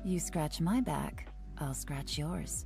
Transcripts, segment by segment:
You scratch my back, I'll scratch yours.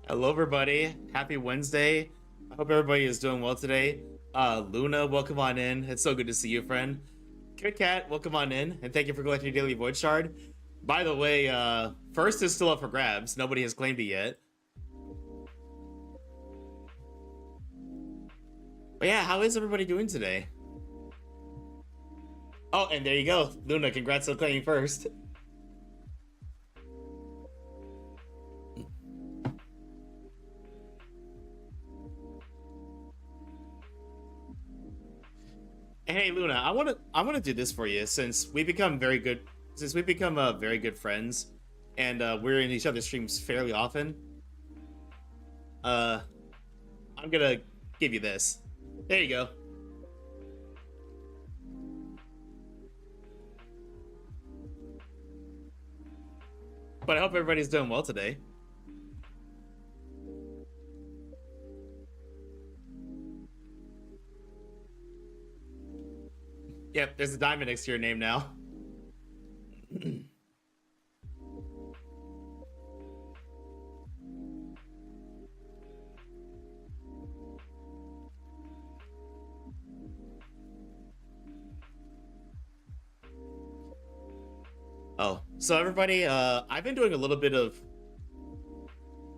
Hello, everybody. Happy Wednesday. I hope everybody is doing well today. Luna, welcome on in. It's so good to see you, friend. Kit Kat, welcome on in, and thank you for collecting your daily Void Shard. By the way, first is still up for grabs. Nobody has claimed it yet. But yeah, how is everybody doing today? Oh, and there you go. Luna, congrats on claiming first. Hey Luna, I wanna do this for you since we become very good friends, and we're in each other's streams fairly often. Uh, I'm gonna give you this. There you go. But I hope everybody's doing well today. Yep, there's a diamond next to your name now. Oh, so everybody, I've been doing a little bit of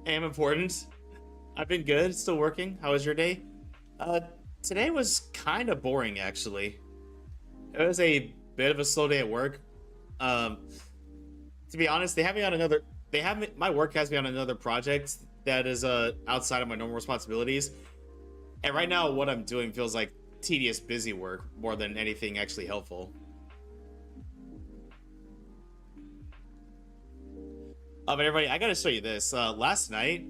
am important. I've been good, still working. How was your day? Uh, Today was kind of boring actually. It was a bit of a slow day at work. Um, to be honest, they have me, my work has me on another project that is outside of my normal responsibilities. And right now what I'm doing feels like tedious busy work more than anything actually helpful. But everybody, I gotta show you this. Last night,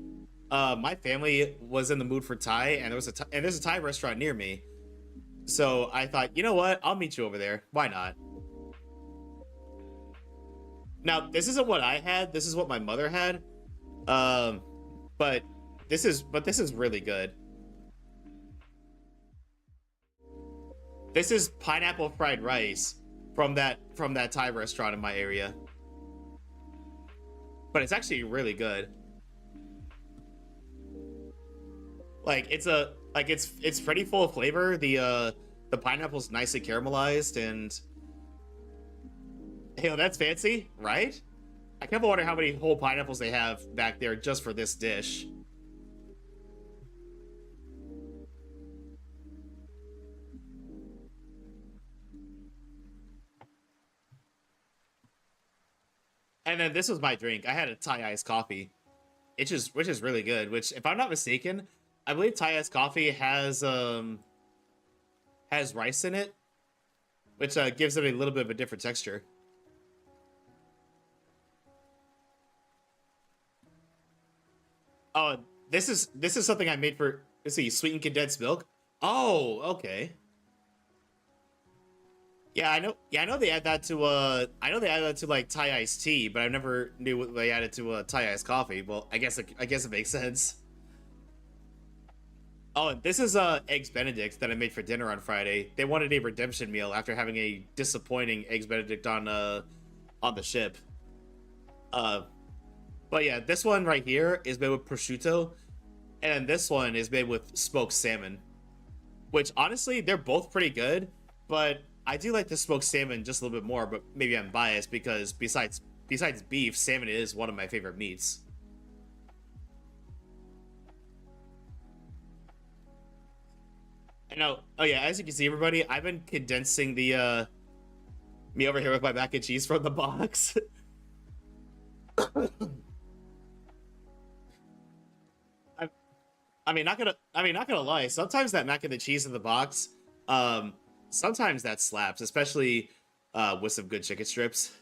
my family was in the mood for Thai, and there's a Thai restaurant near me. So I thought, you know what? I'll meet you over there. Why not? Now, this isn't what I had. This is what my mother had. Um, but this is really good. This is pineapple fried rice from that Thai restaurant in my area. But it's actually really good. Like it's pretty full of flavor. The pineapple's nicely caramelized and hey, that's fancy, right? I kept wondering how many whole pineapples they have back there just for this dish. And then this was my drink. I had a Thai iced coffee. Which is really good. Which, if I'm not mistaken, I believe Thai iced coffee has rice in it, which gives it a little bit of a different texture. Oh, this is something I made for, let's see, sweetened condensed milk. Oh, okay. Yeah, I know. Yeah, I know they add that to. I know they add that to like Thai iced tea, but I never knew what they added to Thai iced coffee. Well, I guess it makes sense. Oh, and this is eggs Benedict that I made for dinner on Friday. They wanted a redemption meal after having a disappointing eggs Benedict on the ship. Uh, but yeah, this one right here is made with prosciutto, and this one is made with smoked salmon. Which honestly, they're both pretty good, but I do like the smoked salmon just a little bit more. But maybe I'm biased because besides beef, salmon is one of my favorite meats. I know. Oh yeah, as you can see, everybody, I've been condensing the me over here with my mac and cheese from the box. I, not gonna lie. Sometimes that mac and the cheese in the box, um, sometimes that slaps, especially with some good chicken strips.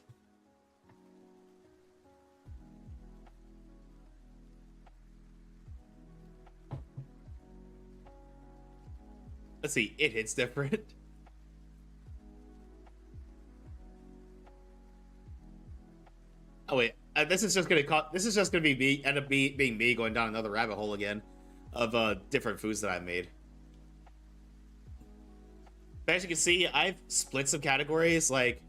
Let's see, it hits different. Oh wait, this is just gonna be me end up being me going down another rabbit hole again of different foods that I've made. But as you can see, I've split some categories. Like,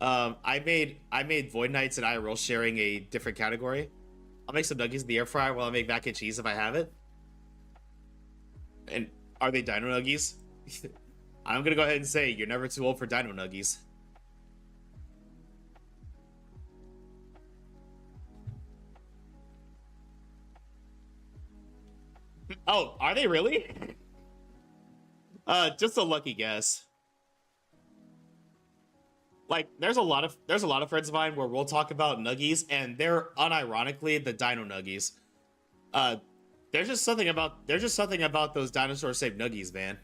I made Void Knights and IRL sharing a different category. I'll make some nuggies in the air fryer while I make mac and cheese if I have it. And are they dino nuggies? I'm gonna go ahead and say you're never too old for dino nuggies. Oh, are they really? Just a lucky guess. Like, there's a lot of friends of mine where we'll talk about nuggies, and they're unironically the dino nuggies. There's just something about those dinosaur-shaped nuggies, man.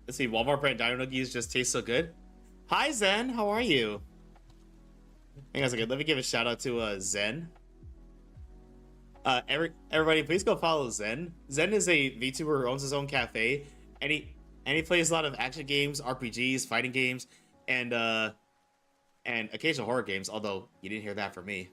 Let's see, Walmart brand dino nuggies just taste so good. Hi Zen, how are you? Hang on a second, let me give a shout out to Zen. Everybody, please go follow Zen. Zen is a VTuber who owns his own cafe, and he plays a lot of action games, RPGs, fighting games, and occasional horror games. Although you didn't hear that from me.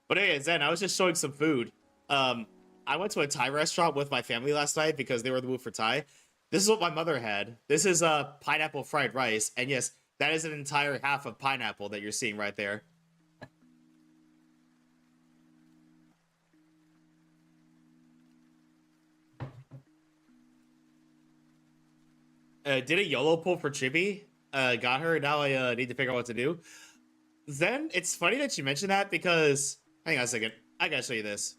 But anyway, Zen, I was just showing some food. I went to a Thai restaurant with my family last night because they were in the mood for Thai. This is what my mother had. This is pineapple fried rice, and yes, that is an entire half of pineapple that you're seeing right there. Did a YOLO pull for Tribbie. Got her. Now I need to figure out what to do. Then it's funny that you mentioned that because hang on a second. I gotta show you this.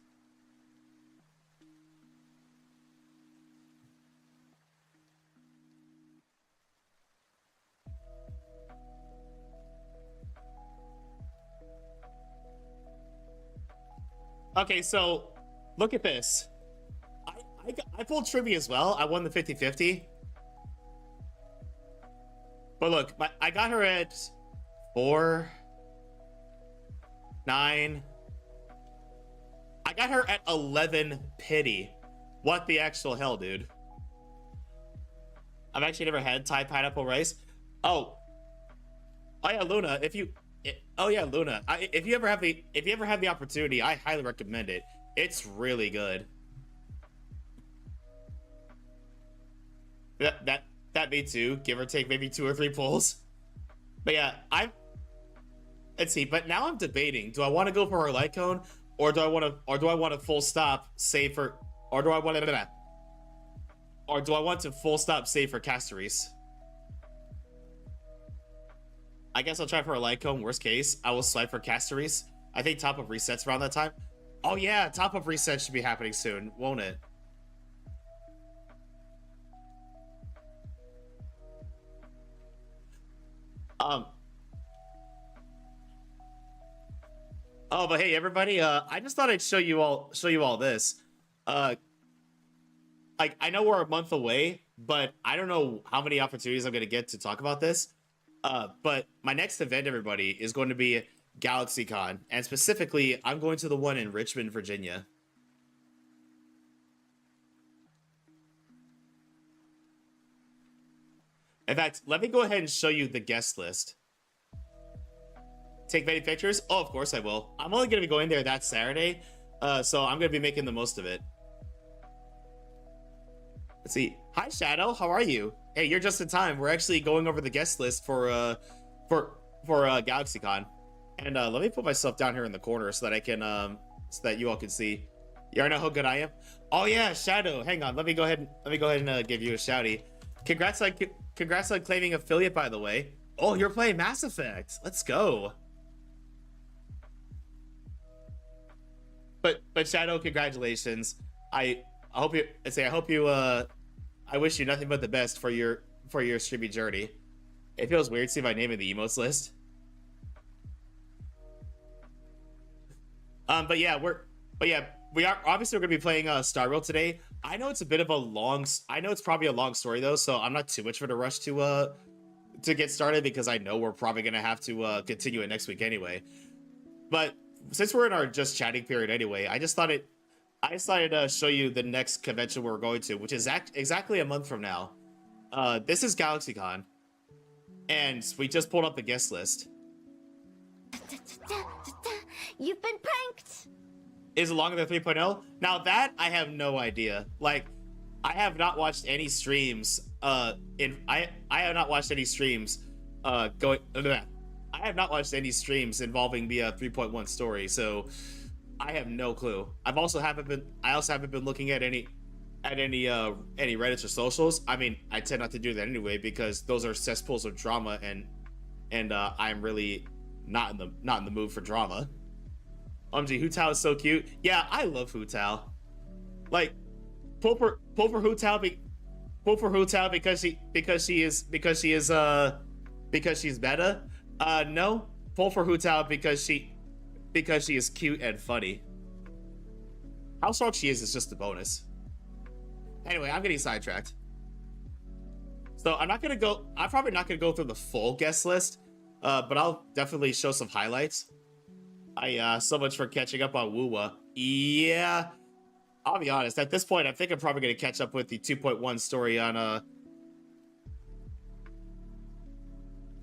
Okay, so look at this. I pulled Tribbie as well. I won the 50-50. But look, I got her at 4, 9. I got her at 11 pity. What the actual hell, dude? I've actually never had Thai pineapple rice. Oh yeah, Luna. Oh yeah, Luna. If you ever have the opportunity, I highly recommend it. It's really good. That me too. Give or take maybe 2 or 3 pulls. But yeah, let's see. But now I'm debating: do I want to go for her light cone, or do I want to full stop save for, or do I want to full stop save for Castorice? I guess I'll try for a light cone. Worst case, I will swipe for Castorice. I think top up resets around that time. Oh yeah, top up reset should be happening soon, won't it? Oh, but hey, everybody! I just thought I'd show you all this. Like I know we're a month away, but I don't know how many opportunities I'm gonna get to talk about this. But my next event, everybody, is going to be GalaxyCon, and specifically, I'm going to the one in Richmond, Virginia. In fact, let me go ahead and show you the guest list. Take many pictures? Oh, of course I will. I'm only going to be going there that Saturday, so I'm going to be making the most of it. Let's see. Hi, Shadow. How are you? Hey, you're just in time. We're actually going over the guest list for GalaxyCon, and let me put myself down here in the corner so that I can so that you all can see. You already know how good I am. Oh yeah, Shadow. Hang on. Let me go ahead and give you a shouty. Congrats on claiming affiliate, by the way. Oh, you're playing Mass Effect. Let's go. But Shadow, congratulations. I wish you nothing but the best for your streamy journey. It feels weird seeing my name in the emotes list. But yeah, we are obviously we're gonna be playing Star Rail today. I know it's probably a long story though, so I'm not too much of a rush to get started because I know we're probably gonna have to continue it next week anyway. But since we're in our just chatting period anyway, I decided to show you the next convention we're going to, which is exactly a month from now. This is GalaxyCon, and we just pulled up the guest list. You've been pranked. Is it longer than 3.0? Now that I have no idea. Like, I have not watched any streams. I have not watched any streams. Going. I have not watched any streams involving the 3.1 story, so I have no clue. I also haven't been looking at any Reddits or socials. I mean, I tend not to do that anyway because those are cesspools of drama, and I'm really not in the mood for drama. OMG, Hu Tao is so cute. Yeah, I love Hu Tao. Like, pull for Hu Tao because she's meta. No, pull for Hu Tao because she is cute and funny. How strong she is just a bonus. Anyway, I'm getting sidetracked. So I'm probably not gonna go through the full guest list, but I'll definitely show some highlights. So much for catching up on Wuwa. Yeah, I'll be honest. At this point, I think I'm probably gonna catch up with the 2.1 story on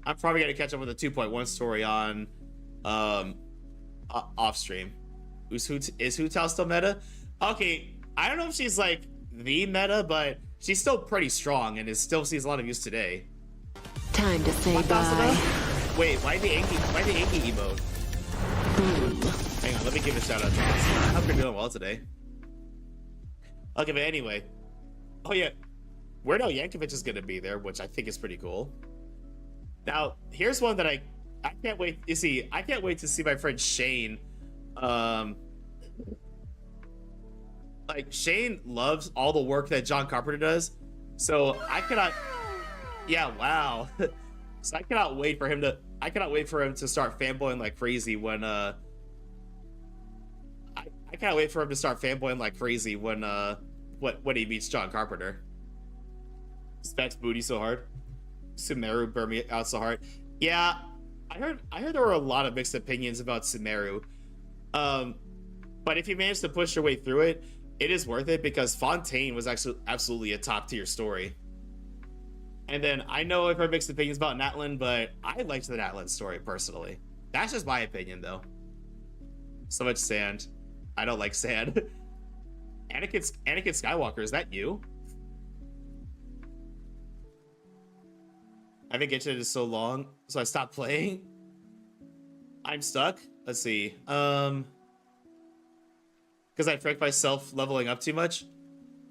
I'm probably gonna catch up with the 2.1 story on off stream. Is Hu Tao still meta? Okay, I don't know if she's like the meta, but she's still pretty strong and still sees a lot of use today. Time to say bye. Wait, why the Anki emote? Hang on, let me give a shout out to this. I hope you're doing well today. Okay, but anyway. Oh yeah, Weird Al Yankovic is gonna be there, which I think is pretty cool. Now, here's one that I can't wait. You see, I can't wait to see my friend Shane. Like, Shane loves all the work that John Carpenter does, so I cannot. Yeah, wow. So I cannot wait for him to. I cannot wait for him to start fanboying like crazy when. I can't wait for him to start fanboying like crazy when when he meets John Carpenter. Specs booty so hard. Sumeru burned me out so hard. Yeah, I heard there were a lot of mixed opinions about Sumeru. But if you manage to push your way through it, it is worth it because Fontaine was actually absolutely a top tier story. And then I know I've heard mixed opinions about Natlan, but I liked the Natlan story personally. That's just my opinion though. So much sand. I don't like sand. Anakin Skywalker, is that you? I haven't Genshin in so long, so I stopped playing. I'm stuck. Let's see. Because I fricked myself leveling up too much.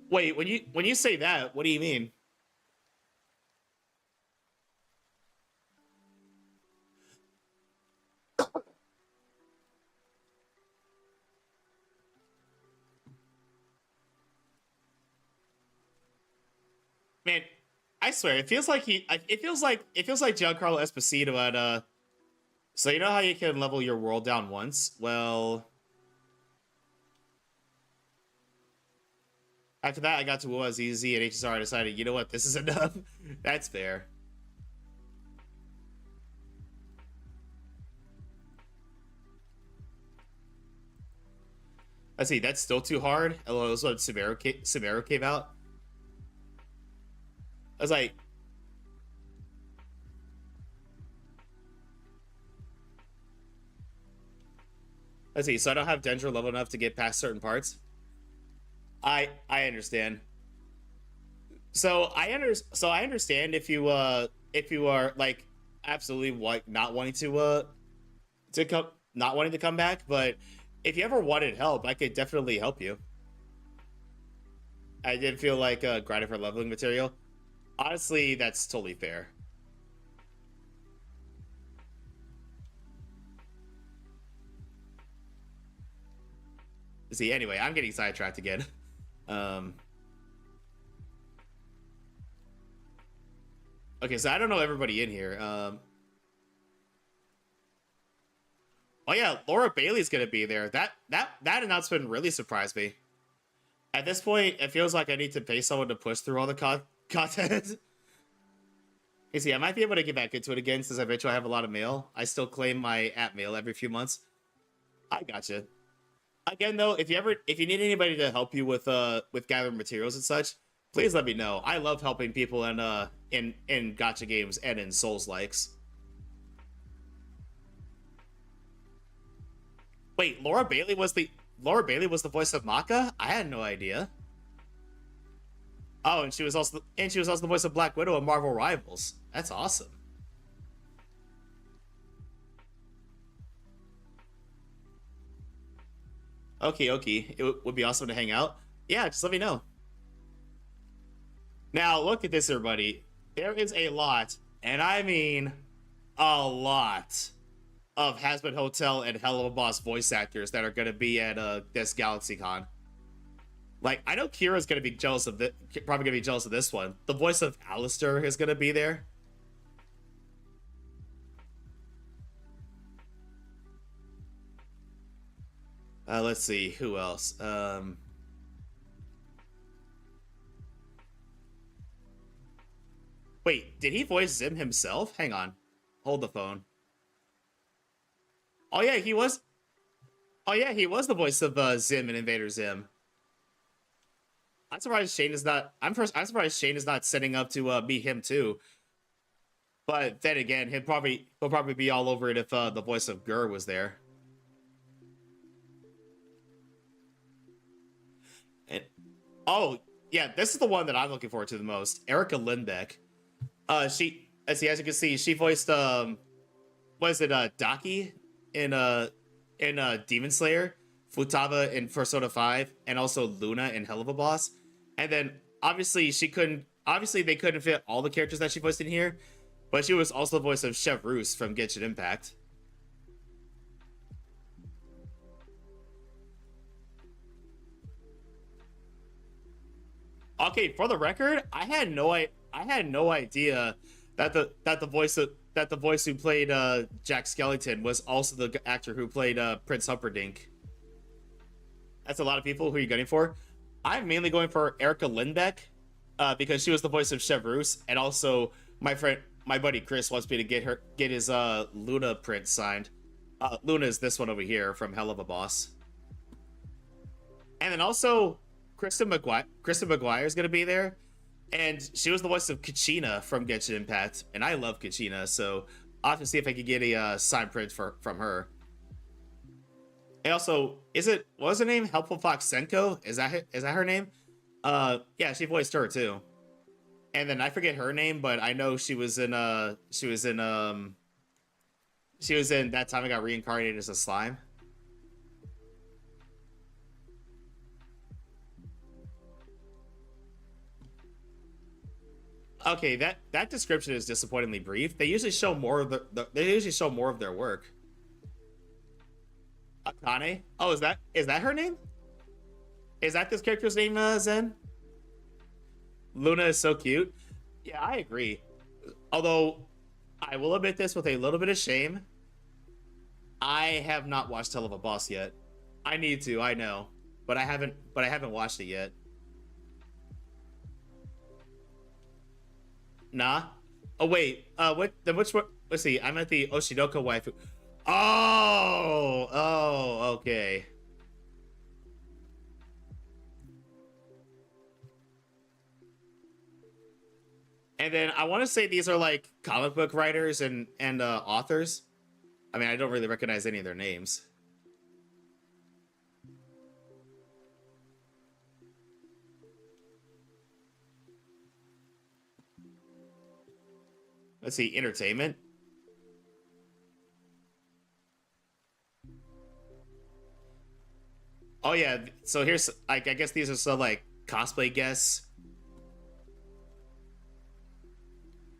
Wait, when you say that, what do you mean? Man, I swear, it feels like Giancarlo Esposito at so you know how you can level your world down once? Well, after that I got to WoW as easy and HSR decided, you know what, this is enough. That's fair. Let's see, that's still too hard. LOL, this one Sumeru came out. I was like, let's see, so I don't have Dendra level enough to get past certain parts. I understand. So I understand if you are like absolutely not wanting to come back, but if you ever wanted help, I could definitely help you. I did feel like grinding for leveling material. Honestly, that's totally fair. See, anyway, I'm getting sidetracked again. Okay, so I don't know everybody in here. Oh yeah, Laura Bailey's gonna be there. That announcement really surprised me. At this point, it feels like I need to pay someone to push through all the content. You see, I might be able to get back into it again since eventually I have a lot of mail. I still claim my app mail every few months. I gotcha. Again, though, if you need anybody to help you with gathering materials and such, please let me know. I love helping people in gacha games and in Souls likes. Wait, Laura Bailey was the voice of Maka? I had no idea. Oh, and she was also the voice of Black Widow in Marvel Rivals. That's awesome. Okay, okay. It would be awesome to hang out. Yeah, just let me know. Now, look at this, everybody. There is a lot, and I mean a lot, of Hazbin Hotel and Hell of a Boss voice actors that are going to be at this GalaxyCon. Like, I know Kira's going to be jealous of this, probably going to be jealous of this one. The voice of Alistair is going to be there. Let's see, who else? Wait, did he voice Zim himself? Hang on. Hold the phone. Oh yeah, he was. Oh yeah, he was the voice of Zim in Invader Zim. I'm surprised Shane is not. I'm surprised Shane is not setting up to meet him too. But then again, he'll probably be all over it if the voice of Gur was there. And oh yeah, this is the one that I'm looking forward to the most. Erica Lindbeck. As you can see, she voiced was it Daki in Demon Slayer, Futaba in Persona 5, and also Luna in Hell of a Boss. And then obviously they couldn't fit all the characters that she voiced in here, but she was also the voice of Chevreuse from Genshin Impact. Okay, for the record, I had no idea that the voice who played Jack Skellington was also the actor who played Prince Humperdinck. That's a lot of people. Who are you going for? I'm mainly going for Erica Lindbeck because she was the voice of Chevreuse, and also my buddy Chris wants me to get his Luna print signed. Luna is this one over here from Hell of a Boss, and then also Kristen McGuire is going to be there. And she was the voice of Kachina from Genshin Impact, and I love Kachina, so I'll have to see if I can get a signed print from her. And also, what was her name? Helpful Fox Senko? Is that her name? Yeah, she voiced her too. And then I forget her name, but I know she was in That Time I Got Reincarnated as a Slime. Okay, that description is disappointingly brief. They usually show more of their work. Akane? Oh, is that her name? Is that this character's name, Zen? Luna is so cute. Yeah, I agree. Although, I will admit this with a little bit of shame. I have not watched Hell of a Boss yet. I need to, I know, but I haven't watched it yet. Nah. Oh wait. Which one? Let's see. I'm at the Oshinoka waifu. Oh. Okay. And then I want to say these are like comic book writers and authors. I mean, I don't really recognize any of their names. Let's see, entertainment. Oh yeah, so here's like I guess these are some like cosplay guests.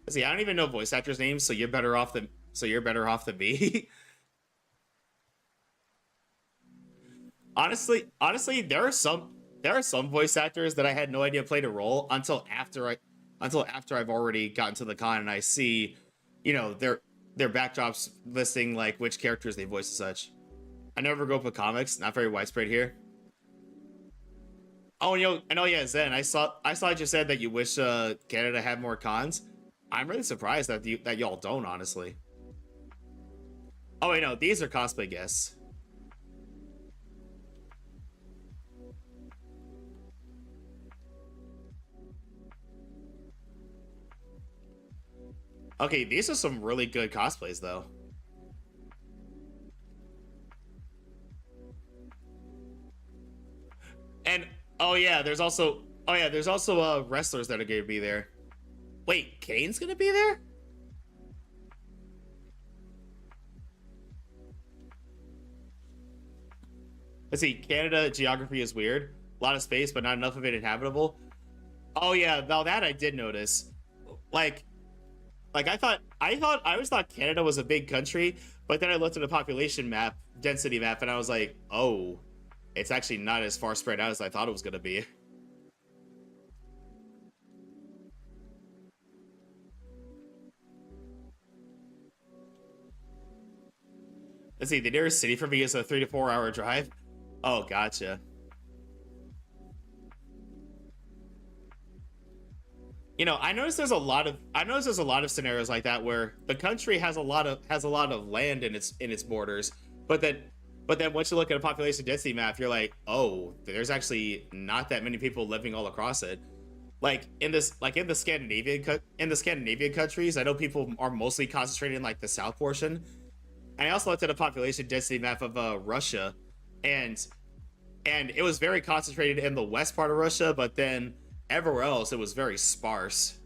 Let's see, I don't even know voice actors' names, so you're better off than me. honestly, there are some voice actors that I had no idea played a role until after I've already gotten to the con and I see, their backdrops listing like which characters they voice and such. I never go up with comics, not very widespread here. Oh, yeah, Zen. I saw that you said that you wish Canada had more cons. I'm really surprised that y'all don't, honestly. Oh wait, no, these are cosplay guests. Okay, these are some really good cosplays, though. And oh yeah, there's also Oh yeah, there's also wrestlers that are going to be there. Wait, Kane's going to be there? Let's see. Canada geography is weird. A lot of space, but not enough of it inhabitable. Oh yeah, now that I did notice. Like I always thought Canada was a big country, but then I looked at the population map, density map, and I was like, oh, it's actually not as far spread out as I thought it was gonna be. Let's see, the nearest city for me is a 3 to 4 hour drive. Oh, gotcha. You know, I noticed there's a lot of scenarios like that where the country has a lot of land in its borders, but then once you look at a population density map, you're like, oh, there's actually not that many people living all across it. Like in the Scandinavian countries, I know people are mostly concentrated in like the south portion. And I also looked at a population density map of Russia, and it was very concentrated in the west part of Russia, but then everywhere else it was very sparse.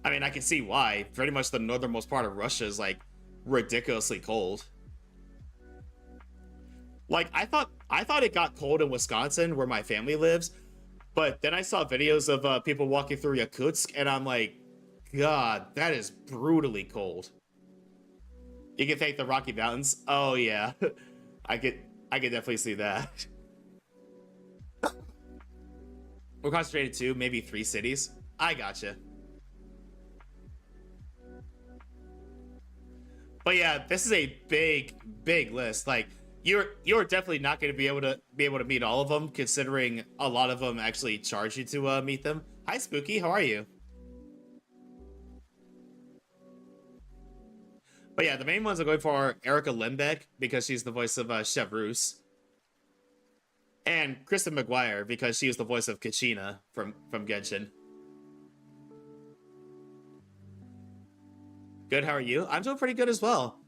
I mean, I can see why. Pretty much the northernmost part of Russia is like ridiculously cold. Like I thought it got cold in Wisconsin where my family lives, but then I saw videos of people walking through Yakutsk, and I'm like, God, that is brutally cold. You can thank the Rocky Mountains. Oh yeah, I could definitely see that. We're concentrated to maybe 3 cities. I gotcha. But yeah, this is a big list. Like you're definitely not going to be able to meet all of them, considering a lot of them actually charge you to meet them. Hi Spooky, how are you? But yeah, the main ones I'm going for are Erica Limbeck, because she's the voice of Chevreuse. And Kristen McGuire, because she is the voice of Kachina from Genshin. Good, how are you? I'm doing pretty good as well.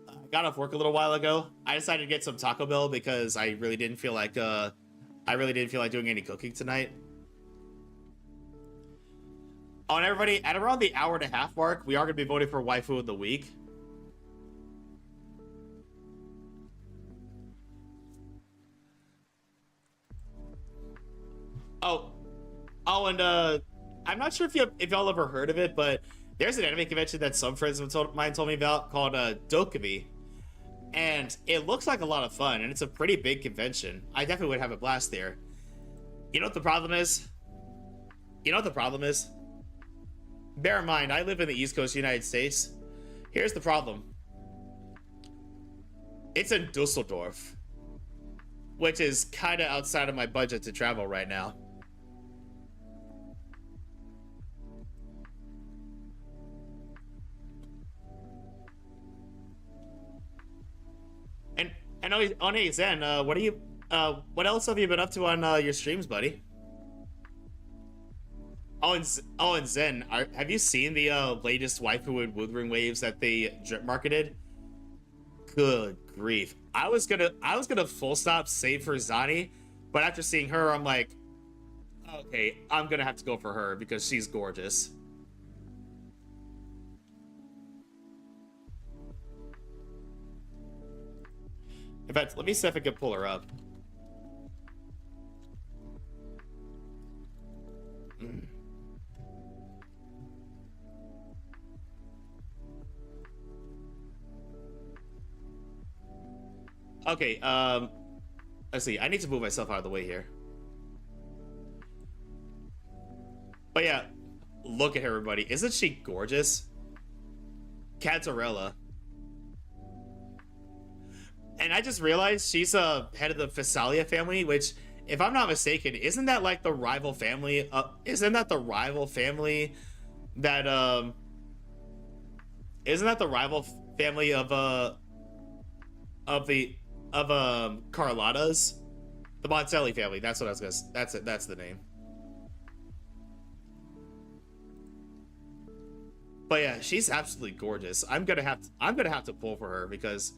I got off work a little while ago. I decided to get some Taco Bell because I really didn't feel like doing any cooking tonight. Oh, and everybody, at around the hour-and-a-half mark, we are going to be voting for Waifu of the Week. And I'm not sure if y'all ever heard of it, but there's an anime convention that some friends of mine told me about called Dokkaebi, and it looks like a lot of fun, and it's a pretty big convention. I definitely would have a blast there. You know what the problem is? Bear in mind, I live in the East Coast United States. Here's the problem. It's in Dusseldorf, which is kind of outside of my budget to travel right now. And hey Zen, what else have you been up to on your streams, buddy? And Zen, have you seen the latest waifu and Wuthering Waves that they drip marketed? Good grief. I was gonna full stop save for Zani, but after seeing her, I'm like, okay, I'm gonna have to go for her because she's gorgeous. In fact, let me see if I can pull her up. Okay, let's see. I need to move myself out of the way here. But yeah, look at her, everybody. Isn't she gorgeous? Catarella. And I just realized she's head of the Phasalia family, which, if I'm not mistaken, isn't that like the rival family? Isn't that the rival family that isn't that the rival family of Carlotta's? The Montelli family. That's what I was gonna. That's it. That's the name. But yeah, she's absolutely gorgeous. I'm gonna have to pull for her because,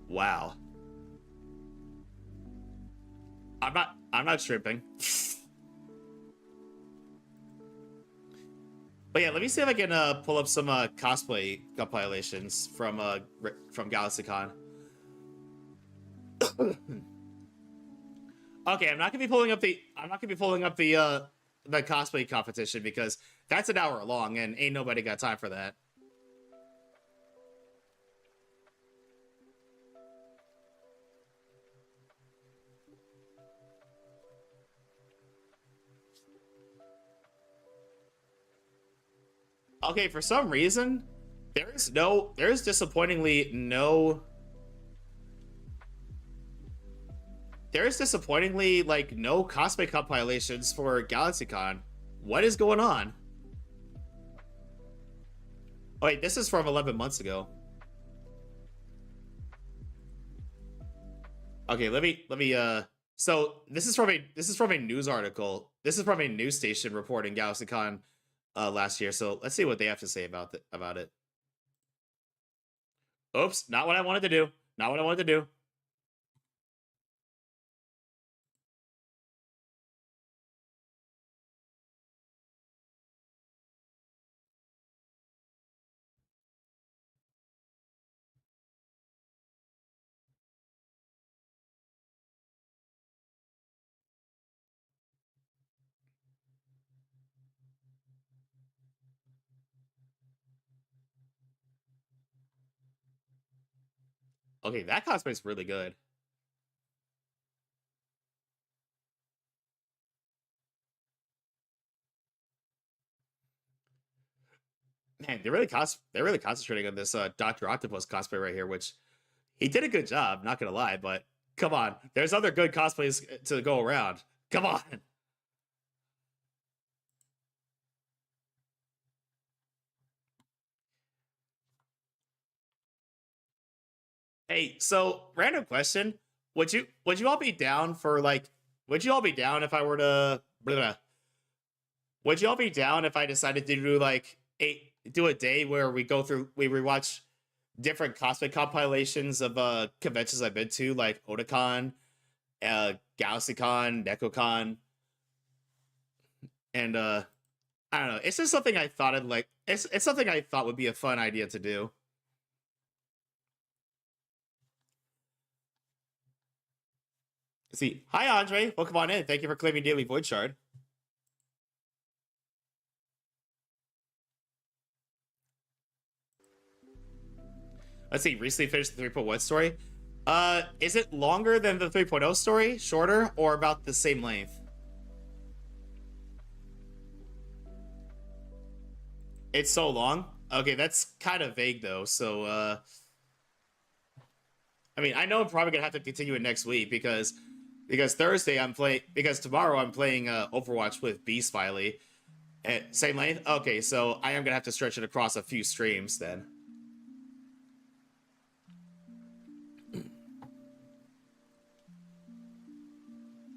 wow. I'm I'm not stripping. But yeah, let me see if I can pull up some cosplay compilations from GalaxyCon. Okay, I'm not gonna be pulling up the the cosplay competition because that's an hour long and ain't nobody got time for that. Okay, for some reason, there's disappointingly no like no cosplay compilations for GalaxyCon. What is going on? Oh, wait, this is from 11 months ago. Okay, let me so this is from a news article. This is from a news station reporting GalaxyCon last year. So let's see what they have to say about it. Oops, not what I wanted to do. Not what I wanted to do. Okay, that cosplay is really good. Man, they're really concentrating on this Dr. Octopus cosplay right here, which he did a good job, not gonna lie, but come on. There's other good cosplays to go around. Come on. Hey, so random question. Would you all be down for like would you all be down if I were to blah, blah, would you all be down if I decided to do like do a day where we rewatch different cosplay compilations of conventions I've been to, like Otakon, GalaxyCon, NecoCon, and I don't know. It's just something I thought it's something I thought would be a fun idea to do. See, hi Andre, welcome on in. Thank you for claiming Daily Void Shard. Let's see, recently finished the 3.1 story. Is it longer than the 3.0 story? Shorter or about the same length? It's so long? Okay, that's kind of vague though, so I mean, I know I'm probably gonna have to continue it next week because tomorrow I'm playing Overwatch with B Smiley. Same length? Okay, so I am gonna have to stretch it across a few streams then.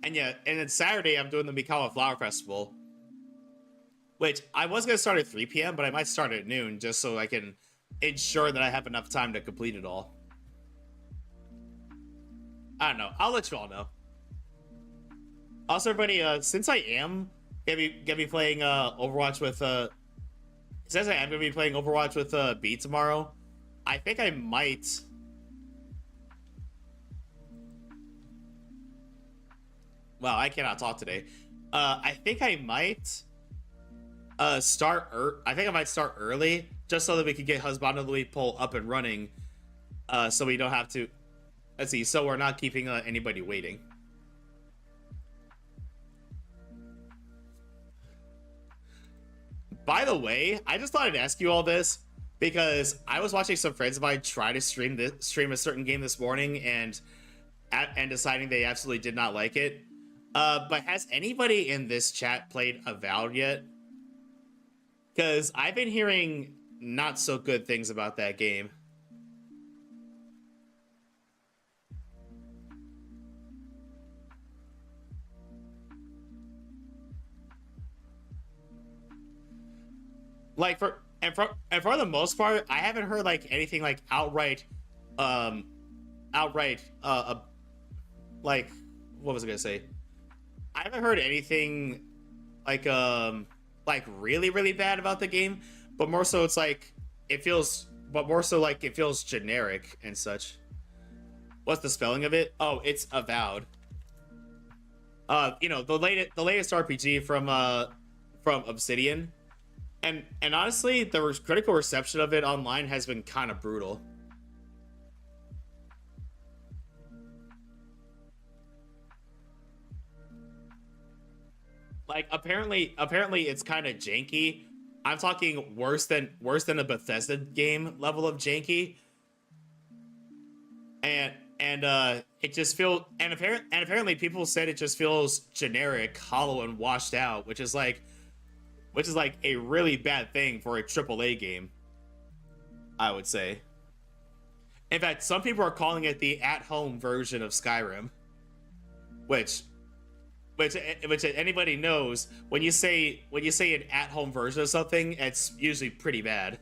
And yeah, and then Saturday I'm doing the Mikawa Flower Festival, which I was gonna start at 3 p.m., but I might start at noon just so I can ensure that I have enough time to complete it all. I don't know. I'll let you all know. Also, everybody, since I am gonna be playing Overwatch with since I am gonna be playing Overwatch with B tomorrow, I think I might. Well, I cannot talk today. I think I might start. I think I might start early, just so that we can get Husband of the Week poll up and running, so we don't have to. Let's see. So we're not keeping anybody waiting. By the way, I just thought I'd ask you all this because I was watching some friends of mine try to stream a certain game this morning and deciding they absolutely did not like it. But has anybody in this chat played Avowed yet? Because I've been hearing not so good things about that game. Like for the most part, I haven't heard like anything like outright like what was I gonna say? I haven't heard anything like really really bad about the game, but more so it's like it feels generic and such. What's the spelling of it? Oh, it's Avowed. You know, the latest RPG from Obsidian, and honestly, the critical reception of it online has been kind of brutal. Like apparently it's kind of janky. I'm talking worse than a Bethesda game level of janky. And it just feels apparently people said it just feels generic, hollow, and washed out, which is like a really bad thing for a AAA game, I would say. In fact, some people are calling it the at-home version of Skyrim, which anybody knows, when you say an at-home version of something, it's usually pretty bad.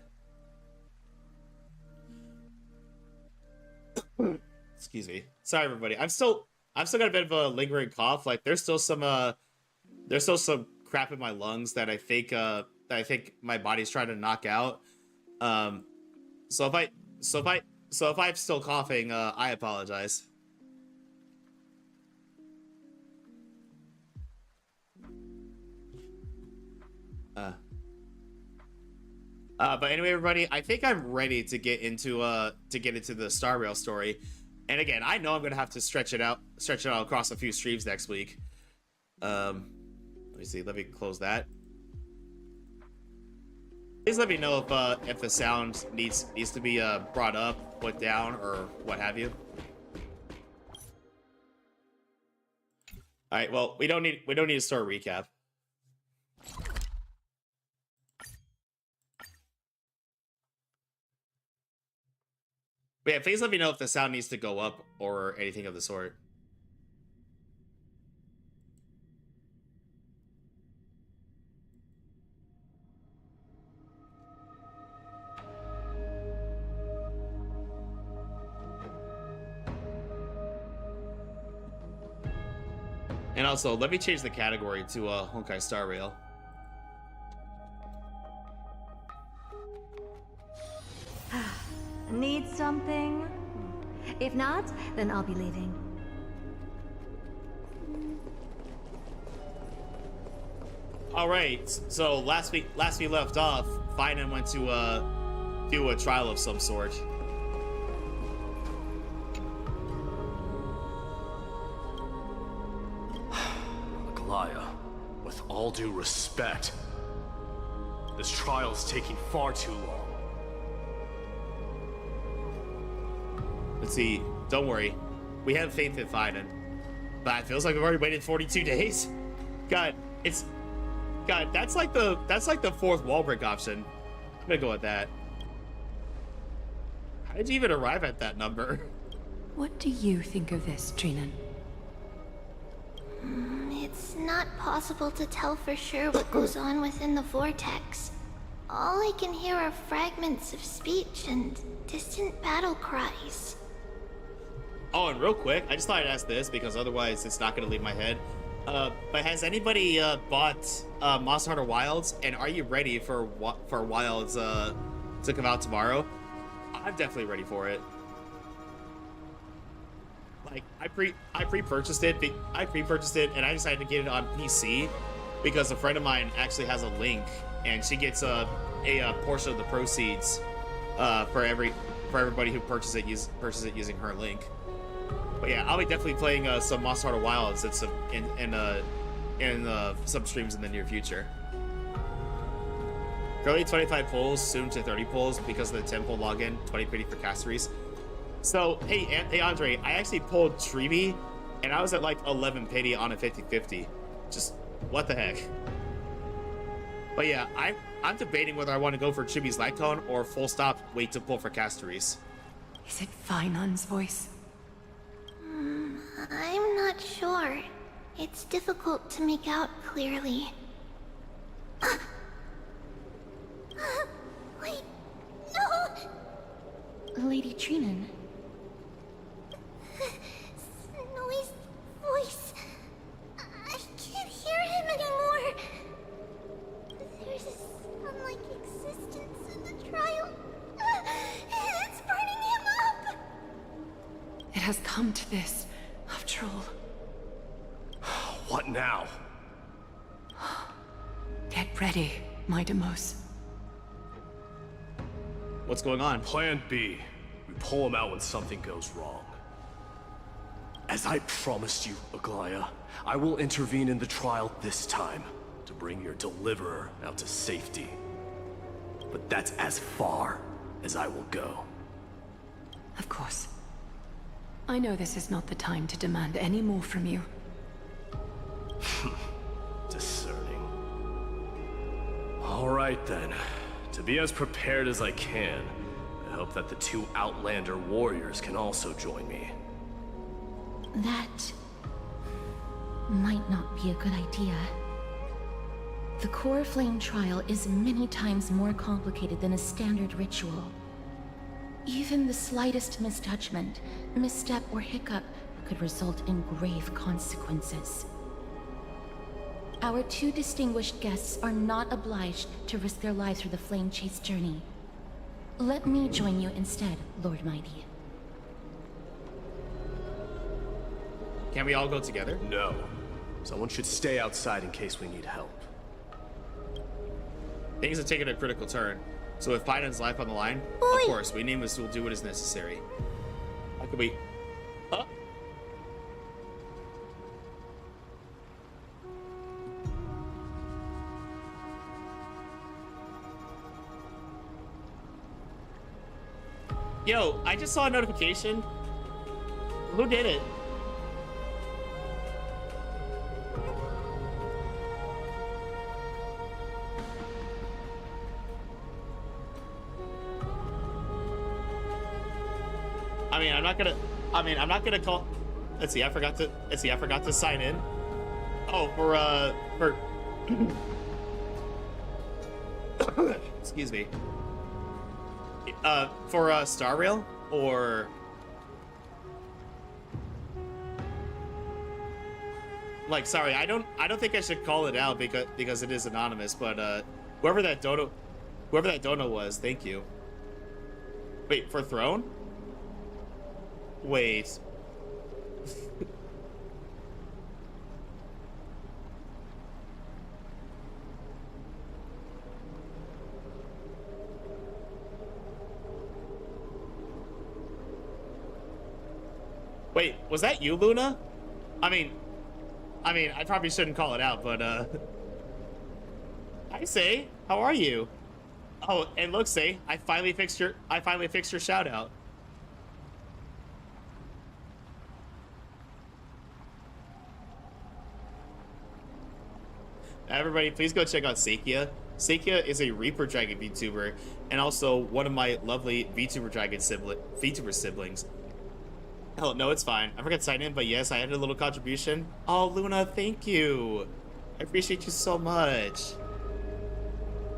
Excuse me. Sorry, everybody. I've still got a bit of a lingering cough. Like there's still some crap in my lungs that I think my body's trying to knock out. So if I'm still coughing, I apologize. But anyway, everybody, I think I'm ready to get into the Star Rail story. And again, I know I'm gonna have to stretch it out across a few streams next week. Let me see. Let me close that. Please let me know if the sound needs to be brought up, put down, or what have you. All right. Well, we don't need a story recap. But yeah, please let me know if the sound needs to go up or anything of the sort. And also, let me change the category to Honkai Star Rail. Need something? If not, then I'll be leaving. All right. So last we left off, Finan went to do a trial of some sort. Aglaya, with all due respect, this trial's taking far too long. Let's see. Don't worry. We have faith in Finan. But it feels like we've already waited 42 days. God, that's like the fourth wall break option. I'm gonna go with that. How did you even arrive at that number? What do you think of this, Trinan? It's not possible to tell for sure what goes on within the vortex. All I can hear are fragments of speech and distant battle cries. Oh, and real quick, I just thought I'd ask this because otherwise it's not going to leave my head. But has anybody bought Monster Hunter Wilds, and are you ready for Wilds to come out tomorrow? I'm definitely ready for it. Like I pre-purchased it. I pre-purchased it, and I decided to get it on PC because a friend of mine actually has a link, and she gets a portion of the proceeds for everybody who purchases it using her link. But yeah, I'll be definitely playing some Monster Hunter Wilds in some streams in the near future. Currently 25 pulls, soon to 30 pulls because of the 10 pull login, 20 pity for Castorice. So, hey Andre, I actually pulled Tribbie, and I was at like 11 pity on a 50-50. Just, what the heck? But yeah, I'm debating whether I want to go for Tribbie's light cone or full stop wait to pull for Castorice. Is it Finan's voice? I'm not sure. It's difficult to make out clearly. Wait, no! Lady Trinan. Snowy's voice. I come to this, after all. What now? Get ready, my Demos. What's going on? Plan B. We pull him out when something goes wrong. As I promised you, Aglaya, I will intervene in the trial this time to bring your deliverer out to safety. But that's as far as I will go. Of course. I know this is not the time to demand any more from you. Discerning. All right then. To be as prepared as I can, I hope that the two Outlander warriors can also join me. That might not be a good idea. The core flame trial is many times more complicated than a standard ritual. Even the slightest misjudgment, misstep, or hiccup could result in grave consequences. Our two distinguished guests are not obliged to risk their lives for the Flame Chase journey. Let me join you instead, Lord Mighty. Can we all go together? No. Someone should stay outside in case we need help. Things have taken a critical turn. So with Biden's life on the line, of course, we nameless will do what is necessary. How could we... Yo, I just saw a notification. Who did it? I'm not gonna call. Let's see, I forgot to sign in. Oh, for excuse me. For Star Rail or like, sorry, I don't think I should call it out because it is anonymous, but whoever that dono was, thank you. Wait, for Throne? Wait. Wait, was that you, Luna? I mean, I probably shouldn't call it out, but hi, Say, how are you? Oh, and look, Say, I finally fixed your shout out. Everybody, please go check out Sakia. Sakia is a Reaper Dragon VTuber, and also one of my lovely VTuber siblings. Oh, no, it's fine. I forgot to sign in, but yes, I had a little contribution. Oh, Luna, thank you. I appreciate you so much.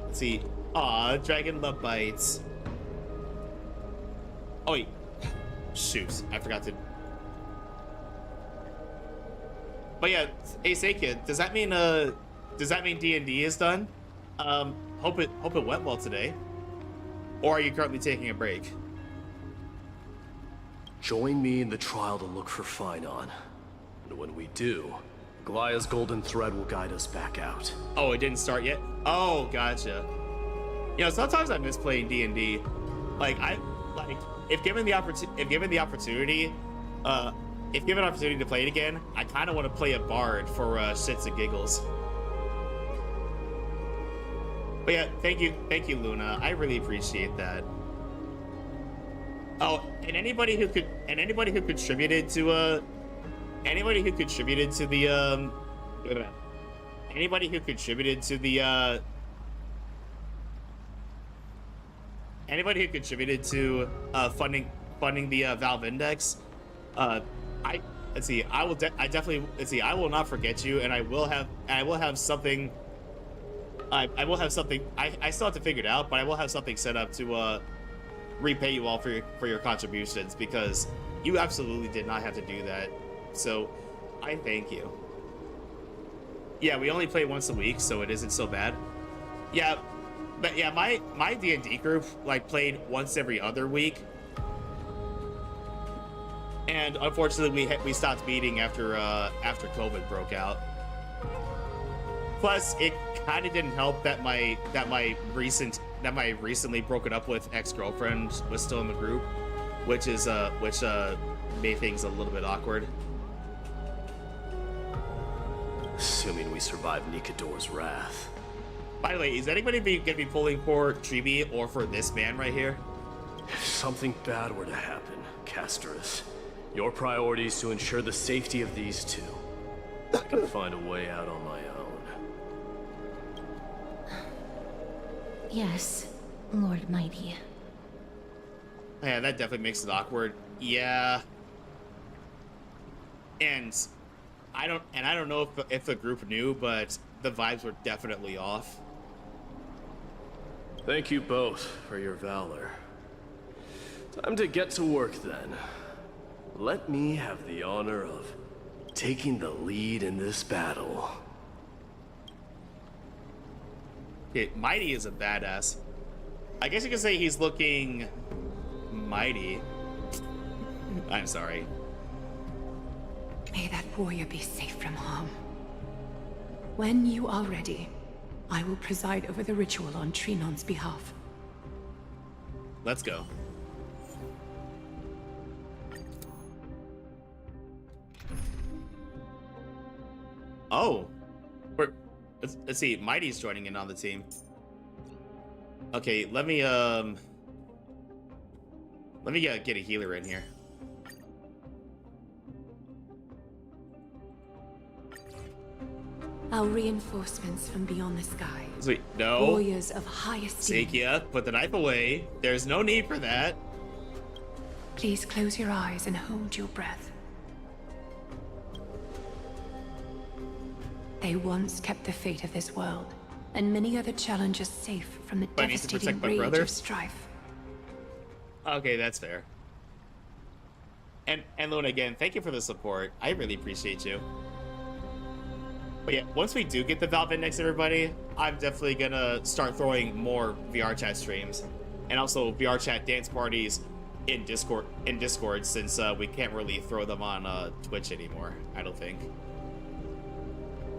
Let's see. Aw, Dragon Love Bites. Oh, wait. Shoot, I forgot to... But yeah, hey, Sakia, does that mean D&D is done? Hope it went well today. Or are you currently taking a break? Join me in the trial to look for Finon. And when we do, Glaya's golden thread will guide us back out. Oh, it didn't start yet? Oh, gotcha. You know, sometimes I miss playing D&D. If given the opportunity to play it again, I kind of want to play a bard for shits and giggles. But yeah, thank you, Luna. I really appreciate that. Oh, and anybody who contributed to the anybody who contributed to funding the Valve Index, I will not forget you, and I will have something. I will have something. I still have to figure it out, but I will have something set up to repay you all for your contributions, because you absolutely did not have to do that. So I thank you. Yeah, we only play once a week, so it isn't so bad. Yeah, but yeah, my D&D group like played once every other week. And unfortunately, we stopped meeting after COVID broke out. Plus, it kind of didn't help that my recently broken up with ex-girlfriend was still in the group, which made things a little bit awkward. Assuming we survive Nikador's wrath. By the way, is anybody gonna be pulling for Tribbie or for this man right here? If something bad were to happen, Castorice, your priority is to ensure the safety of these two. I can find a way out on my own. Yes, Lord Mighty. Yeah, that definitely makes it awkward. Yeah. And I don't know if the group knew, but the vibes were definitely off. Thank you both for your valor. Time to get to work then. Let me have the honor of taking the lead in this battle. Okay, Mighty is a badass. I guess you could say he's looking mighty. I'm sorry. May that warrior be safe from harm. When you are ready, I will preside over the ritual on Trinon's behalf. Let's go. Oh, let's see. Mighty's joining in on the team. Okay, let me get a healer in here. Our reinforcements from beyond the sky. Sweet. No. Warriors of high esteem. Sakia, put the knife away. There's no need for that. Please close your eyes and hold your breath. They once kept the fate of this world, and many other challenges safe from the I need to devastating protect my rage brother? of strife. Okay, that's fair. And Luna, again, thank you for the support. I really appreciate you. But yeah, once we do get the Valve Index, everybody, I'm definitely gonna start throwing more VR chat streams, and also VR chat dance parties in Discord, since we can't really throw them on Twitch anymore. I don't think,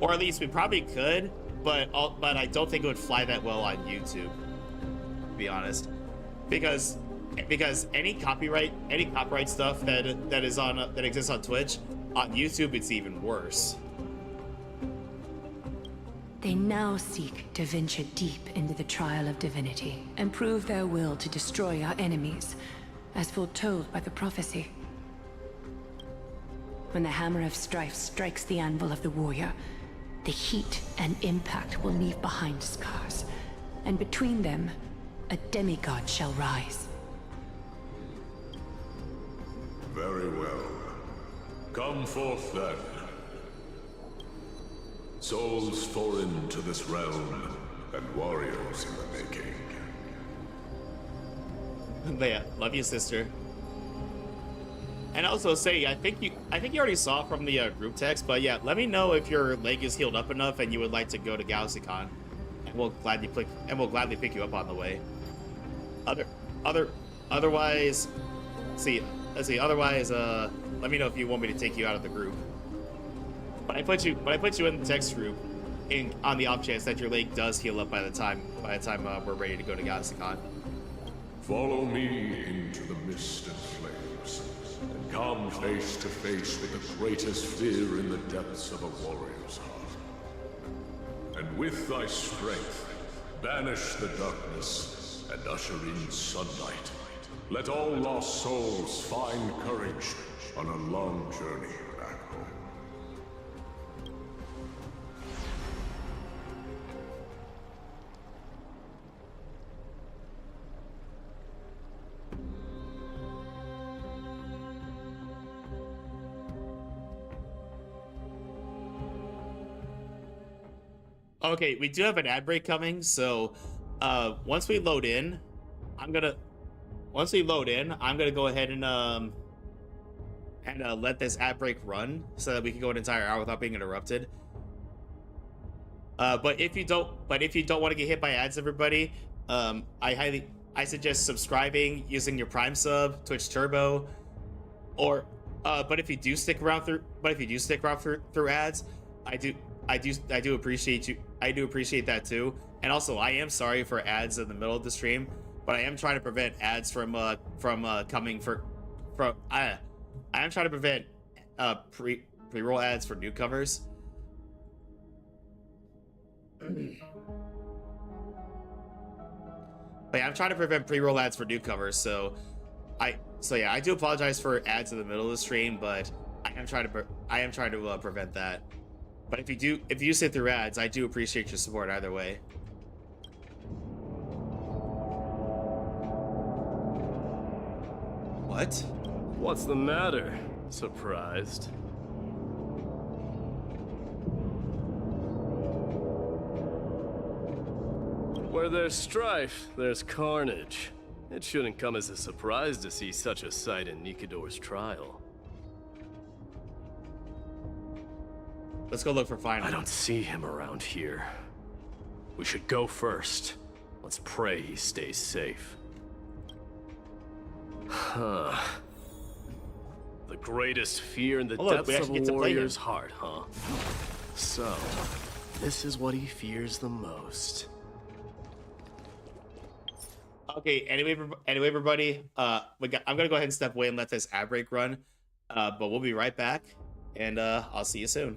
or at least we probably could, but I don't think it would fly that well on YouTube, to be honest, because any copyright stuff that exists on Twitch, on YouTube it's even worse. They now seek to venture deep into the trial of divinity and prove their will to destroy our enemies, as foretold by the prophecy. When the hammer of strife strikes the anvil of the warrior, the heat and impact will leave behind scars, and between them, a demigod shall rise. Very well. Come forth then. Souls foreign to this realm, and warriors in the making. But yeah, love you, sister. And also say, I think you already saw from the group text, but yeah, let me know if your leg is healed up enough and you would like to go to GalaxyCon, and we'll gladly pick you up on the way. Otherwise, let's see. Otherwise, let me know if you want me to take you out of the group. But I put you in the text group, on the off chance that your leg does heal up by the time we're ready to go to GalaxyCon. Follow me into the mist and flames, and come face to face with the greatest fear in the depths of a warrior's heart. And with thy strength, banish the darkness and usher in sunlight. Let all lost souls find courage on a long journey back home. Okay, we do have an ad break coming, so once we load in, I'm gonna go ahead and let this ad break run so that we can go an entire hour without being interrupted. But if you don't want to get hit by ads, everybody, I suggest subscribing using your Prime sub, Twitch Turbo, or But if you do stick around through ads, I do appreciate you. I do appreciate that too. And also, I am sorry for ads in the middle of the stream, but I am trying to prevent ads from coming from. I am trying to prevent pre-roll ads for newcomers. But yeah, I'm trying to prevent pre-roll ads for newcomers, so yeah, I do apologize for ads in the middle of the stream, but I am trying to prevent that. But if you sit through ads, I do appreciate your support either way. What? What's the matter? Surprised? Where there's strife, there's carnage. It shouldn't come as a surprise to see such a sight in Nikador's trial. Let's go look for Final. I don't see him around here. We should go first. Let's pray he stays safe. Huh. The greatest fear in the depths of a warrior's heart, huh? So, this is what he fears the most. Okay, anyway, everybody, I'm gonna go ahead and step away and let this ad break run, but we'll be right back, and I'll see you soon.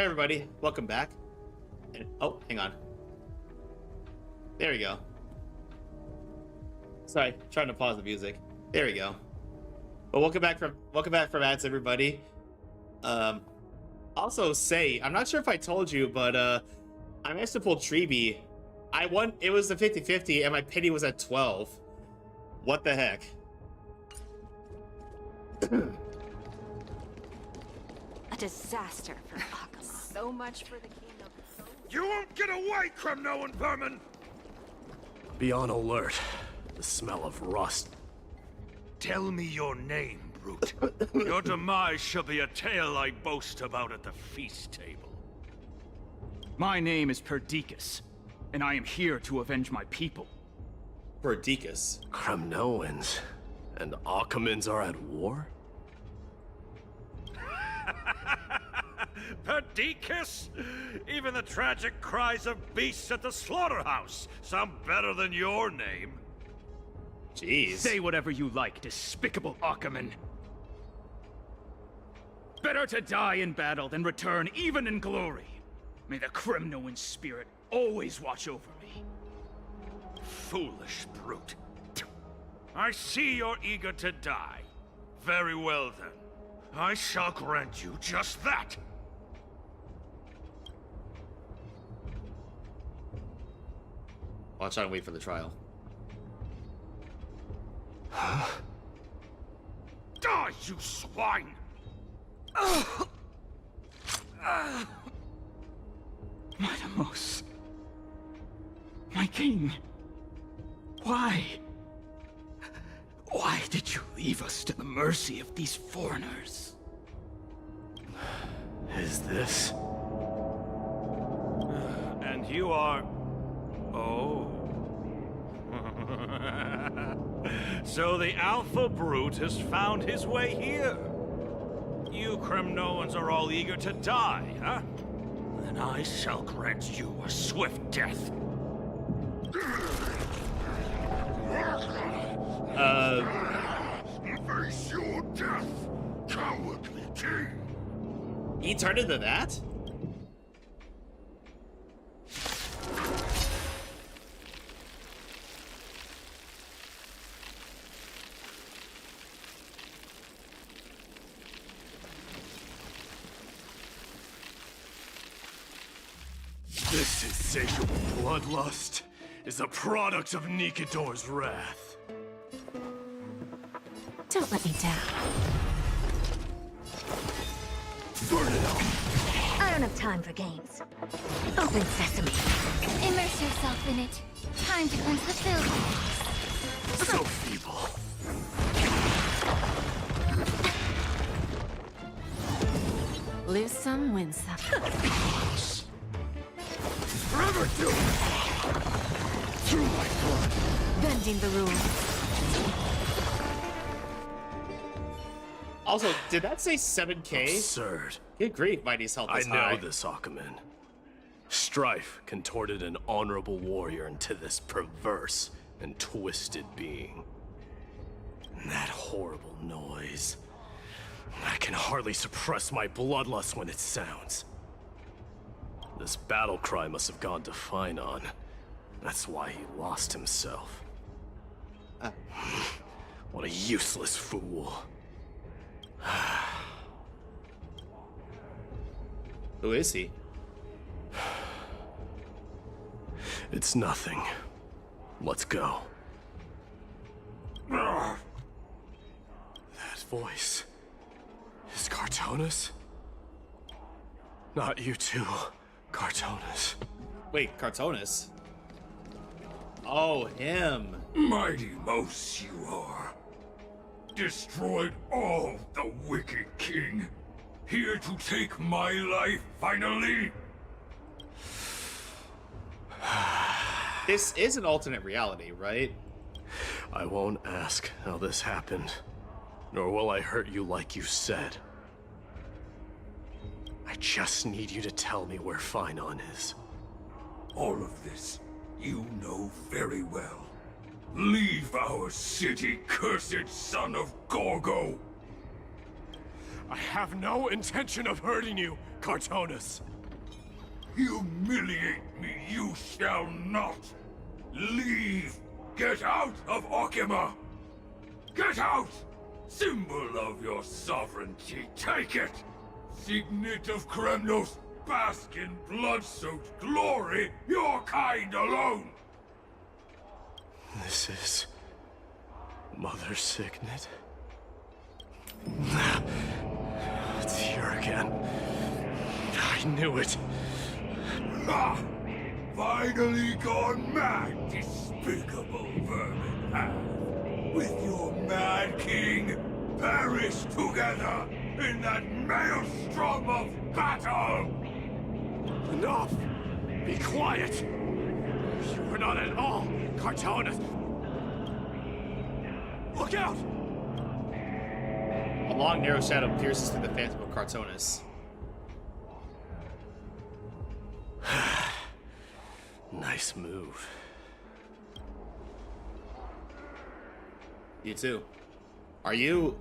everybody, welcome back. And, oh, hang on. There we go. Sorry, trying to pause the music. There we go. But welcome back from ads, everybody. Also say, I'm not sure if I told you, but I managed to pull Tribbie. I won. It was a 50-50, and my pity was at 12. What the heck? A disaster for Akama. So much for the kingdom. You won't get away, Kremnoan vermin! Be on alert. The smell of rust. Tell me your name, brute. Your demise shall be a tale I boast about at the feast table. My name is Perdiccas, and I am here to avenge my people. Perdiccas. Kremnoans and Akamans are at war? Perdiccas? Even the tragic cries of beasts at the slaughterhouse sound better than your name. Jeez. Say whatever you like, despicable Akaman. Better to die in battle than return even in glory. May the Kremnoan spirit always watch over me. Foolish brute. I see you're eager to die. Very well then. I shall grant you just that. Watch out and wait for the trial. Die, you swine! My Demos. My king. Why? Why did you leave us to the mercy of these foreigners? Is this? And you are... Oh. So the Alpha Brute has found his way here. You Kremnoans are all eager to die, huh? Then I shall grant you a swift death. Face your death, cowardly king. He turned into that? This insatiable bloodlust is a product of Nikidor's wrath. Don't let me down. Burn it up! I don't have time for games. Open sesame. Immerse yourself in it. Time to cleanse the filth. So feeble. Lose some, win some. Forever do it! Through my blood! Bending the rules. Also, did that say 7K? Absurd. Good grief, Mighty's health I is know high. this Akaman. Strife contorted an honorable warrior into this perverse and twisted being. And that horrible noise. I can hardly suppress my bloodlust when it sounds. This battle cry must have gone to Finon. That's why he lost himself. What a useless fool. Who is he? It's nothing. Let's go. That voice... is Cartonis? Not you too, Cartonis. Wait, Cartonis? Oh, him. Mighty Mos you are. Destroyed all the wicked king. Here to take my life, finally? This is an alternate reality, right? I won't ask how this happened, nor will I hurt you like you said. I just need you to tell me where Finon is. All of this, you know very well. Leave our city, cursed son of Gorgo! I have no intention of hurting you, Cartonis. Humiliate me you shall not! Leave! Get out of Okima! Get out! Symbol of your sovereignty, take it! Signet of Kremnos, bask in blood-soaked glory, your kind alone! This is... Mother's signet? It's here again. I knew it. Ha! Finally gone mad, despicable vermin have. With your mad king, perish together in that maelstrom of battle! Enough! Be quiet! You are not at all Cartonis! Look out! A long, narrow shadow pierces through the phantom of Cartonis. Nice move. You too. Are you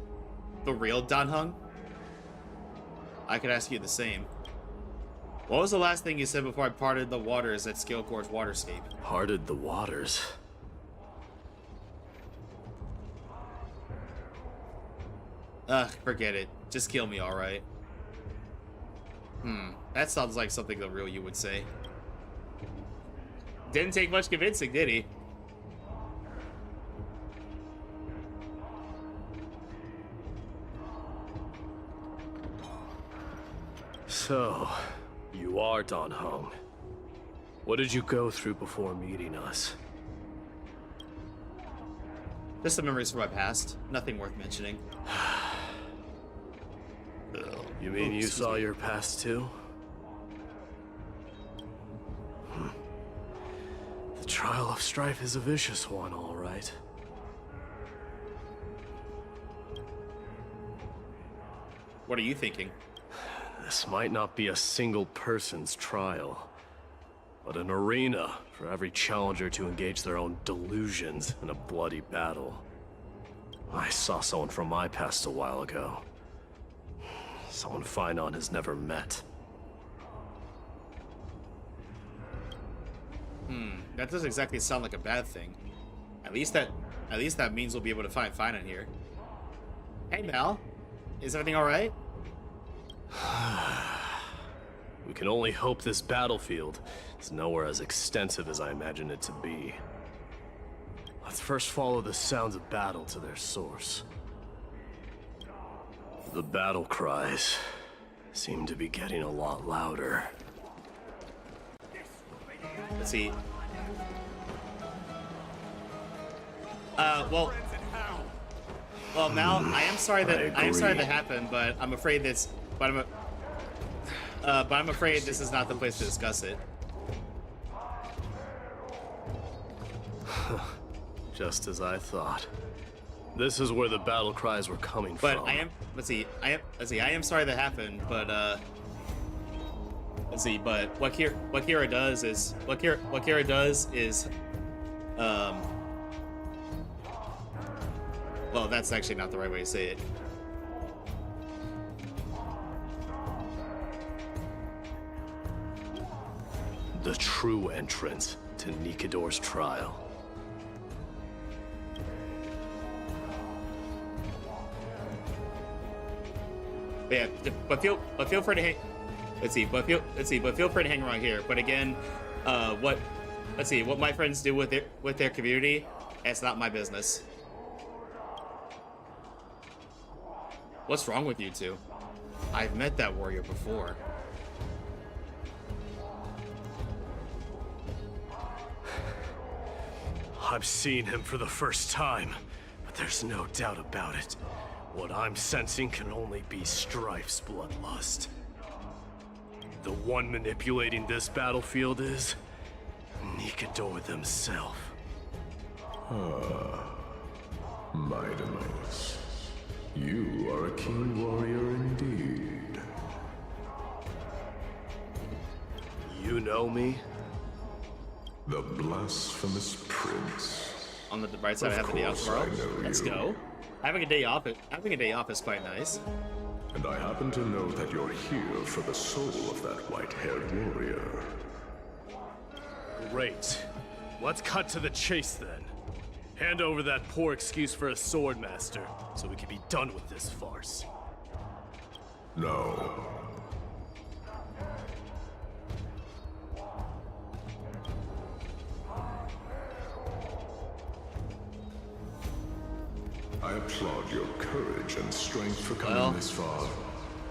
the real Dan Heng? I could ask you the same. What was the last thing you said before I parted the waters at Scale Gorge Waterscape? Parted the waters? Ugh, forget it. Just kill me, alright? That sounds like something the real you would say. Didn't take much convincing, did he? So, you are Dan Heng. What did you go through before meeting us? Just some memories from my past. Nothing worth mentioning. You mean you saw your past too? The trial of strife is a vicious one, all right. What are you thinking? This might not be a single person's trial, but an arena for every challenger to engage their own delusions in a bloody battle. I saw someone from my past a while ago. Someone Finon has never met. That doesn't exactly sound like a bad thing. At least that means we'll be able to find Finon here. Hey Mal, is everything alright? We can only hope this battlefield is nowhere as extensive as I imagine it to be. Let's first follow the sounds of battle to their source. The battle cries seem to be getting a lot louder. Let's see. Well, Mal, I am sorry that happened, but I'm afraid this is not the place to discuss it. Just as I thought. This is where the battle cries were coming from. But I am sorry that happened, but let's see, but what Kira does is well, that's actually not the right way to say it. The true entrance to Nikador's trial. Yeah, but feel free to hang. But feel free to hang around here. But again, what my friends do with their community, it's not my business. What's wrong with you two? I've met that warrior before. I've seen him for the first time, but there's no doubt about it. What I'm sensing can only be Strife's bloodlust. The one manipulating this battlefield is Nikador himself. Mightiness. You are a keen warrior indeed. You know me? The blasphemous prince. On the right side, I have the day off tomorrow. Let's go. Having a day off is quite nice. And I happen to know that you're here for the soul of that white-haired warrior. Great. Let's cut to the chase then. Hand over that poor excuse for a sword master, so we can be done with this farce. No. I applaud your courage and strength for coming this far,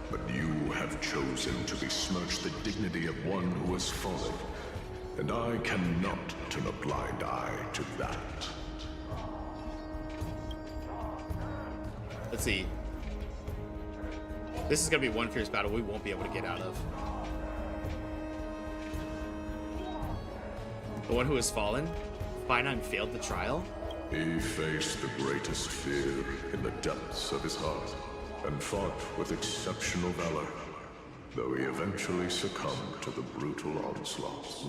but you have chosen to besmirch the dignity of one who has fallen, and I cannot turn a blind eye to that. Let's see. This is gonna be one fierce battle we won't be able to get out of. The one who has fallen? Finine failed the trial? He faced the greatest fear in the depths of his heart, and fought with exceptional valor, though he eventually succumbed to the brutal onslaughts.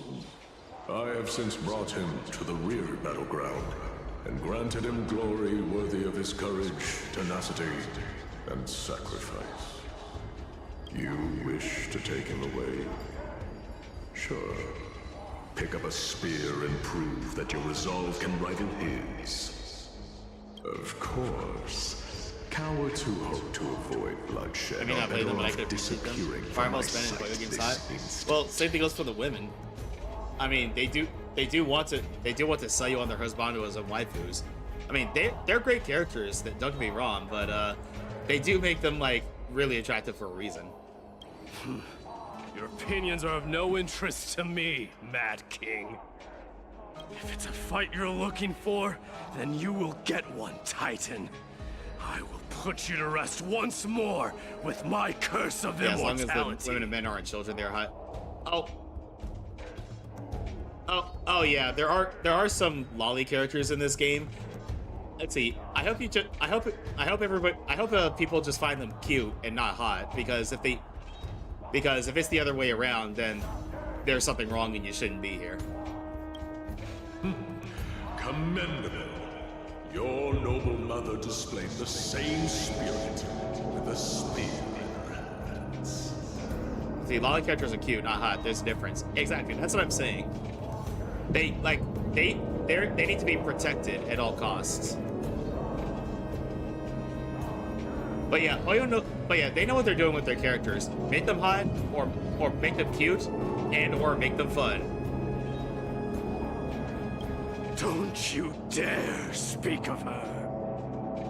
I have since brought him to the rear battleground, and granted him glory worthy of his courage, tenacity, and sacrifice. You wish to take him away? Sure. Pick up a spear and prove that your resolve can rival his. Of course. Cowards who hope to avoid bloodshed I mean, I play them, but I could disappearing them. Fireball spending video games hot. Well, same thing goes for the women. I mean, they do want to sell you on their husbandos and waifus. I mean, they're great characters. That don't get me wrong, but they do make them like really attractive for a reason. Your opinions are of no interest to me, Mad King. If it's a fight you're looking for, then you will get one, Titan. I will put you to rest once more with my curse of immortality. As long as the women and men aren't children, they're hot. Oh yeah. There are some lolly characters in this game. Let's see. I hope people just find them cute and not hot, because if it's the other way around, then there's something wrong and you shouldn't be here. Commendable. Your noble mother displayed the same spirit with a spear in her hands. See, lolly characters are cute, not hot. There's a difference. Exactly. That's what I'm saying. They need to be protected at all costs. But yeah, they know what they're doing with their characters. Make them hot, or make them cute, or make them fun. Don't you dare speak of her.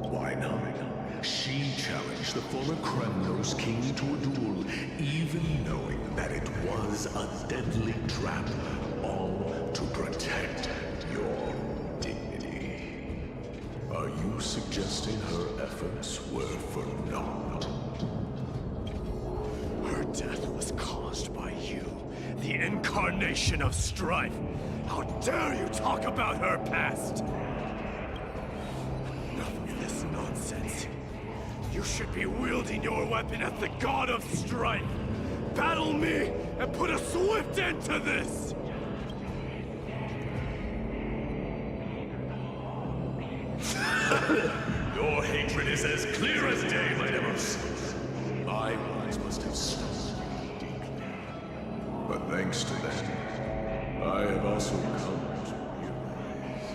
Why not? She challenged the former Kremnos king to a duel, even knowing that it was a deadly trap, all to protect your dignity. Are you suggesting her efforts were for naught? Her death was caused by you, the incarnation of strife. How dare you talk about her past? Enough of this nonsense. You should be wielding your weapon as the god of strife. Battle me and put a swift end to this! Your hatred is as clear as day, my Emerus. My words must have stung deeply. But thanks to them, I have also come to realize.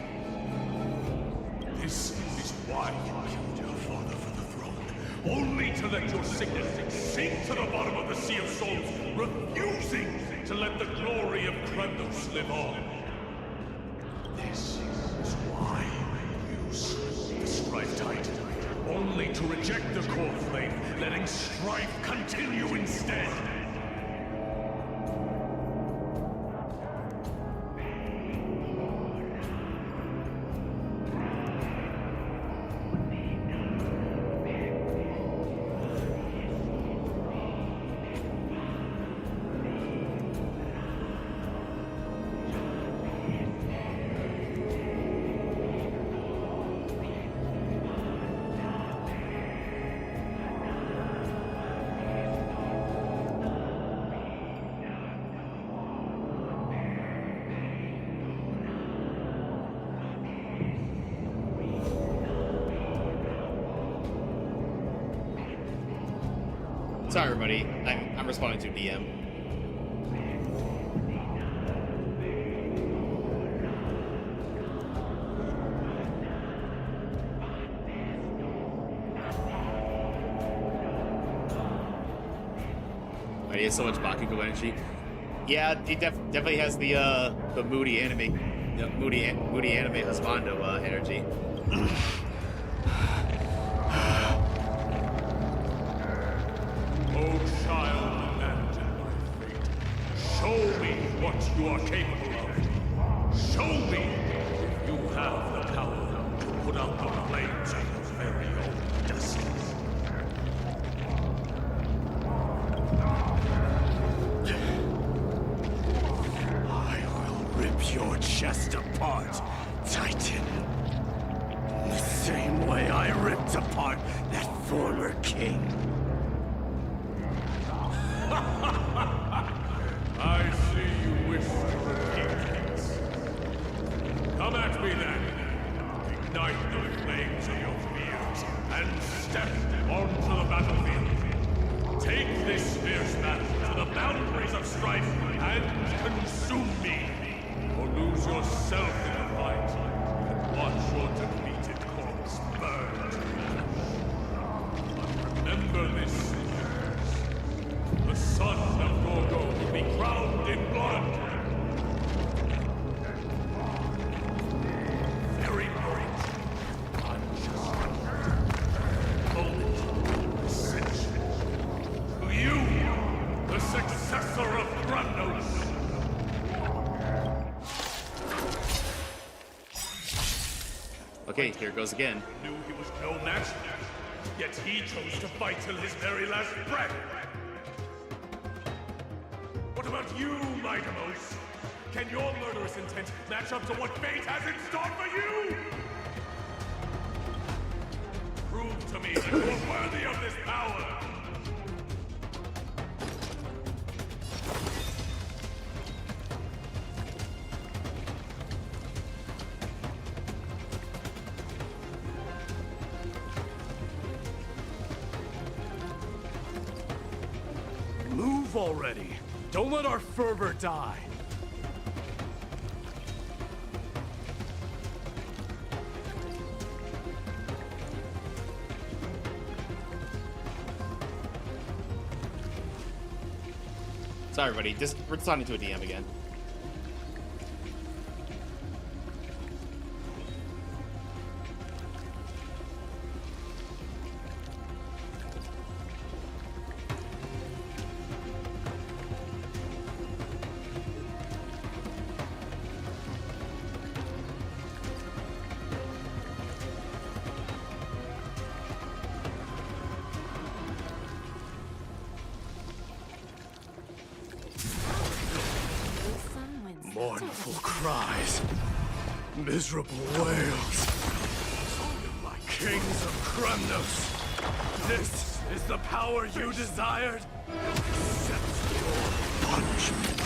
This is why you killed your father for the throne. Only to let your sickness sink to the bottom of the Sea of Souls, refusing to let the glory of Kremnos live on. This is why you slew the Strife Titan, only to reject the core flame, letting strife continue instead. Sorry, everybody. I'm responding to DM. He has so much Bakugo energy. Yeah, he definitely has the moody anime, moody anime husbando energy. Oh, child, abandoned by fate. Show me what you are capable of. Show me if you have the power to put out the flames of your very own destiny. Your chest apart, Titan. The same way I ripped apart that former king. I see you wish to repeat this. Come at me then. Ignite the flames of your fears and step onto the battlefield. Take this fierce battle to the boundaries of strife and consume me. Or lose yourself in the fight, and watch your defeated corpse burn to ash. Remember this, years. The son of Gorgo will be crowned in blood. Very great, unjust moment of ascension. To you, the successor of Draconis. Okay, here it goes again. Knew he was no match, yet he chose to fight till his very last breath. What about you, Maidamos? Can your murderous intent match up to what fate has in store for you? Prove to me that you're worthy of this power. Move already. Don't let our fervor die. Sorry, everybody. Just responding to a DM again. Mournful cries. Miserable wails. My kings of Kremnos. This is the power you desired? Accept your punishment.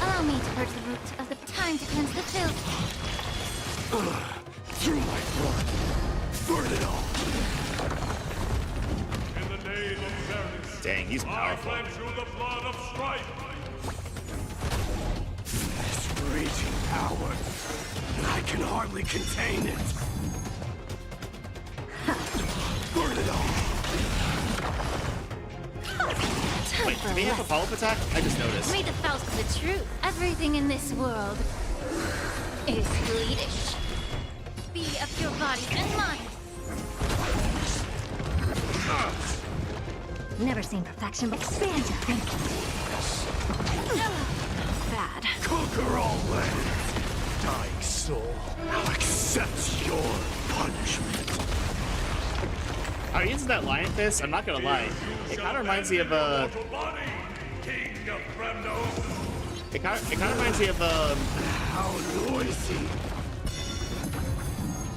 Allow me to purge the root of the time to cleanse the filth. Through my blood. Burn it all. In the name of fairness, Dang, he's powerful. I pledge you the blood of strife. Raging power. I can hardly contain it. Burn it all. Wait, do they have a follow-up attack? I just noticed. May the Faust of the truth. Everything in this world is Swedish. Be of your body and mind. Never seen perfection, but expand your thinking. Bad. Conquer all lands. Dying soul. Now accept your punishment. How he uses that lion fist, I'm not gonna lie. It kind of reminds me of King of Kremnos. It kind of reminds me of How noisy.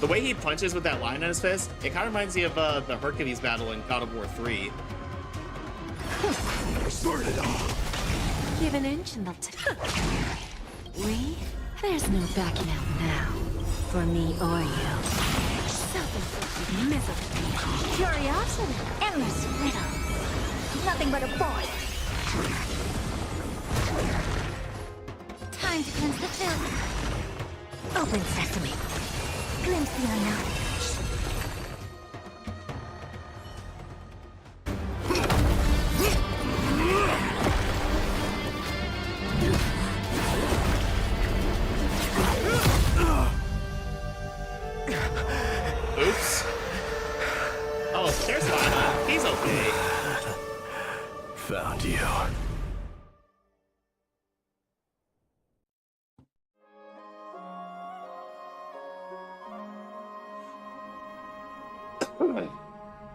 the way he punches with that line on his fist. It kind of reminds me of the Hercules battle in God of War 3. Burn it all. Give an inch and they'll There's no backing out now. For me or you. Self-inflicted misery. Curiosity. Endless riddles. Nothing but a boy. Time to cleanse the filth. Open sesame. Glimpse the unknown. Oops. Oh, there's Lana. He's okay. Found you.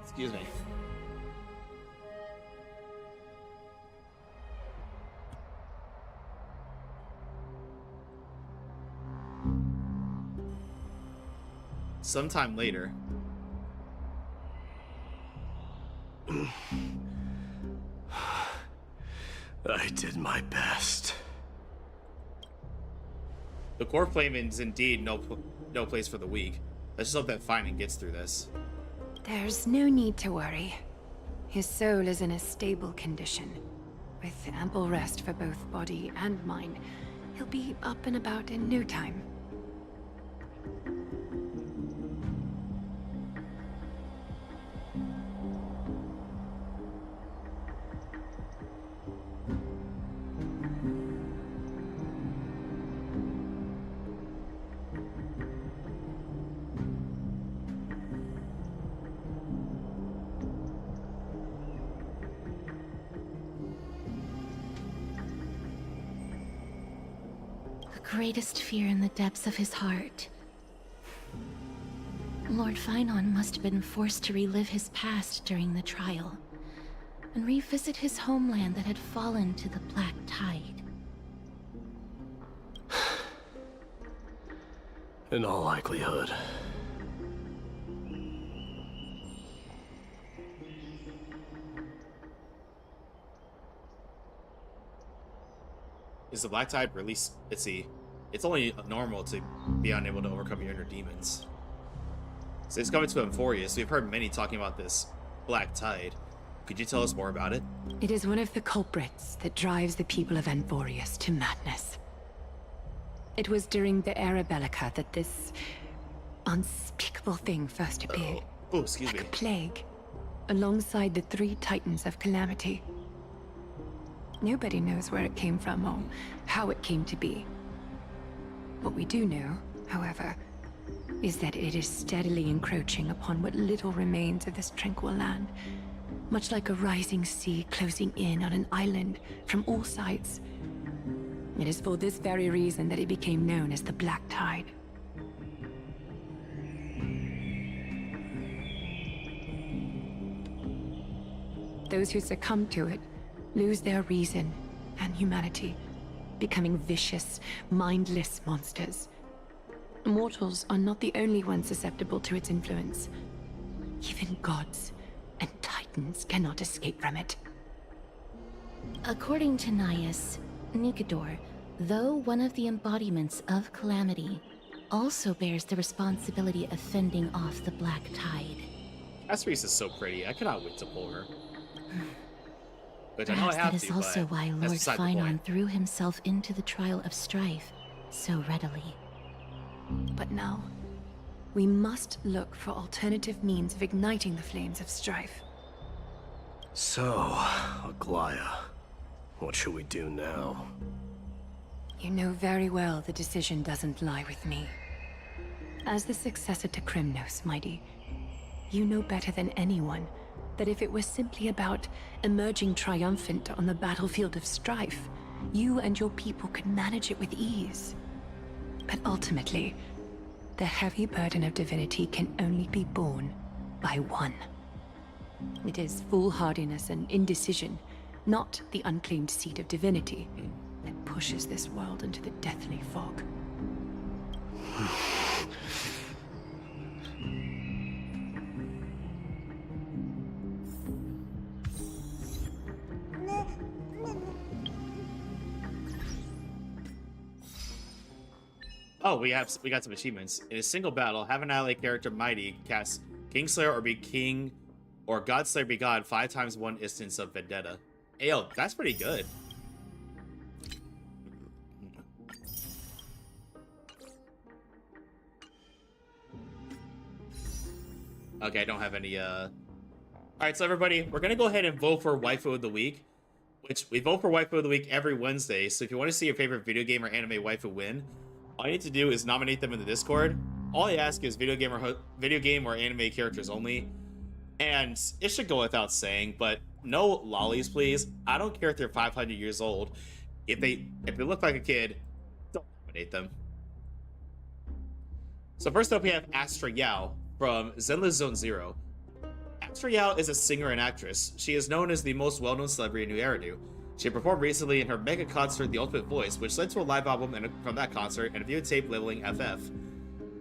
Excuse me. Sometime later. I did my best. The core flame is indeed no place for the weak. Let's just hope that Finan gets through this. There's no need to worry. His soul is in a stable condition. With ample rest for both body and mind, he'll be up and about in no time. Greatest fear in the depths of his heart. Lord Finan must have been forced to relive his past during the trial, and revisit his homeland that had fallen to the Black Tide. In all likelihood. Is the Black Tide released? Let's see. It's only normal to be unable to overcome your inner demons. So it's coming to Amphoreus. We've heard many talking about this Black Tide. Could you tell us more about it? It is one of the culprits that drives the people of Amphoreus to madness. It was during the Era Bellica that this unspeakable thing first appeared. Oh, excuse like me. A plague, alongside the three titans of calamity. Nobody knows where it came from or how it came to be. What we do know, however, is that it is steadily encroaching upon what little remains of this tranquil land, much like a rising sea closing in on an island from all sides. It is for this very reason that it became known as the Black Tide. Those who succumb to it lose their reason and humanity, becoming vicious, mindless monsters. Mortals are not the only ones susceptible to its influence. Even gods and titans cannot escape from it. According to Naias, Nikador, though one of the embodiments of Calamity, also bears the responsibility of fending off the Black Tide. Castorice is so pretty. I cannot wait to pull her. But I know I Perhaps have that is to, also but why that's Lord beside the Finan point. threw himself into the trial of strife so readily. But now, we must look for alternative means of igniting the flames of strife. So, Aglaya, what should we do now? You know very well the decision doesn't lie with me. As the successor to Krymnos, Mighty, you know better than anyone that if it was simply about emerging triumphant on the battlefield of strife, you and your people could manage it with ease. But ultimately, the heavy burden of divinity can only be borne by one. It is foolhardiness and indecision, not the unclaimed seat of divinity, that pushes this world into the deathly fog. Oh, we got some achievements. In a single battle, have an ally character Mighty cast Kingslayer or be King Or God Slayer Be God, 5 times 1 instance of Vendetta. Ayo, that's pretty good. Okay, I don't have any, Alright, so everybody, we're gonna go ahead and vote for Waifu of the Week. Which, we vote for Waifu of the Week every Wednesday, so if you want to see your favorite video game or anime waifu win, all you need to do is nominate them in the Discord. All I ask is video game or anime characters only. And it should go without saying, but no lollies, please. I don't care if they're 500 years old. If they look like a kid, don't nominate them. So first up, we have Astra Yao from Zenless Zone Zero. Astra Yao is a singer and actress. She is known as the most well-known celebrity in New Eridu. She performed recently in her mega concert, The Ultimate Voice, which led to a live album from that concert and a videotape labeling FF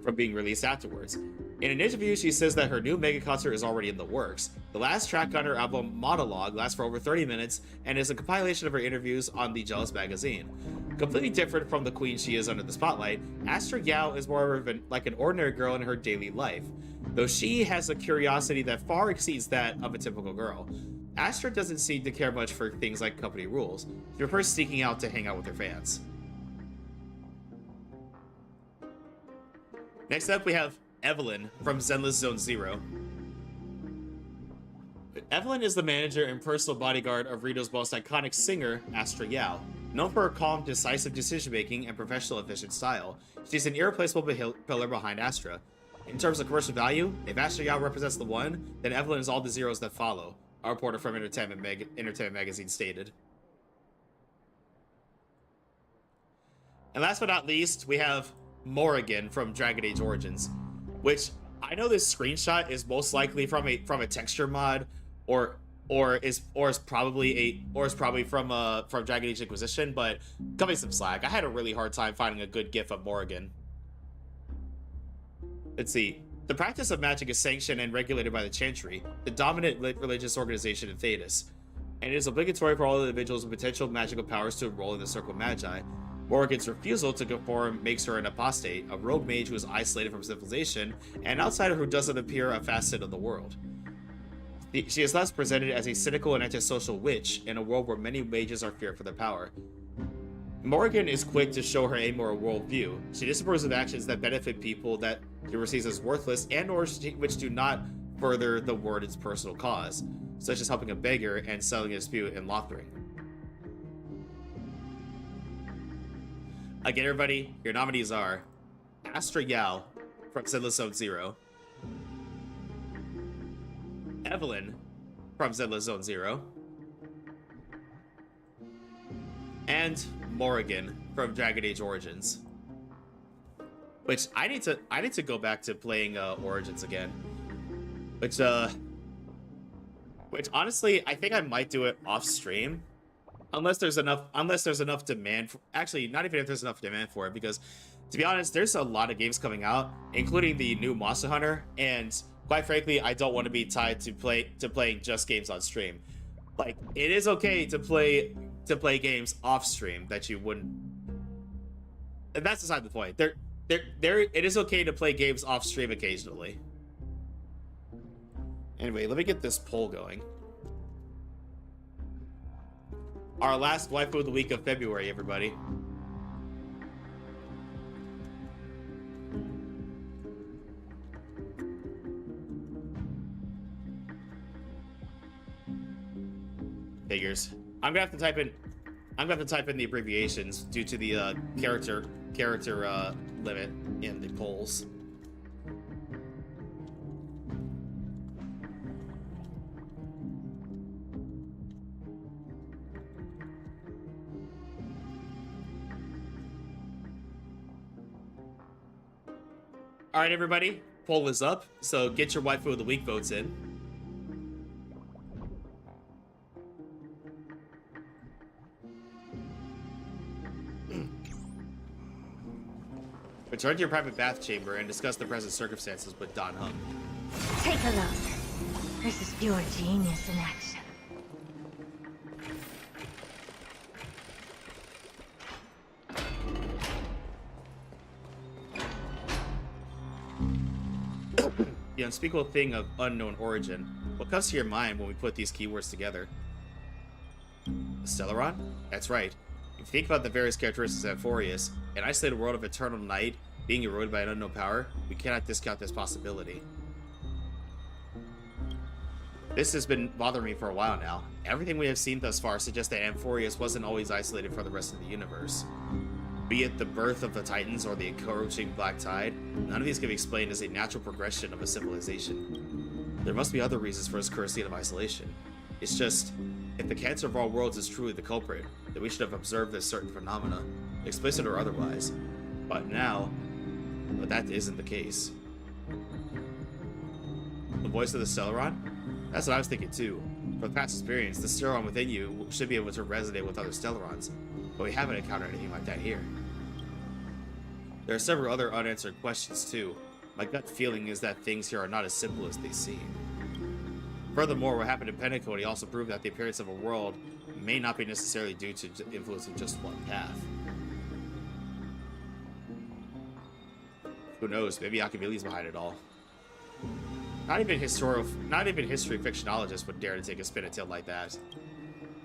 from being released afterwards. In an interview, she says that her new mega concert is already in the works. The last track on her album, Monologue, lasts for over 30 minutes and is a compilation of her interviews on the Jealous magazine. Completely different from the queen she is under the spotlight, Astra Yao is more of like an ordinary girl in her daily life, though she has a curiosity that far exceeds that of a typical girl. Astra doesn't seem to care much for things like company rules. She prefers sneaking out to hang out with her fans. Next up, we have Evelyn from Zenless Zone Zero. Evelyn is the manager and personal bodyguard of Rito's most iconic singer, Astra Yao. Known for her calm, decisive decision-making and professional, efficient style, she's an irreplaceable pillar behind Astra. In terms of commercial value, if Astra Yao represents the one, then Evelyn is all the zeros that follow, a reporter from Entertainment Magazine stated. And last but not least, we have Morrigan from Dragon Age Origins, which I know this screenshot is most likely from a texture mod, or is probably from Dragon Age Inquisition, but cut me some slack. I had a really hard time finding a good GIF of Morrigan. Let's see. The practice of magic is sanctioned and regulated by the Chantry, the dominant religious organization in Thetis, and it is obligatory for all individuals with potential magical powers to enroll in the Circle Magi. Morrigan's refusal to conform makes her an apostate, a rogue mage who is isolated from civilization, and an outsider who doesn't appear a facet of the world. She is thus presented as a cynical and antisocial witch in a world where many mages are feared for their power. Morrigan is quick to show her amoral worldview. She disapproves of actions that benefit people that she perceives as worthless and or which do not further the warden's personal cause, such as helping a beggar and settling a dispute in Lothring. Again, everybody, your nominees are Astra Yao from Zenless Zone Zero, Evelyn from Zenless Zone Zero, and Morrigan from Dragon Age Origins. Which I need to go back to playing Origins again. Which honestly I think I might do it off stream. Unless there's enough demand for, actually, not even if there's enough demand for it, because to be honest, there's a lot of games coming out, including the new Monster Hunter, and quite frankly, I don't want to be tied to playing just games on stream. Like, it is okay to play games off stream that you wouldn't. And that's beside the point. It is okay to play games off stream occasionally. Anyway, let me get this poll going. Our last waifu of the week of February, everybody. Figures. I'm gonna have to type in the abbreviations due to the character limit in the polls. All right, everybody, poll is up, so get your waifu of the week votes in. Return to your private bath chamber and discuss the present circumstances with Don Hung. Take a look. This is pure genius in action. The unspeakable thing of unknown origin. What comes to your mind when we put these keywords together? Stellaron? That's right. If you think about the various characteristics of Amphoreus, an isolated world of eternal night being eroded by an unknown power, we cannot discount this possibility. This has been bothering me for a while now. Everything we have seen thus far suggests that Amphoreus wasn't always isolated from the rest of the universe. Be it the birth of the Titans or the encroaching Black Tide, none of these can be explained as a natural progression of a civilization. There must be other reasons for his current state of isolation. It's just, if the cancer of all worlds is truly the culprit, then we should have observed this certain phenomena, explicit or otherwise. But that isn't the case. The voice of the Stellaron? That's what I was thinking too. From past experience, the Stellaron within you should be able to resonate with other Stellarons, but we haven't encountered anything like that here. There are several other unanswered questions too. My gut feeling is that things here are not as simple as they seem. Furthermore, what happened in Pentecote also proved that the appearance of a world may not be necessarily due to influencing just one path. Who knows, maybe Alchemili's behind it all. Not even history fictionologists would dare to take a spin at tale like that.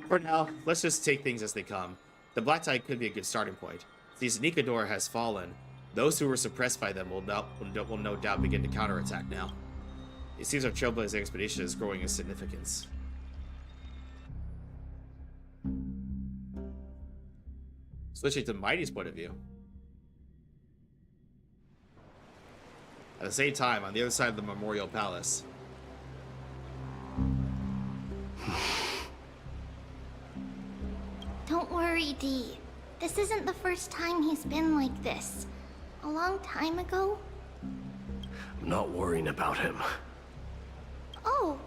For now, let's just take things as they come. The Black Tide could be a good starting point. Since Nikador has fallen, those who were suppressed by them will no doubt begin to counterattack now. It seems our Trailblazing expedition is growing in significance. Switching to Mighty's point of view. At the same time, on the other side of the Memorial Palace. Don't worry, Dee. This isn't the first time he's been like this. A long time ago. I'm not worrying about him. Oh,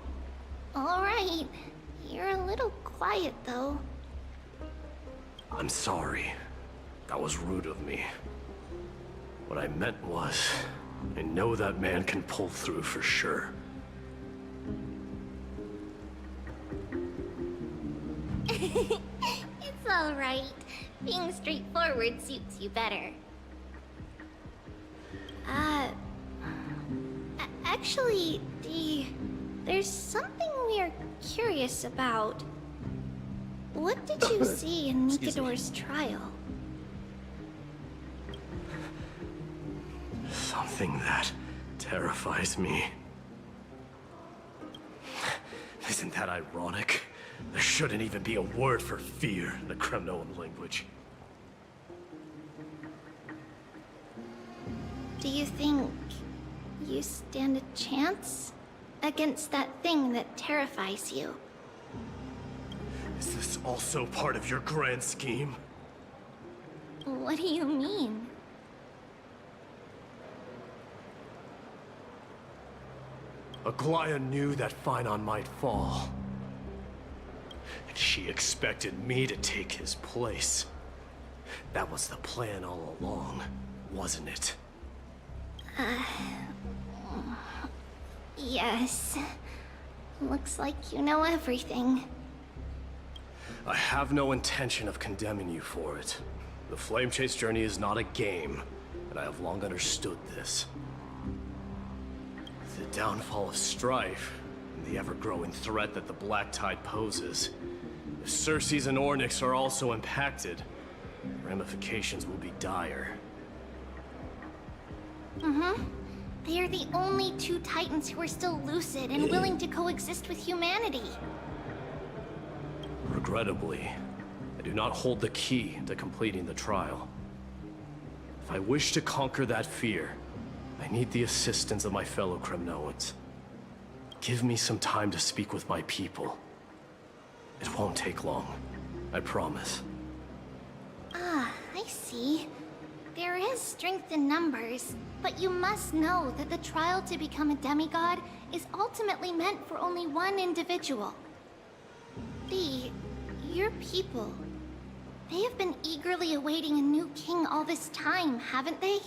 alright. You're a little quiet, though. I'm sorry. That was rude of me. What I meant was, I know that man can pull through for sure. It's alright. Being straightforward suits you better. Actually, Dee, there's something we're curious about. What did you see in Nikador's trial? Something that terrifies me. Isn't that ironic? There shouldn't even be a word for fear in the Kremnoan language. Do you think you stand a chance against that thing that terrifies you? Is this also part of your grand scheme? What do you mean? Aglaya knew that Phynon might fall. And she expected me to take his place. That was the plan all along, wasn't it? Yes. Looks like you know everything. I have no intention of condemning you for it. The Flame Chase journey is not a game, and I have long understood this. The downfall of Strife, and the ever-growing threat that the Black Tide poses. If Circes and Ornyx are also impacted, the ramifications will be dire. They are the only two Titans who are still lucid and willing to coexist with humanity. Regrettably, I do not hold the key to completing the trial. If I wish to conquer that fear, I need the assistance of my fellow Kremnoans. Give me some time to speak with my people. It won't take long, I promise. Ah, I see. There is strength in numbers, but you must know that the trial to become a demigod is ultimately meant for only one individual. Your people, they have been eagerly awaiting a new king all this time, haven't they?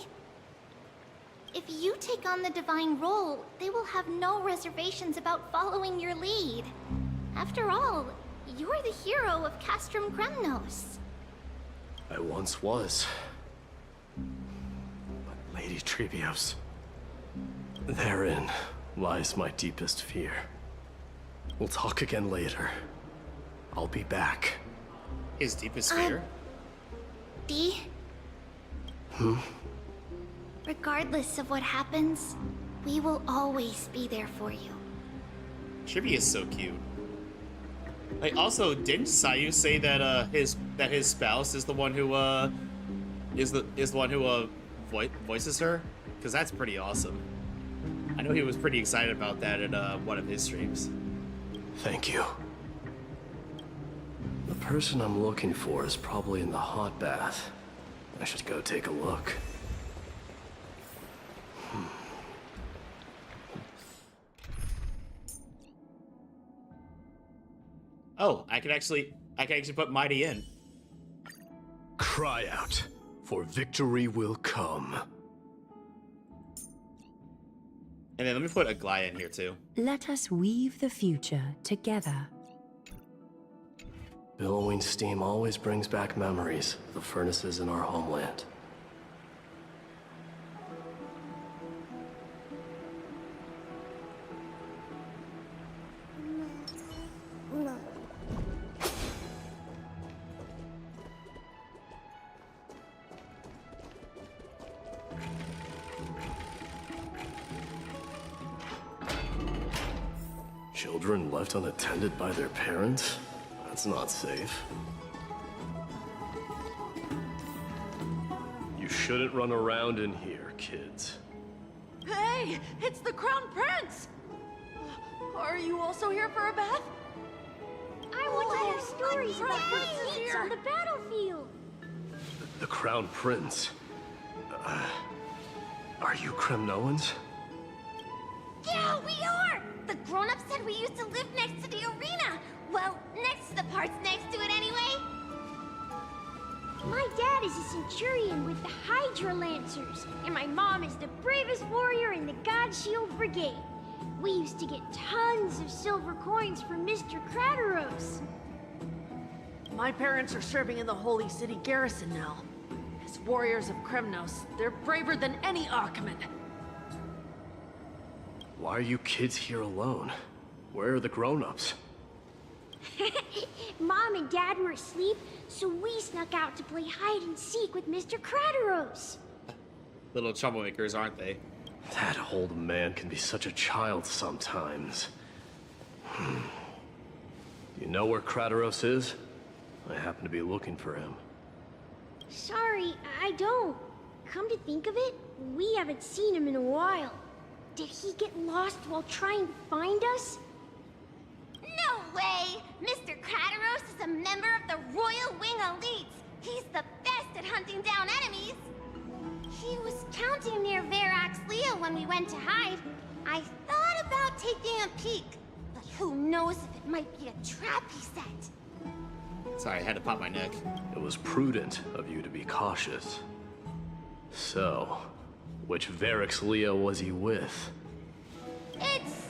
If you take on the divine role, they will have no reservations about following your lead. After all, you're the hero of Castrum Kremnos. I once was. But Lady Tribbios, therein lies my deepest fear. We'll talk again later. I'll be back. His deepest fear? D? Regardless of what happens, we will always be there for you. Tribbie is so cute. Like, also, didn't Sayu say that his spouse is the one who voices her? Because that's pretty awesome. I know he was pretty excited about that at one of his streams. Thank you. The person I'm looking for is probably in the hot bath. I should go take a look. Oh, I can actually put Mighty in. Cry out, for victory will come. And then let me put Aglaia in here too. Let us weave the future together. Billowing steam always brings back memories of the furnaces in our homeland. Children left unattended by their parents? That's not safe. You shouldn't run around in here, kids. Hey, it's the Crown Prince! Are you also here for a bath? I want to hear stories about princes on the battlefield. The Crown Prince. Are you Kremnoans? Yeah, we are! The grown-ups said we used to live next to the arena. Well, next to the parts next to it anyway. My dad is a centurion with the Hydra Lancers, and my mom is the bravest warrior in the God Shield Brigade. We used to get tons of silver coins from Mr. Crateros. My parents are serving in the Holy City garrison now. As warriors of Kremnos, they're braver than any Achaemen. Why are you kids here alone? Where are the grown-ups? Mom and Dad were asleep, so we snuck out to play hide and seek with Mr. Crateros. Little troublemakers, aren't they? That old man can be such a child sometimes. You know where Crateros is? I happen to be looking for him. Sorry, I don't. Come to think of it, we haven't seen him in a while. Did he get lost while trying to find us? No way! Mr. Crateros is a member of the Royal Wing Elites. He's the best at hunting down enemies. He was counting near Verax Leo when we went to hide. I thought about taking a peek, but who knows if it might be a trap he set. Sorry, I had to pop my neck. It was prudent of you to be cautious. So, which Verax Leo was he with? It's,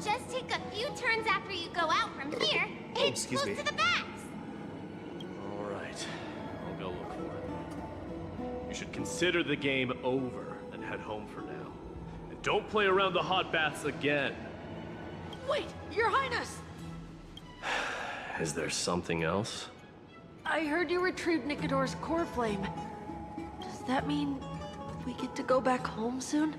just take a few turns after you go out from here. It's close to the bats. All right, I'll go look for it. You should consider the game over and head home for now. And don't play around the hot baths again. Wait, Your Highness! Is there something else? I heard you retrieved Nicodor's core flame. Does that mean we get to go back home soon?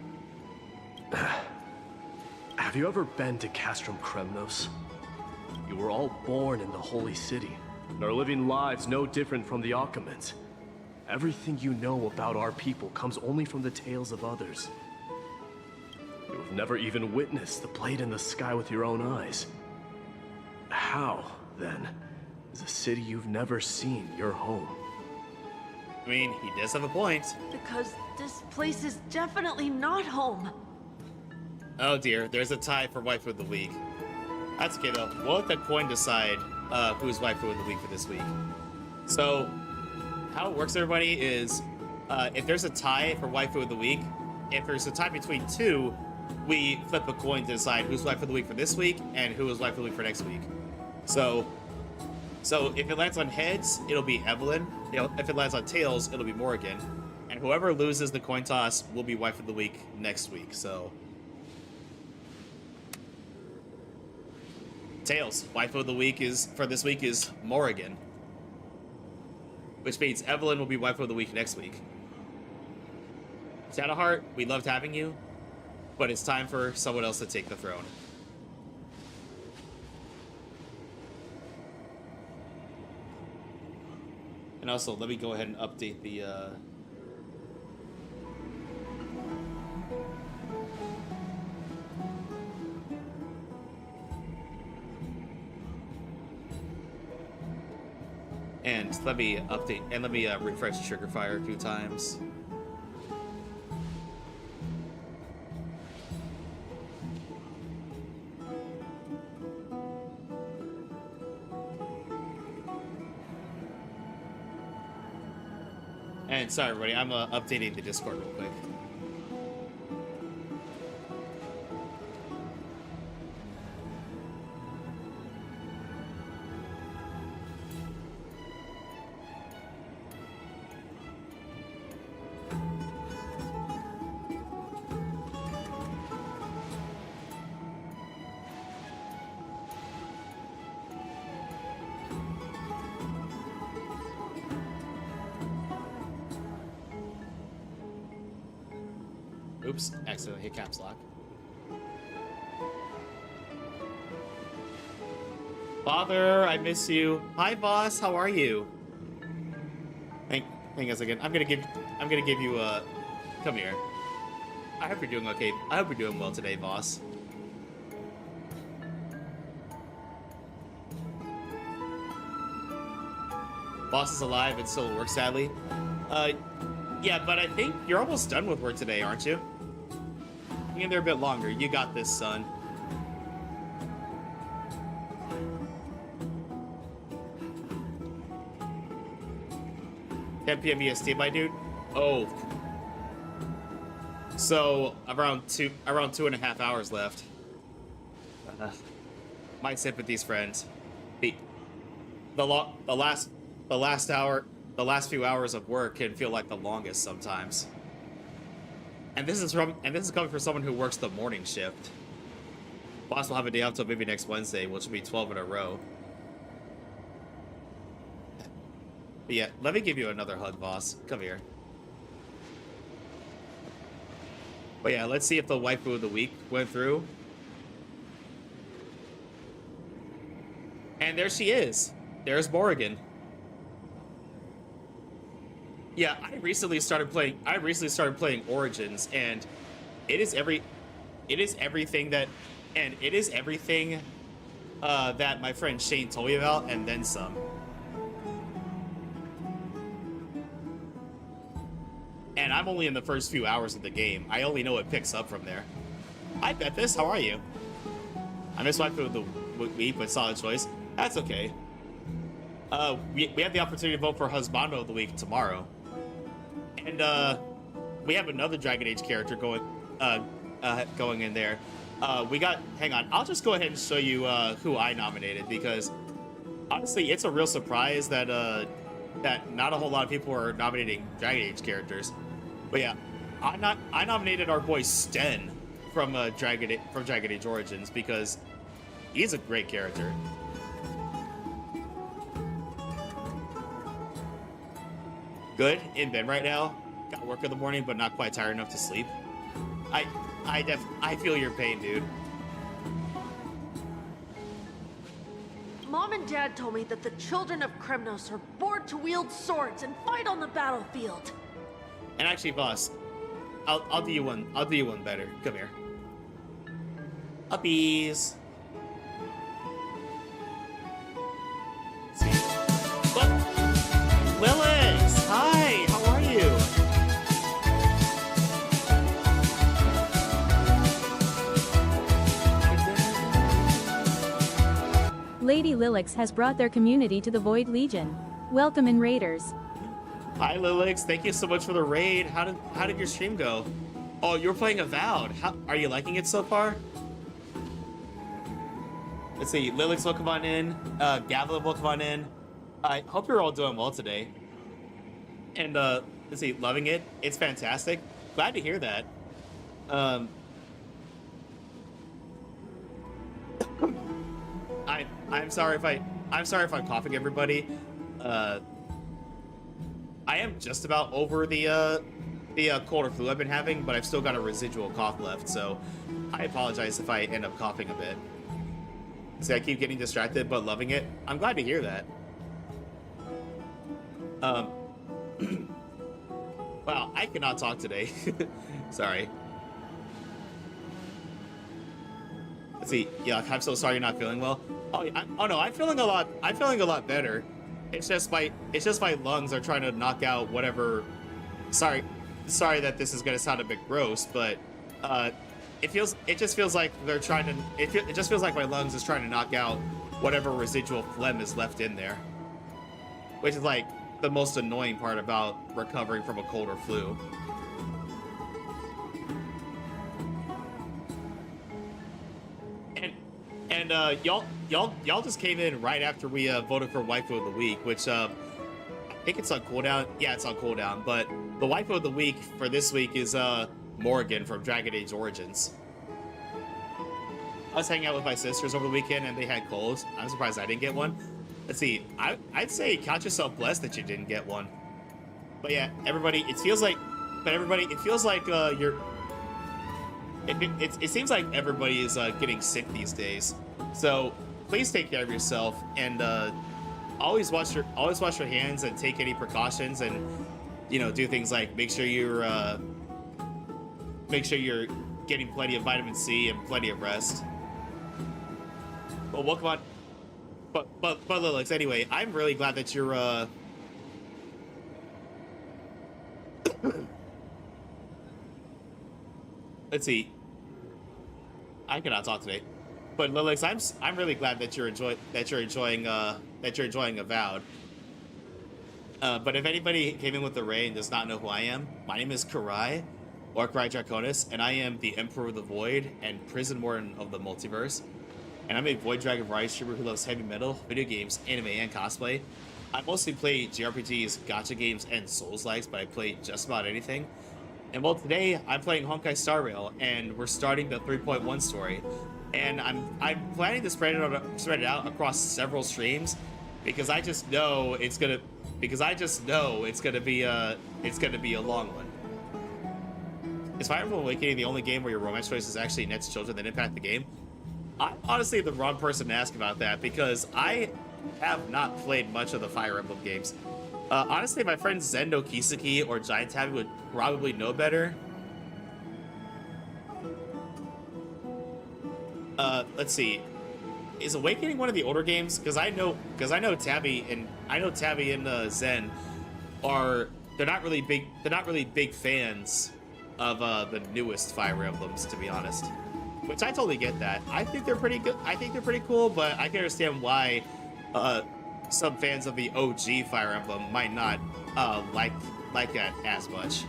Have you ever been to Castrum Kremnos? You were all born in the Holy City, and are living lives no different from the Achaemens. Everything you know about our people comes only from the tales of others. You have never even witnessed the blade in the sky with your own eyes. How, then, is a city you've never seen your home? I mean, he does have a point. Because this place is definitely not home. Oh dear, there's a tie for Waifu of the Week. That's okay though. We'll let the coin decide who's Waifu of the Week for this week. So, how it works, everybody, is if there's a tie for Waifu of the Week, if there's a tie between two, we flip a coin to decide who's Waifu of the Week for this week and who is Waifu of the Week for next week. So if it lands on heads, it'll be Evelyn. If it lands on tails, it'll be Morrigan. And whoever loses the coin toss will be Waifu of the Week next week. So Tails, waifu of the week for this week is Morrigan. Which means Evelyn will be waifu of the week next week. Shadowheart, we loved having you, but it's time for someone else to take the throne. And also, let me go ahead and update the, And let me update, and let me refresh Trigger Fire a few times. And sorry, everybody, I'm updating the Discord real quick. Oops, accidentally hit caps lock. Father, I miss you. Hi, boss. How are you? Hang on a second. I'm gonna give you a. Come here. I hope you're doing okay. I hope you're doing well today, boss. Boss is alive and still at work, sadly. Yeah, but I think you're almost done with work today, aren't you? Hang in there a bit longer. You got this, son. $10 p.m. EST, my dude. Oh. So around 2.5 hours left. My sympathies, friends. The last few hours of work can feel like the longest sometimes. And this is coming from someone who works the morning shift. Boss will have a day off till maybe next Wednesday, which will be 12 in a row. But yeah, let me give you another hug, boss. Come here. But yeah, let's see if the waifu of the week went through. And there she is. There's Morrigan. Yeah, I recently started playing Origins, and it is everything that my friend Shane told me about, and then some. And I'm only in the first few hours of the game. I only know it picks up from there. Hi, Bethis, how are you? I missed my food of the week, but solid choice. That's okay. We have the opportunity to vote for Husbando of the Week tomorrow. And, we have another Dragon Age character going in there. Hang on, I'll just go ahead and show you, who I nominated, because, honestly, it's a real surprise that not a whole lot of people are nominating Dragon Age characters. But yeah, I nominated our boy Sten from Dragon Age Origins, because he's a great character. Good, in bed right now. Got work in the morning, but not quite tired enough to sleep. I feel your pain, dude. Mom and Dad told me that the children of Kremnos are bored to wield swords and fight on the battlefield. And actually, boss, I'll do you one. I'll do you one better. Come here. Puppies. Let's see. Look, Lilith. Hi. How are you? Lady Lilix has brought their community to the Void Legion. Welcome in Raiders. Hi Lilix, thank you so much for the raid. How did your stream go? Oh, you're playing Avowed. Are you liking it so far? Let's see, Lilix will come on in. Gavlin will come on in. I hope you're all doing well today. And let's see, loving it. It's fantastic. Glad to hear that. I'm sorry if I'm coughing, everybody. I am just about over the cold or flu I've been having, but I've still got a residual cough left, so I apologize if I end up coughing a bit. See, I keep getting distracted, but loving it. I'm glad to hear that. Wow, I cannot talk today. Sorry. Let's see. Yeah, I'm so sorry you're not feeling well. Oh, no, I'm feeling a lot better. It's just my lungs are trying to knock out whatever. Sorry that this is gonna sound a bit gross, but it just feels like they're trying to. It just feels like my lungs is trying to knock out whatever residual phlegm is left in there, which is like the most annoying part about recovering from a cold or flu. And y'all just came in right after we voted for Waifu of the Week, which I think it's on cooldown. Yeah, it's on cooldown. But the Waifu of the Week for this week is Morrigan from Dragon Age Origins. I was hanging out with my sisters over the weekend and they had colds. I'm surprised I didn't get one. Let's see. I'd say count yourself blessed that you didn't get one. But yeah, everybody, it feels like you're. It seems like everybody is getting sick these days. So please take care of yourself and always wash your hands and take any precautions and do things like make sure you're getting plenty of vitamin C and plenty of rest. Well, welcome on. But Lilix, anyway, I'm really glad that you're let's see. I cannot talk today. But Lilix, I'm really glad that you're enjoying Avowed. But if anybody came in with the raid and does not know who I am, my name is Kurai, or Kurai Draconis, and I am the Emperor of the Void and Prison Warden of the Multiverse. And I'm a Void Dragon variety streamer who loves heavy metal, video games, anime, and cosplay. I mostly play JRPGs, gacha games, and Souls-likes, but I play just about anything. And well, today I'm playing Honkai Star Rail, and we're starting the 3.1 story. And I'm planning to spread it out across several streams because I just know it's gonna be a long one. Is Fire Emblem Awakening the only game where your romance choices actually nets children that impact the game? I'm honestly the wrong person to ask about that because I have not played much of the Fire Emblem games. Honestly, my friend Zendo Kiseki or Giant Tabby would probably know better. Let's see. Is Awakening one of the older games? Because I know Tabby and Zen are not really big fans of the newest Fire Emblems, to be honest. Which I totally get that. I think they're pretty good. I think they're pretty cool, but I can understand why some fans of the OG Fire Emblem might not like that as much.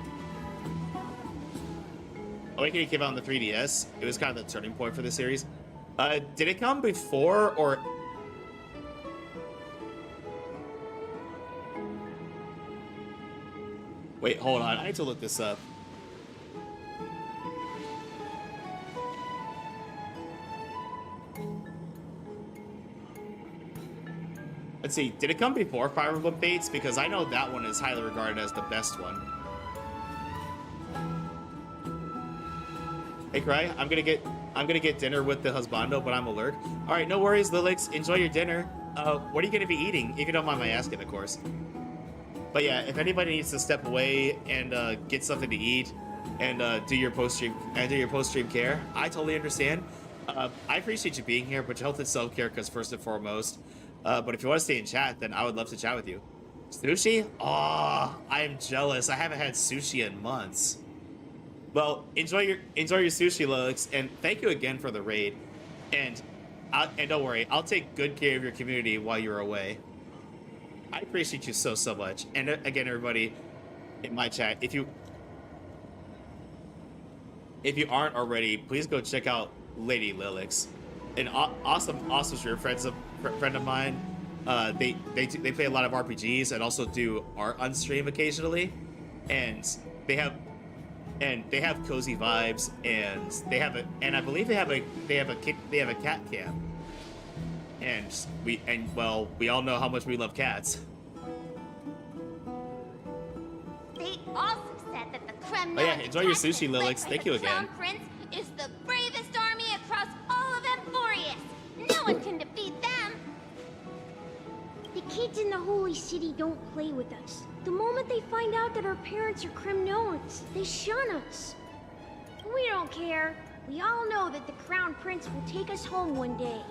Awakening came out on the 3DS. It was kind of the turning point for the series. Did it come before or? Wait, hold on. I need to look this up. Let's see, did it come before Fire Emblem Fates? Because I know that one is highly regarded as the best one. Hey, Cry, I'm gonna get dinner with the husbando, but I'm alert. All right, no worries, Lilix. Enjoy your dinner. What are you gonna be eating? If you don't mind my asking, of course. But yeah, if anybody needs to step away and get something to eat and do your post-stream care, I totally understand. I appreciate you being here, but your health and self-care comes first and foremost. But if you want to stay in chat, then I would love to chat with you. Sushi? Oh, I am jealous. I haven't had sushi in months. Well, enjoy your sushi, Lilix, and thank you again for the raid. And don't worry, I'll take good care of your community while you're away. I appreciate you so much. And again, everybody in my chat, if you aren't already, please go check out Lady Lilix, an awesome friend of mine. They play a lot of RPGs and also do art on stream occasionally, and they have cozy vibes, and I believe they have a cat cam. And we all know how much we love cats. They also said that the Kremno Oh yeah, enjoy your sushi, Lilix. Thank you again. Crown Prince is the bravest army across all of Amphoreus. No one can defeat them. The kids in the Holy City don't play with us. The moment they find out that our parents are Kremnoans, they shun us. We don't care. We all know that the Crown Prince will take us home one day.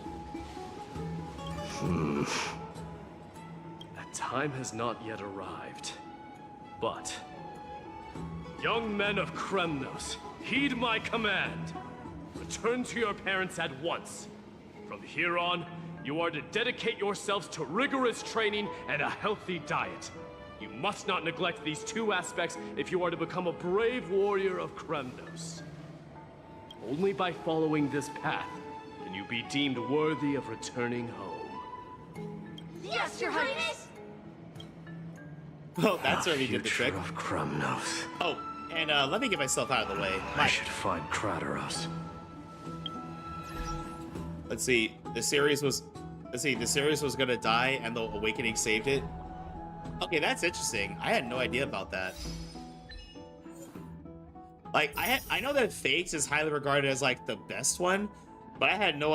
That time has not yet arrived. But, young men of Kremnos, heed my command. Return to your parents at once. From here on, you are to dedicate yourselves to rigorous training and a healthy diet. You must not neglect these two aspects if you are to become a brave warrior of Kremnos. Only by following this path can you be deemed worthy of returning home. Yes, Your Highness! Oh, that certainly did the trick. Of Kremnos. Oh, and let me get myself out of the way. I should find Castorice. Let's see. The series was gonna die, and the Awakening saved it. Okay, that's interesting. I had no idea about that. Like, I know that Fates is highly regarded as like the best one, but I had no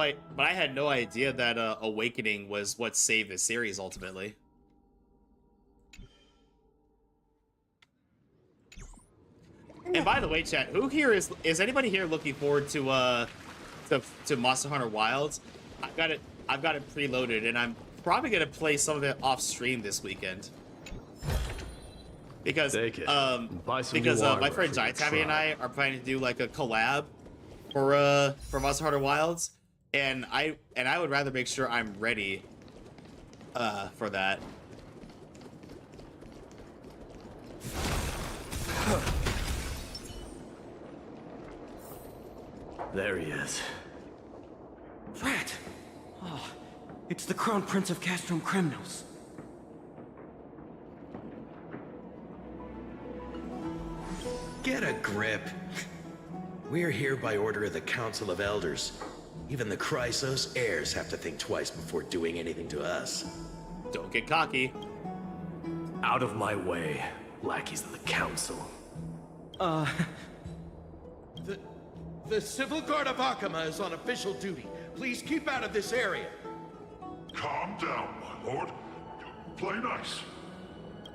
idea that Awakening was what saved the series ultimately. And by the way, chat, who here is anybody here looking forward to Monster Hunter Wilds? I've got it preloaded, and I'm probably gonna play some of it off stream this weekend. Because my friend Giant Tabby and I are planning to do like a collab for Monster Hunter Wilds, and I would rather make sure I'm ready for that. There he is. Rat! Oh, it's the Crown Prince of Castrum Kremnos. Get a grip. We're here by order of the Council of Elders. Even the Chrysos heirs have to think twice before doing anything to us. Don't get cocky. Out of my way, lackeys of the Council. The Civil Guard of Akama is on official duty. Please keep out of this area. Calm down, my lord. Play nice.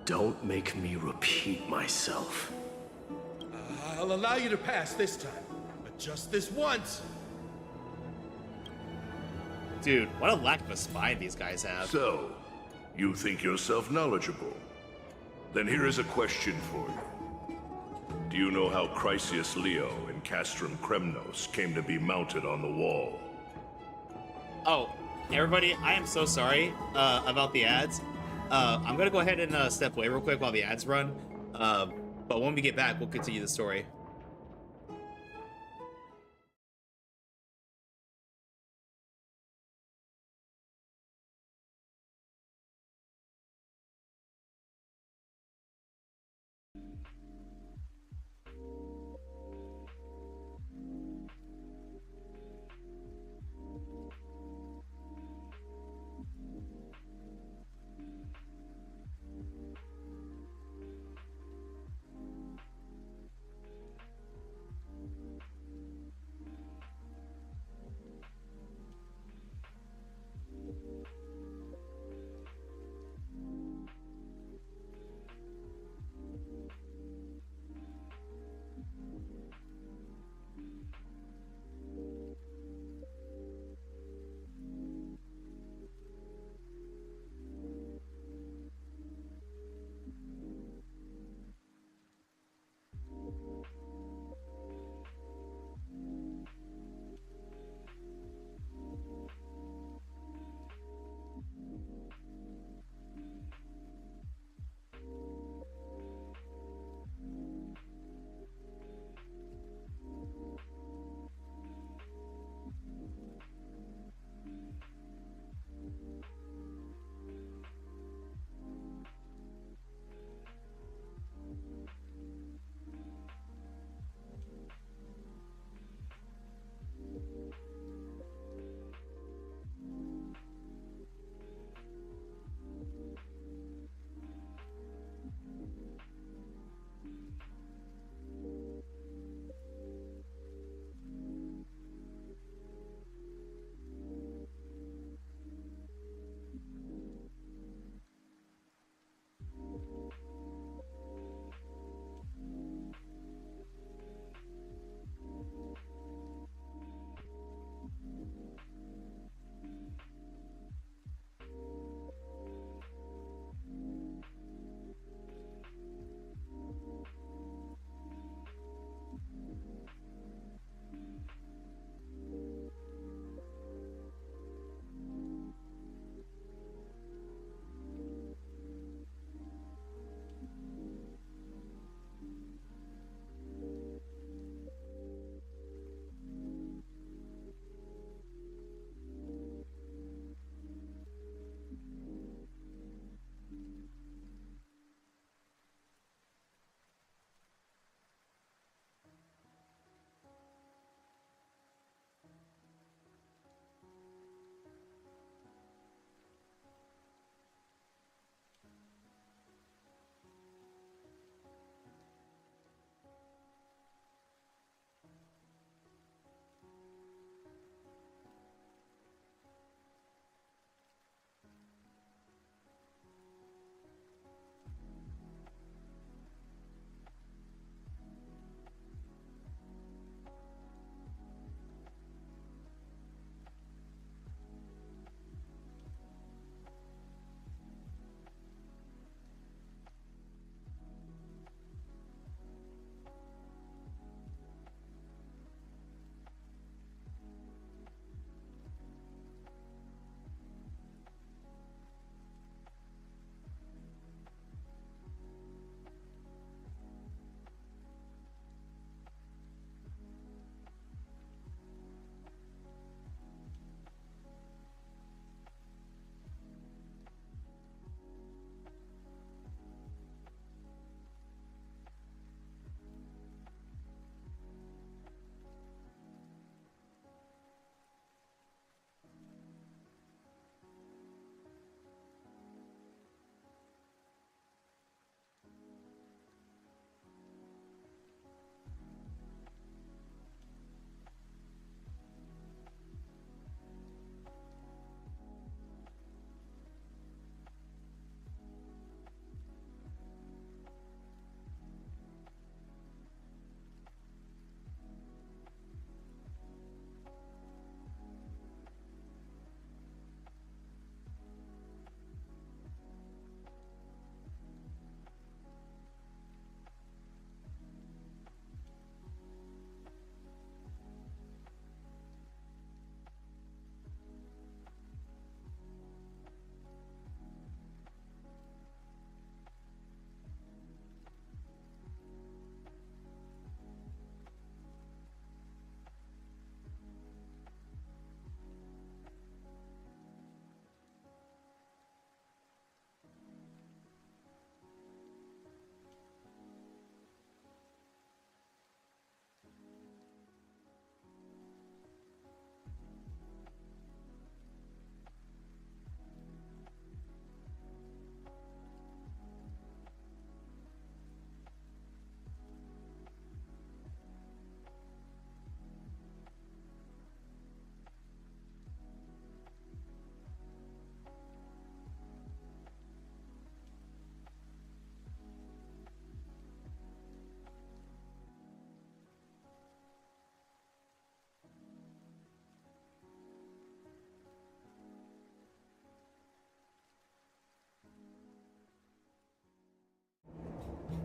Don't make me repeat myself. I'll allow you to pass this time, but just this once. Dude, what a lack of a spine these guys have. So, you think yourself knowledgeable? Then here is a question for you. Do you know how Chrysius Leo and Castrum Kremnos came to be mounted on the wall? Oh, everybody, I am so sorry about the ads. I'm gonna go ahead and step away real quick while the ads run. But when we get back, we'll continue the story.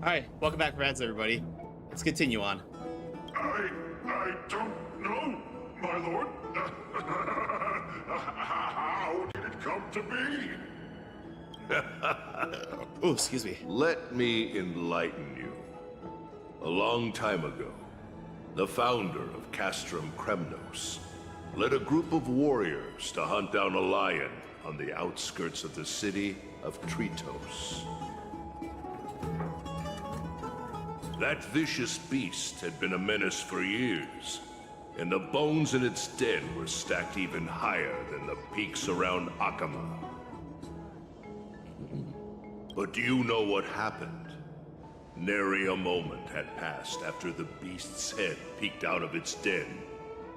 Alright, welcome back, Reds, everybody. Let's continue on. I don't know, my lord. How did it come to be? Oh, excuse me. Let me enlighten you. A long time ago, the founder of Castrum Kremnos led a group of warriors to hunt down a lion on the outskirts of the city of Tritos. That vicious beast had been a menace for years, and the bones in its den were stacked even higher than the peaks around Akama. But do you know what happened? Nary a moment had passed after the beast's head peeked out of its den,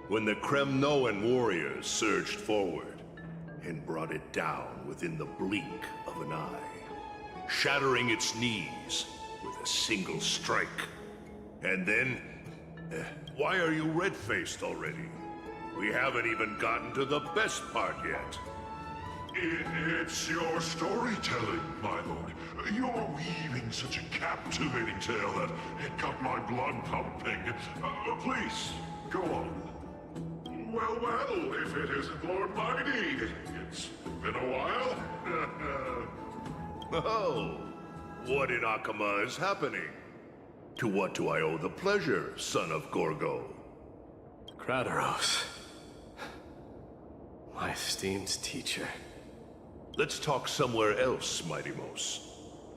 when the Kremnoan warriors surged forward and brought it down within the blink of an eye, shattering its knees with a single strike. And then, why are you red-faced already? We haven't even gotten to the best part yet. It's your storytelling, my lord. You're weaving such a captivating tale that it got my blood pumping. Please, go on. Well, if it isn't Lord Mighty, it's been a while. Oh, what in Akama is happening? To what do I owe the pleasure, son of Gorgo? Crataros. My esteemed teacher. Let's talk somewhere else, Mighty Mos.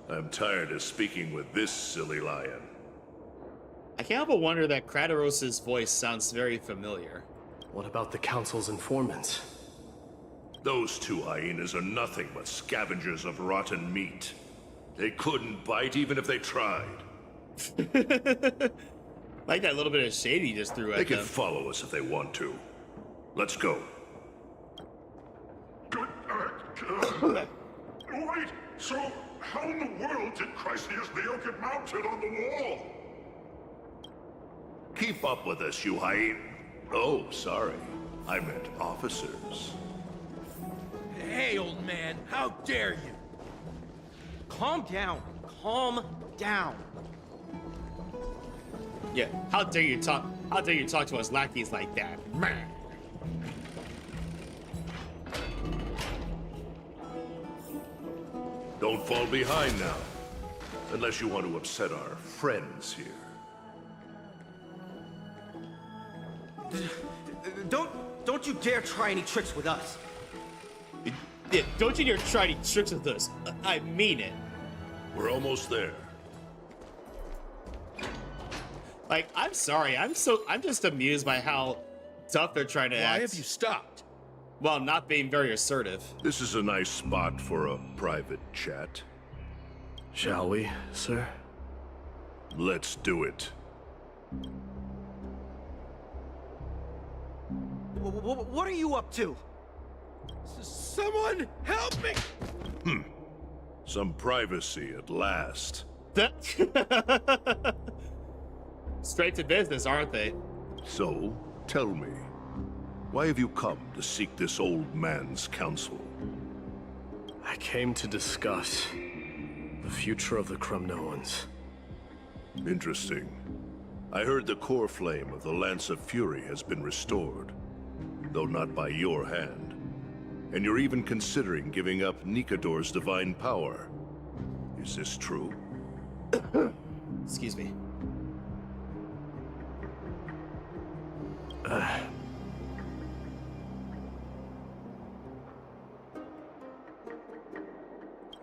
I'm tired of speaking with this silly lion. I can't help but wonder that Kratos' voice sounds very familiar. What about the Council's informants? Those two hyenas are nothing but scavengers of rotten meat. They couldn't bite even if they tried. Like that little bit of shade he just threw at them. They can follow us if they want to. Let's go. Wait, so how in the world did Chrysius Leo get mounted on the wall? Keep up with us, you hyena. Oh, sorry. I meant officers. Hey, old man, how dare you? Calm down. Calm down. Yeah, how dare you talk to us lackeys like that? Don't fall behind now. Unless you want to upset our friends here. Don't you dare try any tricks with us. Yeah, don't you dare try any tricks with us. I mean it. We're almost there. Like, I'm sorry. I'm just amused by how tough they're trying to act. Why have you stopped? Well, not being very assertive. This is a nice spot for a private chat. Shall we, sir? Let's do it. What are you up to? Someone help me! Some privacy at last. Straight to business, aren't they? So, tell me, why have you come to seek this old man's counsel? I came to discuss the future of the Kremnoans. Interesting. I heard the core flame of the Lance of Fury has been restored, though not by your hand. And you're even considering giving up Nikador's divine power. Is this true? Excuse me.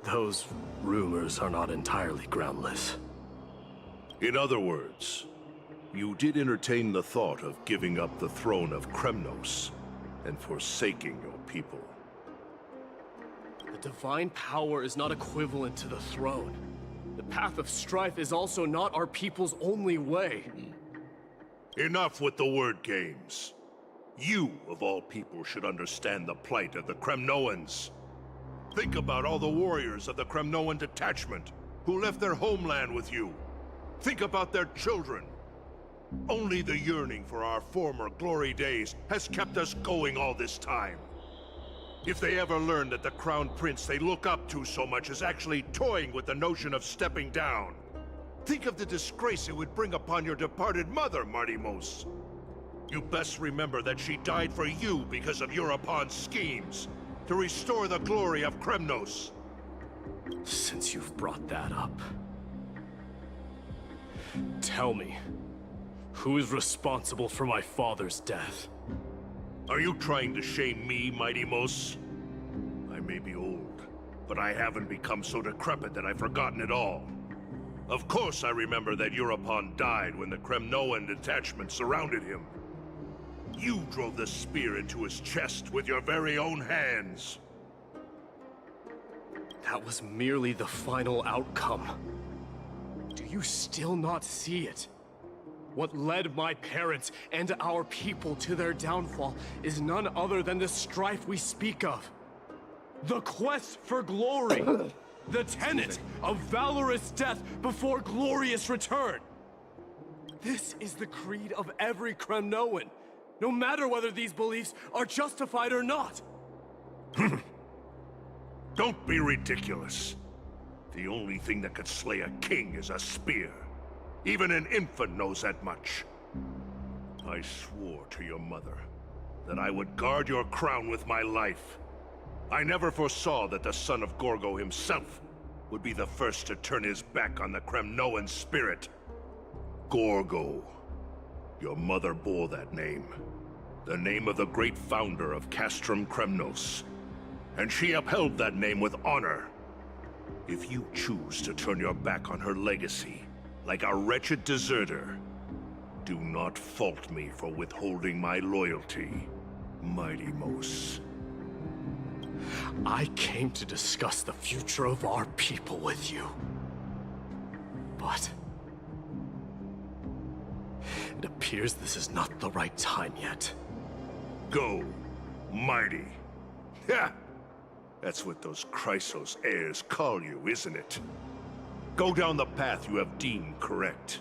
Those rumors are not entirely groundless. In other words, you did entertain the thought of giving up the throne of Kremnos and forsaking your people. The divine power is not equivalent to the throne. The path of strife is also not our people's only way. Enough with the word games. You, of all people, should understand the plight of the Kremnoans. Think about all the warriors of the Kremnoan detachment who left their homeland with you. Think about their children. Only the yearning for our former glory days has kept us going all this time. If they ever learn that the Crown Prince they look up to so much is actually toying with the notion of stepping down, Think of the disgrace it would bring upon your departed mother, Martimos. You best remember that she died for you because of Europon's schemes, to restore the glory of Kremnos. Since you've brought that up, tell me, who is responsible for my father's death? Are you trying to shame me, Martimos? I may be old, but I haven't become so decrepit that I've forgotten it all. Of course I remember that Europon died when the Kremnoan detachment surrounded him. You drove the spear into his chest with your very own hands. That was merely the final outcome. Do you still not see it? What led my parents and our people to their downfall is none other than the strife we speak of. The quest for glory. The tenet of valorous death before glorious return. This is the creed of every Kremnoan, no matter whether these beliefs are justified or not. Don't be ridiculous. The only thing that could slay a king is a spear. Even an infant knows that much. I swore to your mother that I would guard your crown with my life. I never foresaw that the son of Gorgo himself would be the first to turn his back on the Kremnoan spirit. Gorgo. Your mother bore that name. The name of the great founder of Castrum Kremnos. And she upheld that name with honor. If you choose to turn your back on her legacy, like a wretched deserter, do not fault me for withholding my loyalty, Martimos. I came to discuss the future of our people with you. But it appears this is not the right time yet. Go, mighty. Ha! That's what those Chrysos heirs call you, isn't it? Go down the path you have deemed correct.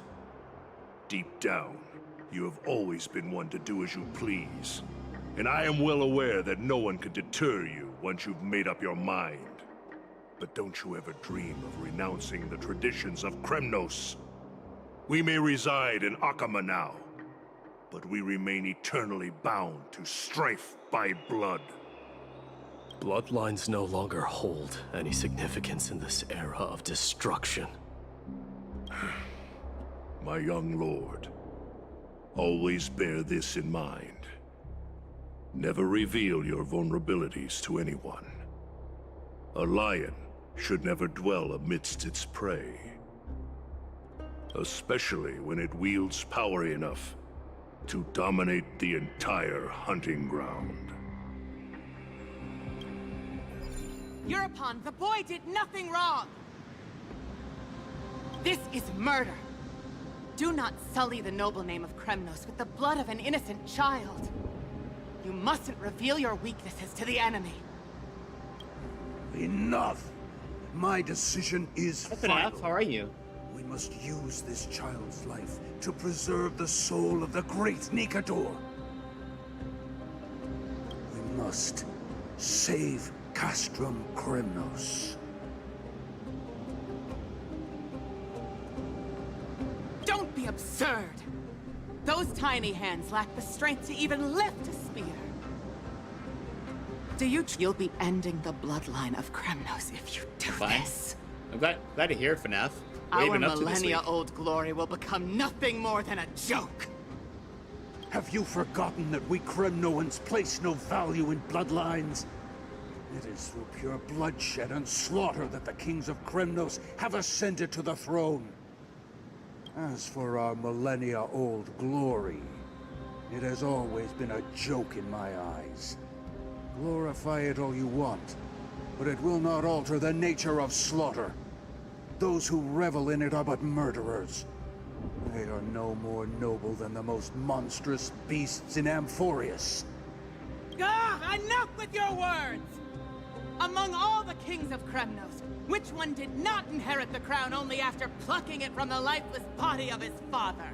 Deep down, you have always been one to do as you please. And I am well aware that no one can deter you once you've made up your mind. But don't you ever dream of renouncing the traditions of Kremnos. We may reside in Akama now, but we remain eternally bound to strife by blood. Bloodlines no longer hold any significance in this era of destruction. My young lord, always bear this in mind. Never reveal your vulnerabilities to anyone. A lion should never dwell amidst its prey. Especially when it wields power enough to dominate the entire hunting ground. Europon, the boy did nothing wrong! This is murder! Do not sully the noble name of Kremnos with the blood of an innocent child. You mustn't reveal your weaknesses to the enemy. Enough! My decision is final. How are you? We must use this child's life to preserve the soul of the great Nikador. We must save Castrum Kremnos. Don't be absurd! Those tiny hands lack the strength to even lift a spear. Do you you'll be ending the bloodline of Kremnos if you do this. I'm glad to hear it, FNAF. Our millennia-old glory will become nothing more than a joke. Have you forgotten that we Kremnoans place no value in bloodlines? It is through pure bloodshed and slaughter that the kings of Kremnos have ascended to the throne. As for our millennia-old glory, it has always been a joke in my eyes. Glorify it all you want, but it will not alter the nature of slaughter. Those who revel in it are but murderers. They are no more noble than the most monstrous beasts in Amphoreus. Enough with your words! Among all the kings of Kremnos, which one did not inherit the crown only after plucking it from the lifeless body of his father?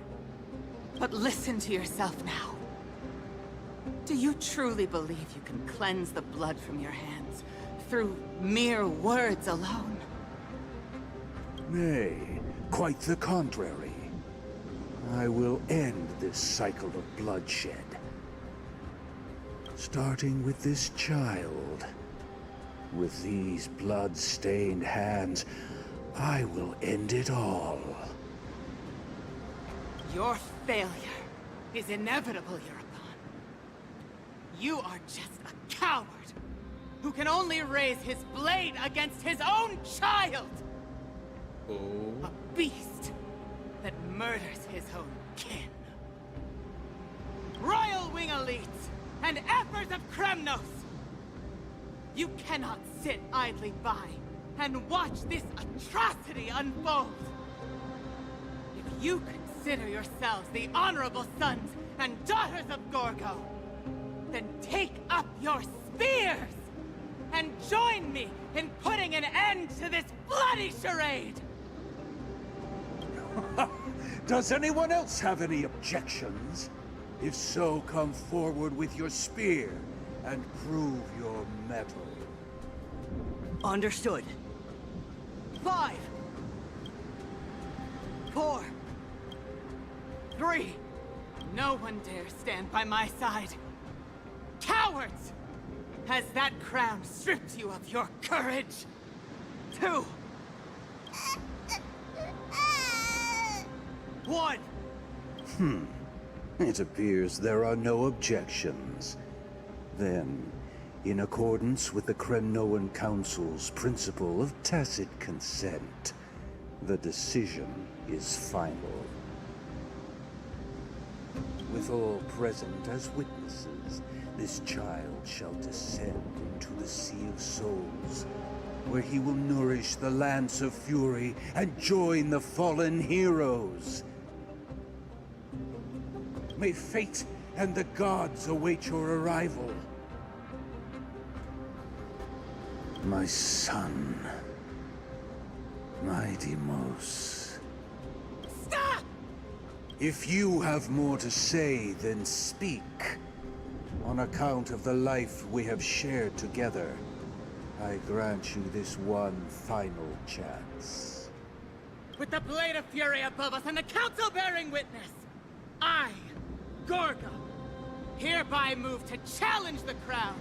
But listen to yourself now. Do you truly believe you can cleanse the blood from your hands through mere words alone? Nay, Quite the contrary. I will end this cycle of bloodshed. Starting with this child. With these blood-stained hands, I will end it all. Your failure is inevitable, European. You are just a coward who can only raise his blade against his own child! Oh. A beast that murders his own kin. Royal Wing elites and Emperors of Kremnos! You cannot sit idly by and watch this atrocity unfold! If you consider yourselves the honorable sons and daughters of Gorgo, then take up your spears and join me in putting an end to this bloody charade! Does anyone else have any objections? If so, come forward with your spear and prove your mettle. Understood. 5, 4, 3. No one dare stand by my side. Cowards! Has that crown stripped you of your courage? 2, 1. It appears there are no objections. Then, in accordance with the Kremnoan Council's principle of tacit consent, the decision is final. With all present as witnesses, this child shall descend into the Sea of Souls, where he will nourish the Lance of Fury and join the fallen heroes. May fate and the gods await your arrival. My son, my Deimos. Stop! If you have more to say, then speak. On account of the life we have shared together, I grant you this one final chance. With the Blade of Fury above us and the Council bearing witness, I, Gorgo, hereby move to challenge the crown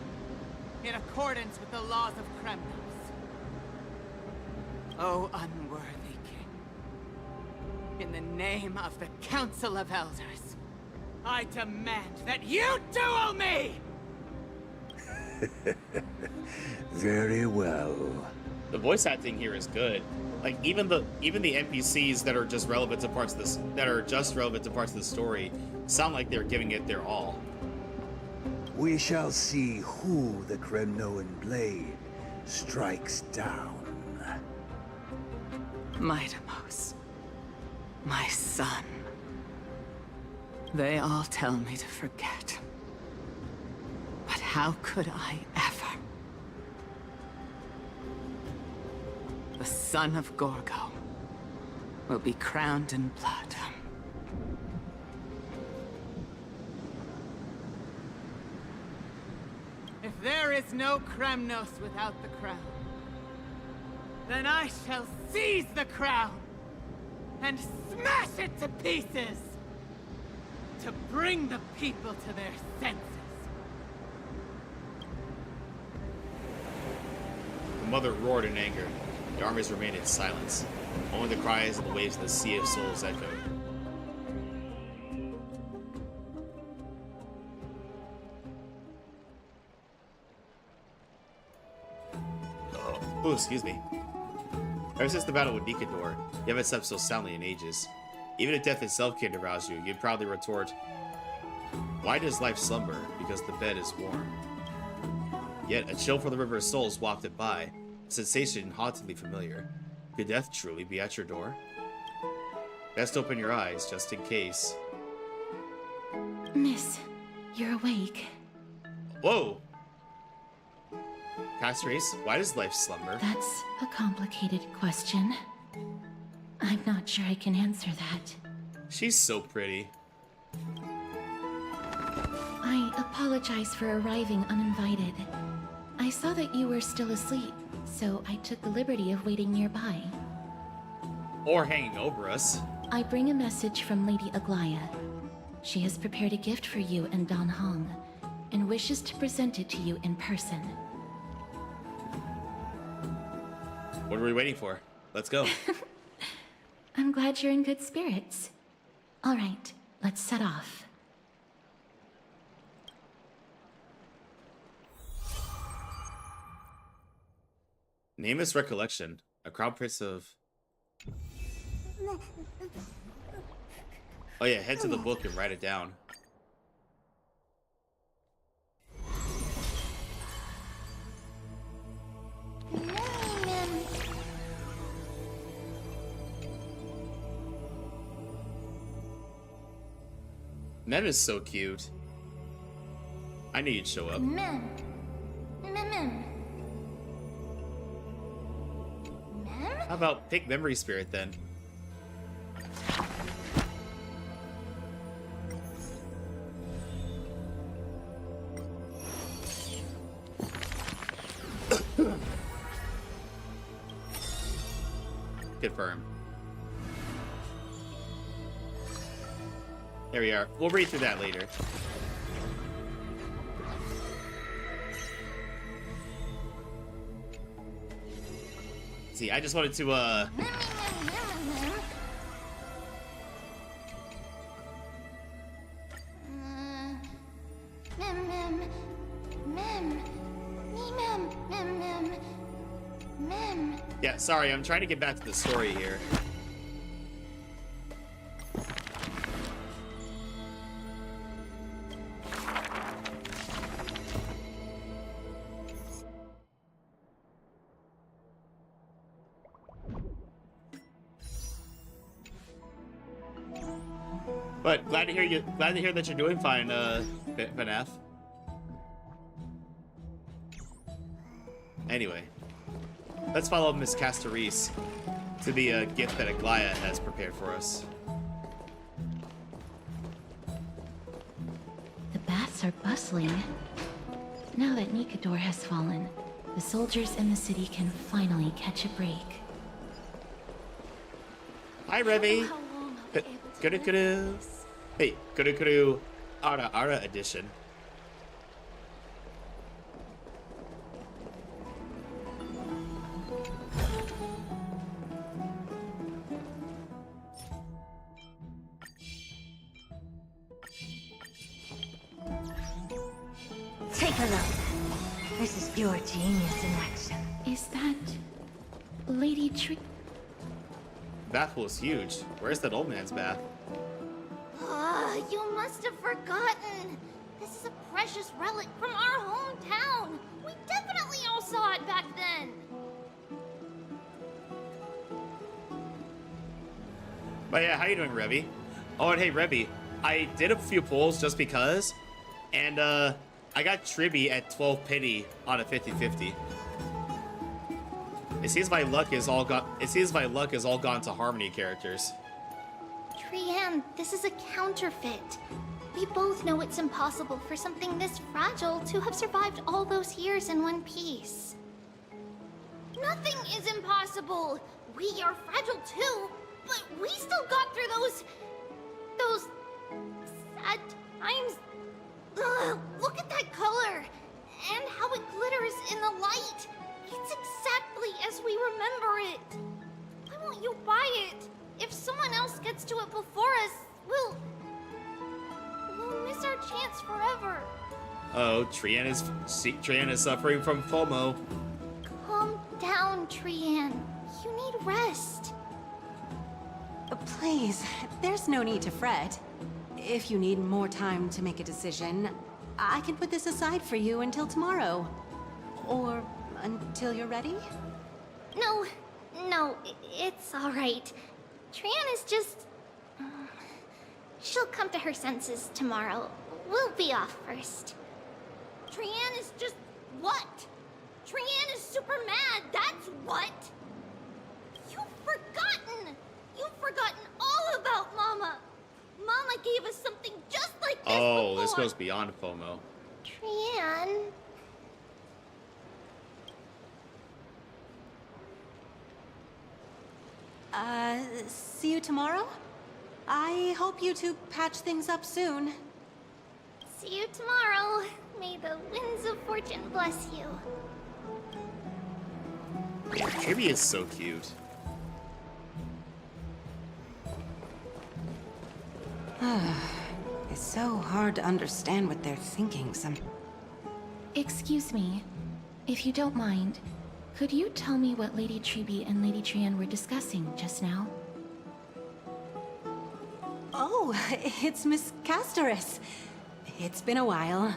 in accordance with the laws of Kremnos. O unworthy king, in the name of the Council of Elders, I demand that you duel me! Very well. The voice acting here is good. Like even the NPCs that are just relevant to parts of this of the story sound like they're giving it their all. We shall see who the Kremnoan blade strikes down. My Deimos, my son. They all tell me to forget. But how could I ever? The son of Gorgo will be crowned in blood. If there is no Kremnos without the crown, then I shall seize the crown and smash it to pieces to bring the people to their senses. The mother roared in anger. The armies remained in silence. Only the cries of the waves of the Sea of Souls echoed. Oh, excuse me. Ever since the battle with Nikador, you haven't slept so soundly in ages. Even if death itself can't arouse you, you'd probably retort, why does life slumber? Because the bed is warm. Yet, a chill from the River of Souls wafted by, a sensation hauntingly familiar. Could death truly be at your door? Best open your eyes, just in case. Miss, you're awake. Whoa! Castorice, why does life slumber? That's a complicated question. I'm not sure I can answer that. She's so pretty. I apologize for arriving uninvited. I saw that you were still asleep, so I took the liberty of waiting nearby. Or hanging over us. I bring a message from Lady Aglaya. She has prepared a gift for you and Dan Hong, and wishes to present it to you in person. What are we waiting for? Let's go. I'm glad you're in good spirits. All right, let's set off. Nameless Recollection. A crown prince of... Oh yeah, head to the book and write it down. Mem is so cute. I knew you'd show up. Mem. Mem. How about pick Memory Spirit then? Confirm. There we are. We'll read through that later. See, I just wanted to, Yeah, sorry, I'm trying to get back to the story here. But glad to hear that you're doing fine, Vanaf. Anyway, let's follow Miss Castorice to the gift that Aglaya has prepared for us. The baths are bustling. Now that Nikador has fallen, the soldiers in the city can finally catch a break. Hi, Revy. Kuru. Hey, Kuru Ara edition. Take a look. This is pure genius in action. Is that Lady Tribbie? Bath pool is huge. Where's that old man's bath? Ah, you must have forgotten. This is a precious relic from our hometown. We definitely all saw it back then. But yeah, how you doing, Revy? Oh, and hey, Revy, I did a few pulls just because, and I got Tribbie at 12 pity on a 50-50. It seems my luck is all gone. It seems my luck is all gone to Harmony characters. Trianne, this is a counterfeit. We both know it's impossible for something this fragile to have survived all those years in one piece. Nothing is impossible. We are fragile too, but we still got through those sad times. Ugh, look at that color and how it glitters in the light. It's exactly as we remember it. Why won't you buy it? If someone else gets to it before us, we'll miss our chance forever. Oh, Trianne is suffering from FOMO. Calm down, Trianne. You need rest. Please, there's no need to fret. If you need more time to make a decision, I can put this aside for you until tomorrow. Or until you're ready? No, it's all right. Trianne is just... she'll come to her senses tomorrow. We'll be off first. Trianne is just... what? Trianne is super mad, that's what! You've forgotten! You've forgotten all about Mama! Mama gave us something just like this Oh, before. this goes beyond FOMO. Trianne... See you tomorrow? I hope you two patch things up soon. See you tomorrow. May the winds of fortune bless you. Tribbie is so cute. It's so hard to understand what they're thinking Excuse me, if you don't mind, could you tell me what Lady Tribbie and Lady Trian were discussing just now? Oh, it's Miss Castorice. It's been a while.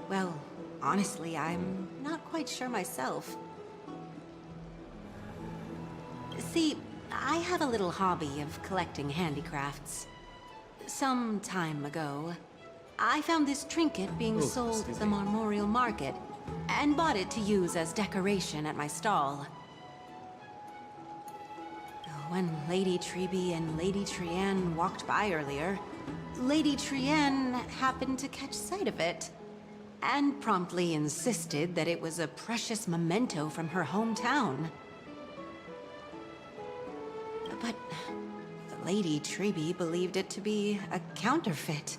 Well, honestly, I'm not quite sure myself. See, I have a little hobby of collecting handicrafts. Some time ago, I found this trinket being sold at the Marmorial Market, and bought it to use as decoration at my stall. When Lady Tribbie and Lady Trian walked by earlier, Lady Trian happened to catch sight of it, and promptly insisted that it was a precious memento from her hometown. But Lady Tribbie believed it to be a counterfeit.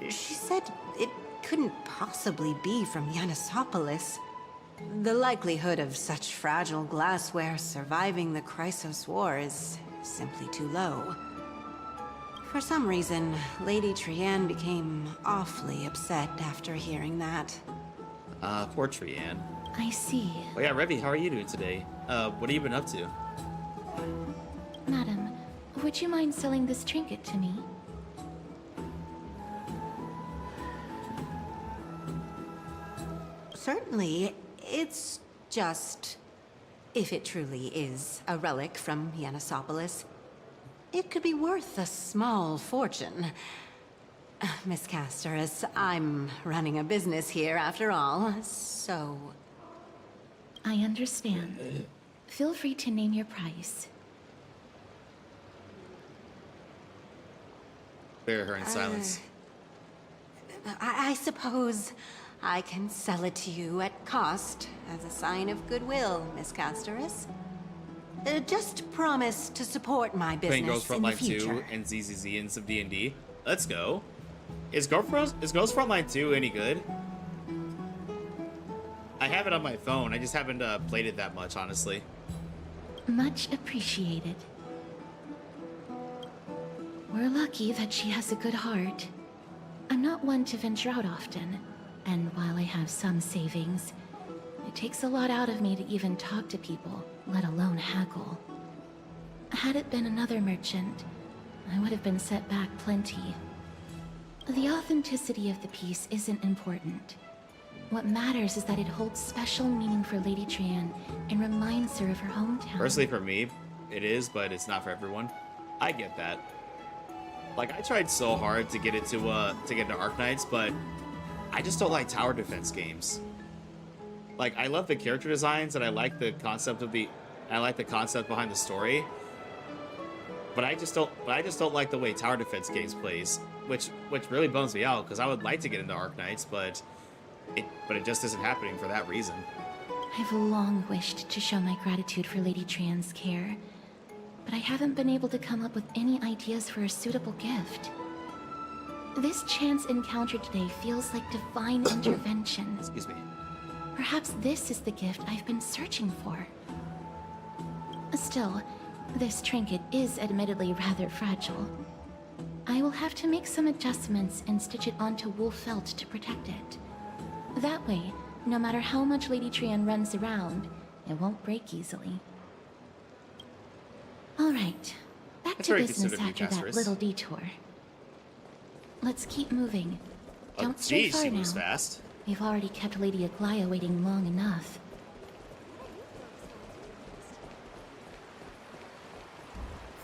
She said it couldn't possibly be from Yanisopolis. The likelihood of such fragile glassware surviving the Chrysos War is simply too low. For some reason, Lady Trian became awfully upset after hearing that. Poor Trian. I see. Oh yeah, Revy, how are you doing today? What have you been up to? Madam, would you mind selling this trinket to me? Certainly. It's just... if it truly is a relic from Yanisopolis, it could be worth a small fortune. Miss Castorice, I'm running a business here after all, so... I understand. Feel free to name your price. Bear her in silence. I suppose I can sell it to you at cost as a sign of goodwill, Miss Castorice. Just promise to support my Playing business Ghost in the Frontline 2 future. and ZZZ and some D&D. Let's go. Is Ghost Frontline 2 any good? I have it on my phone. I just haven't played it that much, honestly. Much appreciated. We're lucky that she has a good heart. I'm not one to venture out often, and while I have some savings, it takes a lot out of me to even talk to people, let alone haggle. Had it been another merchant, I would have been set back plenty. The authenticity of the piece isn't important. What matters is that it holds special meaning for Lady Trian and reminds her of her hometown. Personally, for me, it is, but it's not for everyone. I get that. Like, I tried so hard to get it to get into Arknights, but I just don't like tower defense games. Like, I love the character designs and I like the concept behind the story. But I just don't like the way tower defense games plays, which really bums me out because I would like to get into Arknights, but it just isn't happening for that reason. I've long wished to show my gratitude for Lady Trian's care, but I haven't been able to come up with any ideas for a suitable gift. This chance encounter today feels like divine intervention. Excuse me. Perhaps this is the gift I've been searching for. Still, this trinket is admittedly rather fragile. I will have to make some adjustments and stitch it onto wool felt to protect it. That way, no matter how much Lady Trian runs around, it won't break easily. Alright, back That's to very business considerate of you, after that Castorice. little detour. Let's keep moving. Oh, Don't stray geez, far she now. moves fast. We've already kept Lady Aglaia waiting long enough.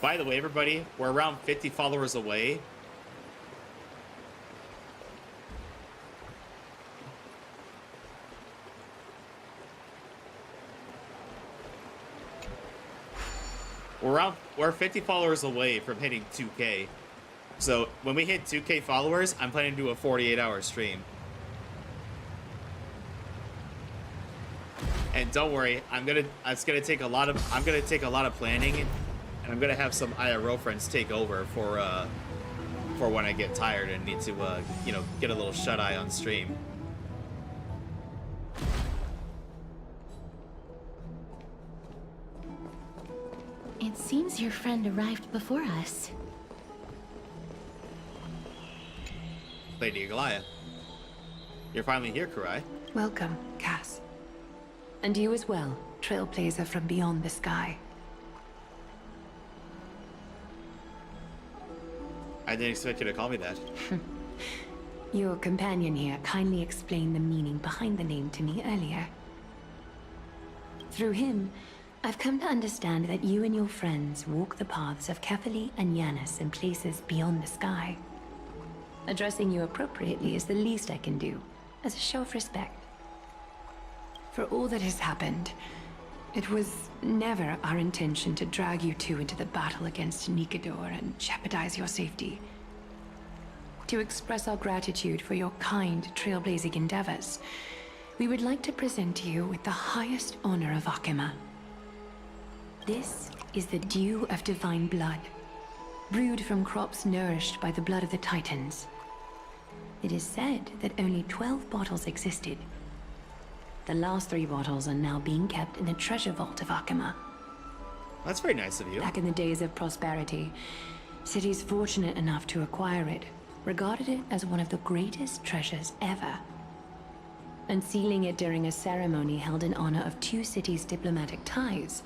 By the way, everybody, we're around 50 followers away. We're 50 followers away from hitting 2K. So when we hit 2K followers, I'm planning to do a 48-hour stream. And And don't worry, it's gonna take a lot of planning, and I'm gonna have some IRL friends take over for when I get tired and need to you know, get a little shut eye on stream. It seems your friend arrived before us. Lady Aglaia, you're finally here, Kurai. Welcome, Cass. And you as well, trailblazer from beyond the sky. I didn't expect you to call me that. Your companion here kindly explained the meaning behind the name to me earlier. Through him, I've come to understand that you and your friends walk the paths of Kefali and Yanis in places beyond the sky. Addressing you appropriately is the least I can do, as a show of respect. For all that has happened, it was never our intention to drag you two into the battle against Nikador and jeopardize your safety. To express our gratitude for your kind, trailblazing endeavors, we would like to present you with the highest honor of Akima. This is the dew of divine blood, brewed from crops nourished by the blood of the Titans. It is said that only 12 bottles existed. The last 3 bottles are now being kept in the treasure vault of Akima. That's very nice of you. Back in the days of prosperity, cities fortunate enough to acquire it regarded it as one of the greatest treasures ever. Unsealing it during a ceremony held in honor of 2 cities' diplomatic ties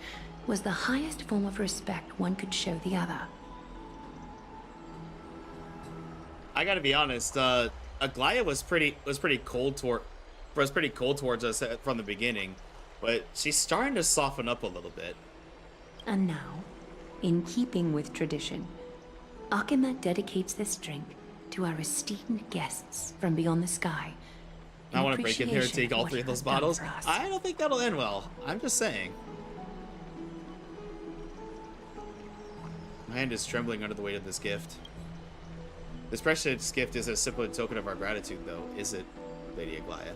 was the highest form of respect one could show the other. I gotta be honest, Aglaia was pretty cold towards us from the beginning, but she's starting to soften up a little bit. And now, in keeping with tradition, Akima dedicates this drink to our esteemed guests from beyond the sky. I want to break in here and take all 3 of those bottles. I don't think that'll end well. I'm just saying. My hand is trembling under the weight of this gift. This precious gift is a simple token of our gratitude, though, is it, Lady Aglaia?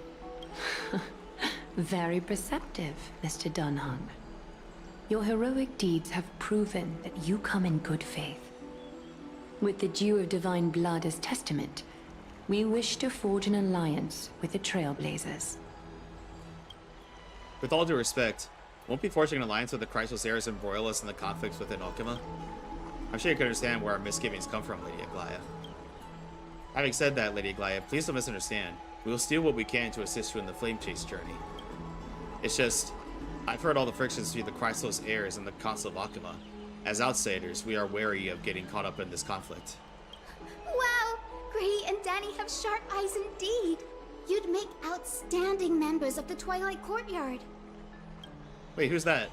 Very perceptive, Mr. Dunhung. Your heroic deeds have proven that you come in good faith. With the dew of divine blood as testament, we wish to forge an alliance with the Trailblazers. With all due respect, won't be forging an alliance with the Chrysos heirs embroil us in the conflicts within Okima? I'm sure you can understand where our misgivings come from, Lady Aglaia. Having said that, Lady Aglaia, please don't misunderstand. We will steal what we can to assist you in the flame chase journey. It's just, I've heard all the frictions between the Chrysos heirs and the Council of Okima. As outsiders, we are wary of getting caught up in this conflict. Wow! Grady and Danny have sharp eyes indeed. You'd make outstanding members of the Twilight Courtyard. Wait, who's that?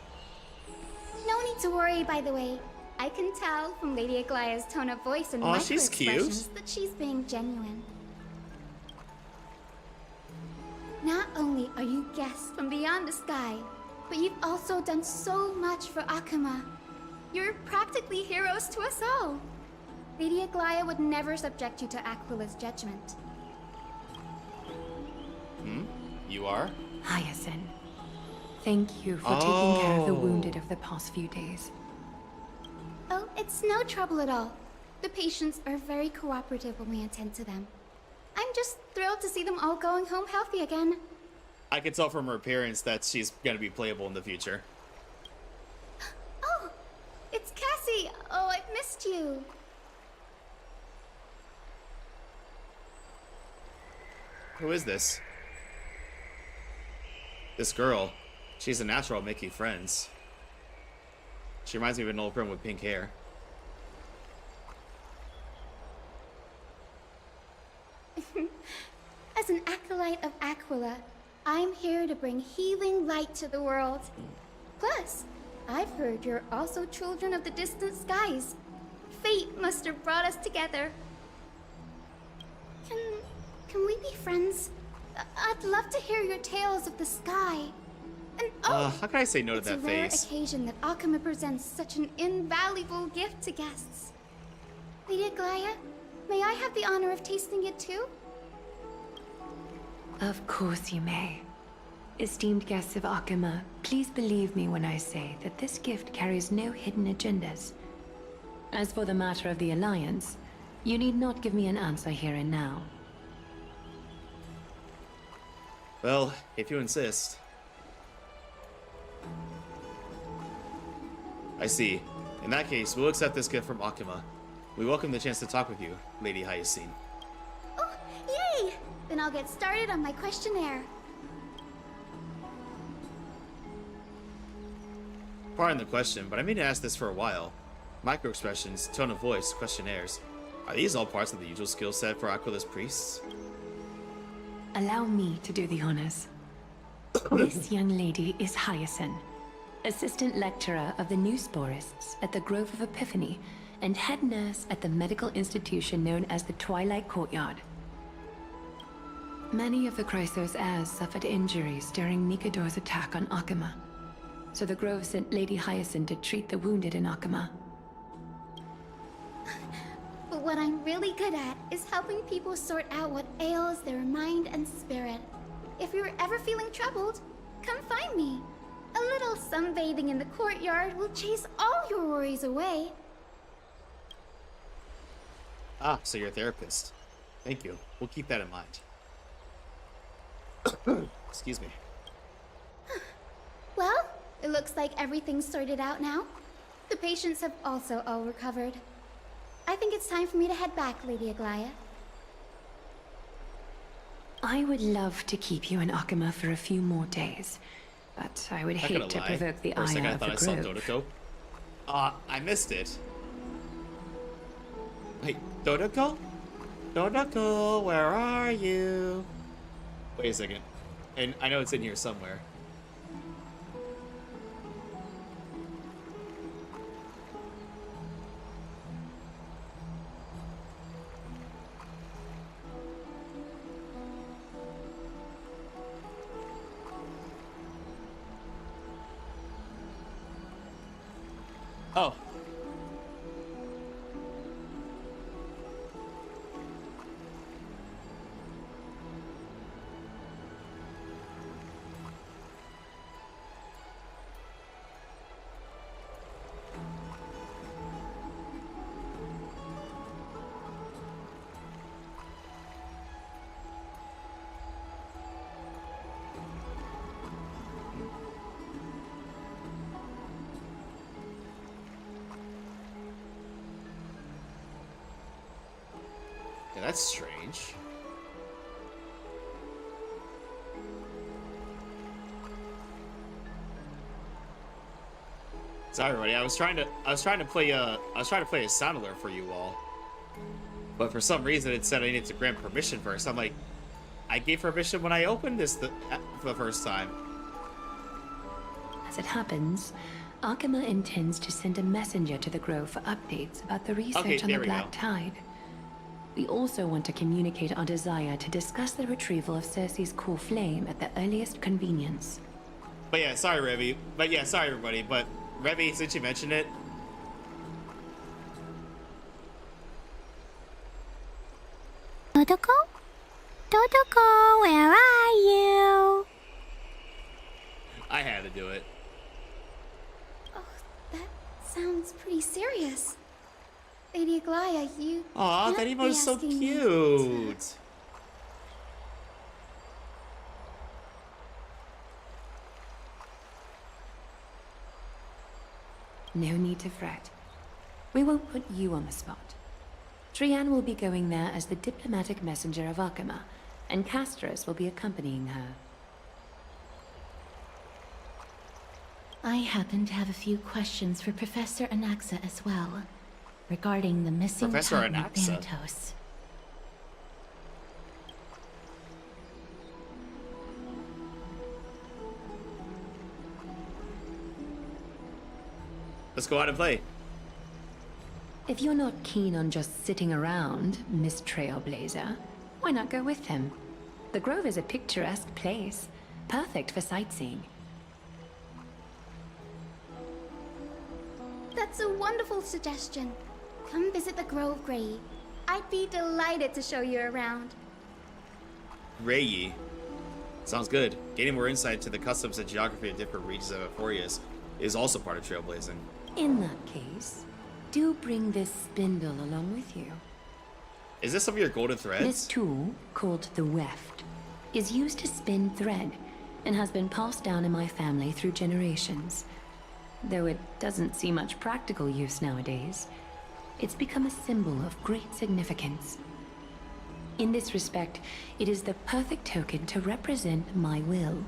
No need to worry, by the way. I can tell from Lady Aglaia's tone of voice and she's micro-expressions cute. that she's being genuine. Not only are you guests from beyond the sky, but you've also done so much for Akima. You're practically heroes to us all. Lady Aglaia would never subject you to Aquila's judgment. You are? Hyacinth, thank you for taking care of the wounded of the past few days. Oh, it's no trouble at all. The patients are very cooperative when we attend to them. I'm just thrilled to see them all going home healthy again. I can tell from her appearance that she's going to be playable in the future. Oh, it's Cassie. Oh, I've missed you. Who is this? This girl. She's a natural at making friends. She reminds me of an old friend with pink hair. As an acolyte of Aquila, I'm here to bring healing light to the world. Plus, I've heard you're also children of the distant skies. Fate must have brought us together. Can we be friends? I'd love to hear your tales of the sky. And how can I say no to that It's a rare face? occasion that Akima presents such an invaluable gift to guests. Lady Aglaia, may I have the honor of tasting it too? Of course you may. Esteemed guests of Akama, please believe me when I say that this gift carries no hidden agendas. As for the matter of the Alliance, you need not give me an answer here and now. Well, if you insist. I see. In that case, we'll accept this gift from Akama. We welcome the chance to talk with you, Lady Hyacinth. Oh, yay! Then I'll get started on my questionnaire. Pardon the question, but I mean to ask this for a while. Micro-expressions, tone of voice, questionnaires. Are these all parts of the usual skill set for Aquilus priests? Allow me to do the honors. This young lady is Hyacinth, assistant lecturer of the new sporists at the Grove of Epiphany, and head nurse at the medical institution known as the Twilight Courtyard. Many of the Chrysos heirs suffered injuries during Nikador's attack on Akama, so the Grove sent Lady Hyacinth to treat the wounded in Akama. But what I'm really good at is helping people sort out what ails their mind and spirit. If you're ever feeling troubled, come find me. A little sunbathing in the courtyard will chase all your worries away. Ah, so you're a therapist. Thank you. We'll keep that in mind. Excuse me. Well, it looks like everything's sorted out now. The patients have also all recovered. I think it's time for me to head back, Lady Aglaya. I would love to keep you in Akama for a few more days, but I would hate to provoke the ire of the Grove. I saw Dodoko. I missed it. Wait, Dodoko? Dodoko, where are you? Wait a second. And I know it's in here somewhere. Oh. Yeah, that's strange. Sorry, everybody. I was trying to play a sound alert for you all, but for some reason it said I needed to grant permission first. I'm like, I gave permission when I opened this for the first time. As it happens, Akama intends to send a messenger to the Grove for updates about the research on the Black Tide. We also want to communicate our desire to discuss the retrieval of Circe's core flame at the earliest convenience. But yeah, sorry, Revy. But yeah, sorry, everybody. But Revy, since you mentioned it, Dodoko? Dodoko, where are you? I had to do it. Oh, that sounds pretty serious. Lady Aglaya, you. Aw, that emote is so cute. No need to fret. We won't put you on the spot. Trianne will be going there as the diplomatic messenger of Akama, and Castorice will be accompanying her. I happen to have a few questions for Professor Anaxa as well, regarding the missing Titan of Thanatos. Let's go out and play. If you're not keen on just sitting around, Miss Trailblazer, why not go with him? The Grove is a picturesque place, perfect for sightseeing. That's a wonderful suggestion. Come visit the Grove, Grey. I'd be delighted to show you around. Rayi. Sounds good. Gaining more insight to the customs and geography of different regions of Amphoreus is also part of trailblazing. In that case, do bring this spindle along with you. Is this some of your golden threads? This tool, called the weft, is used to spin thread and has been passed down in my family through generations. Though it doesn't see much practical use nowadays, it's become a symbol of great significance. In this respect, it is the perfect token to represent my will.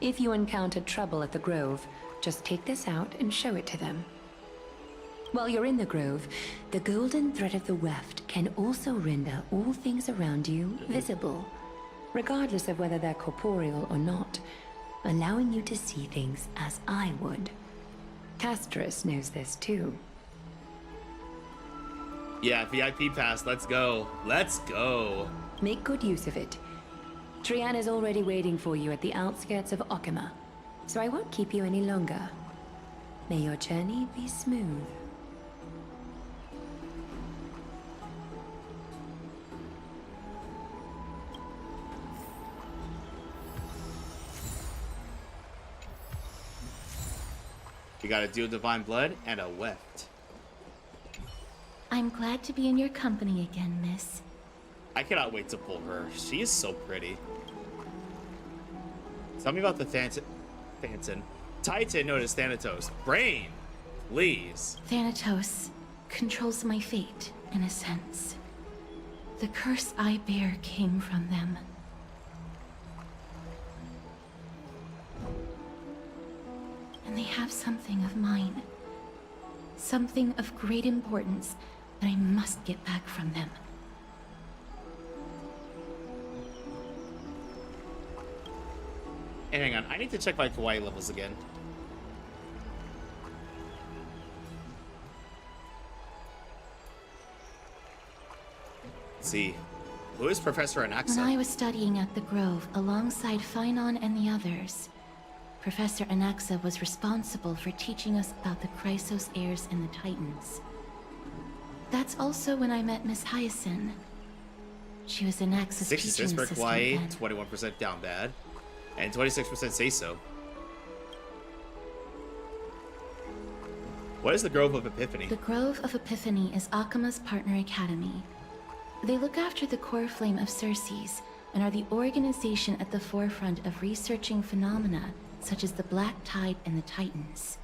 If you encounter trouble at the Grove, just take this out and show it to them. While you're in the Grove, the golden thread of the weft can also render all things around you visible, regardless of whether they're corporeal or not, allowing you to see things as I would. Castorice knows this too. Yeah, VIP pass, let's go. Let's go. Make good use of it. Trian is already waiting for you at the outskirts of Okima, so I won't keep you any longer. May your journey be smooth. You got a Deal Divine Blood and a weft. I'm glad to be in your company again, miss. I cannot wait to pull her. She is so pretty. Tell me about the Titan known as Thanatos. Brain, please. Thanatos controls my fate, in a sense. The curse I bear came from them. And they have something of mine. Something of great importance that I must get back from them. Hey, hang on, I need to check my kawaii levels again. Let's see. Who is Professor Anaxa? When I was studying at the Grove alongside Phynon and the others, Professor Anaxa was responsible for teaching us about the Chrysos heirs and the Titans. That's also when I met Miss Hyacinth. She was Anaxa's 66 teaching for assistant kawaii, then. 21% down bad, and 26% say so. What is the Grove of Epiphany? The Grove of Epiphany is Akima's partner academy. They look after the core flame of Circes and are the organization at the forefront of researching phenomena such as the Black Tide and the Titans.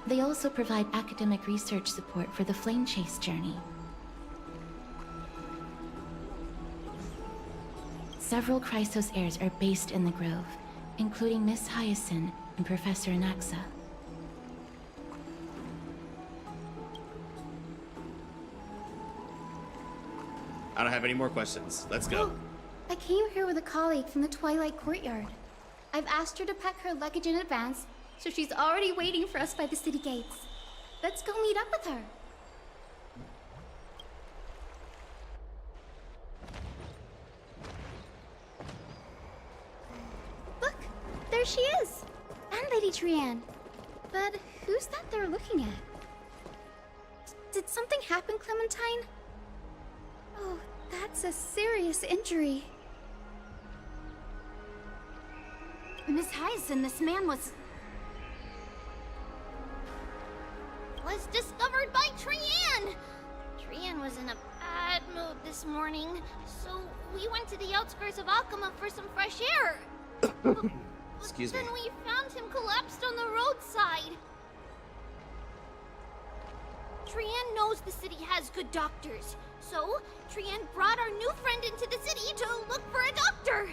They also provide academic research support for the Flame Chase journey. Several Chrysos heirs are based in the Grove, including Miss Hyacinth and Professor Anaxa. I don't have any more questions. Let's go. I came here with a colleague from the Twilight Courtyard. I've asked her to pack her luggage in advance, so she's already waiting for us by the city gates. Let's go meet up with her. Look, there she is. And Lady Trian. But who's that they're looking at? Did something happen, Clementine? Oh, that's a serious injury. Miss Hyacinth, this man was discovered by Trian! Trian was in a bad mood this morning, so we went to the outskirts of Okima for some fresh air. Excuse me. Then we found him collapsed on the roadside. Trian knows the city has good doctors, so Trian brought our new friend into the city to look for a doctor.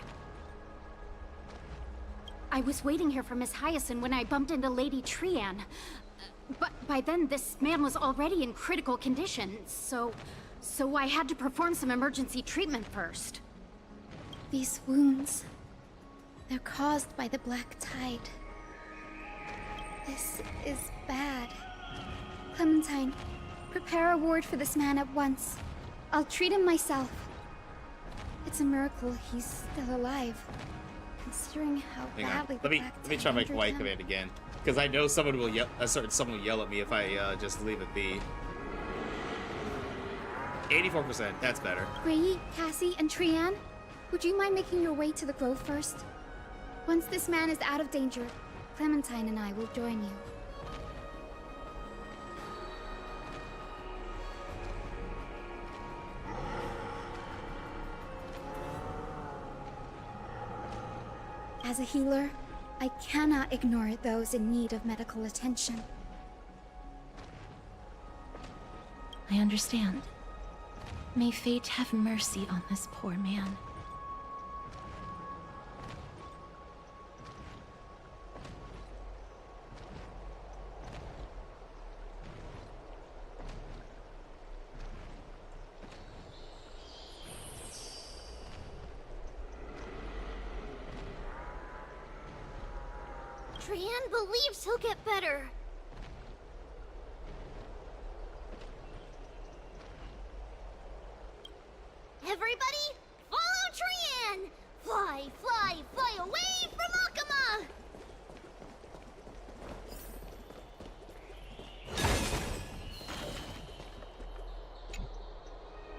I was waiting here for Miss Hyacinth when I bumped into Lady Trian. But by then, this man was already in critical condition, so I had to perform some emergency treatment first. These wounds, they're caused by the Black Tide. This is bad. Clementine, prepare a ward for this man at once. I'll treat him myself. It's a miracle he's still alive, considering how Hang on. badly Let me try my kawaii command again, because I know someone will yell. Someone will yell at me if I just leave it be. 84%. That's better. Gray, Cassie, and Trian, Would you mind making your way to the grove first? Once this man is out of danger, Clementine and I will join you. As a healer, I cannot ignore those in need of medical attention. I understand. May fate have mercy on this poor man. Trian believes he'll get better. Everybody, follow Trian! Fly, fly, fly away from Akama!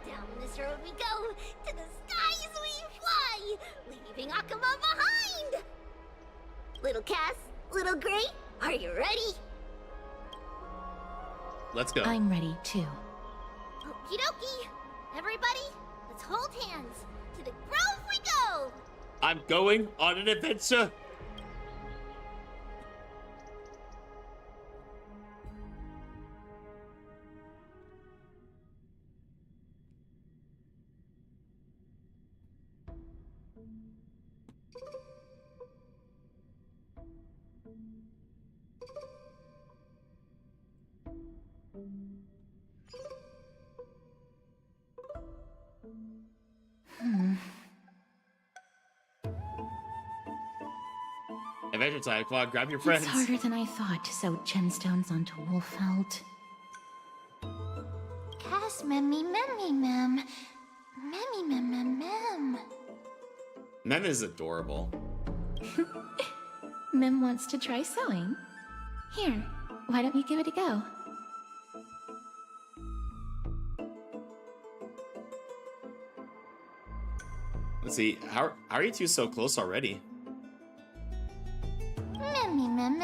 Down this road we go, to the skies we fly, leaving Akama behind! Little Cass, little Gray, are you ready? Let's go. I'm ready too. Okie dokie. Everybody, let's hold hands. To the grove we go! I'm going on an adventure. Adventure time, come on, grab your friends. It's harder than I thought to sew gemstones onto Wolfeld. Cass, memmy, mem. Memmy, mem. Mem is adorable. Mem wants to try sewing. Here, why don't you give it a go? Let's see, how are you two so close already? Memmy, mem.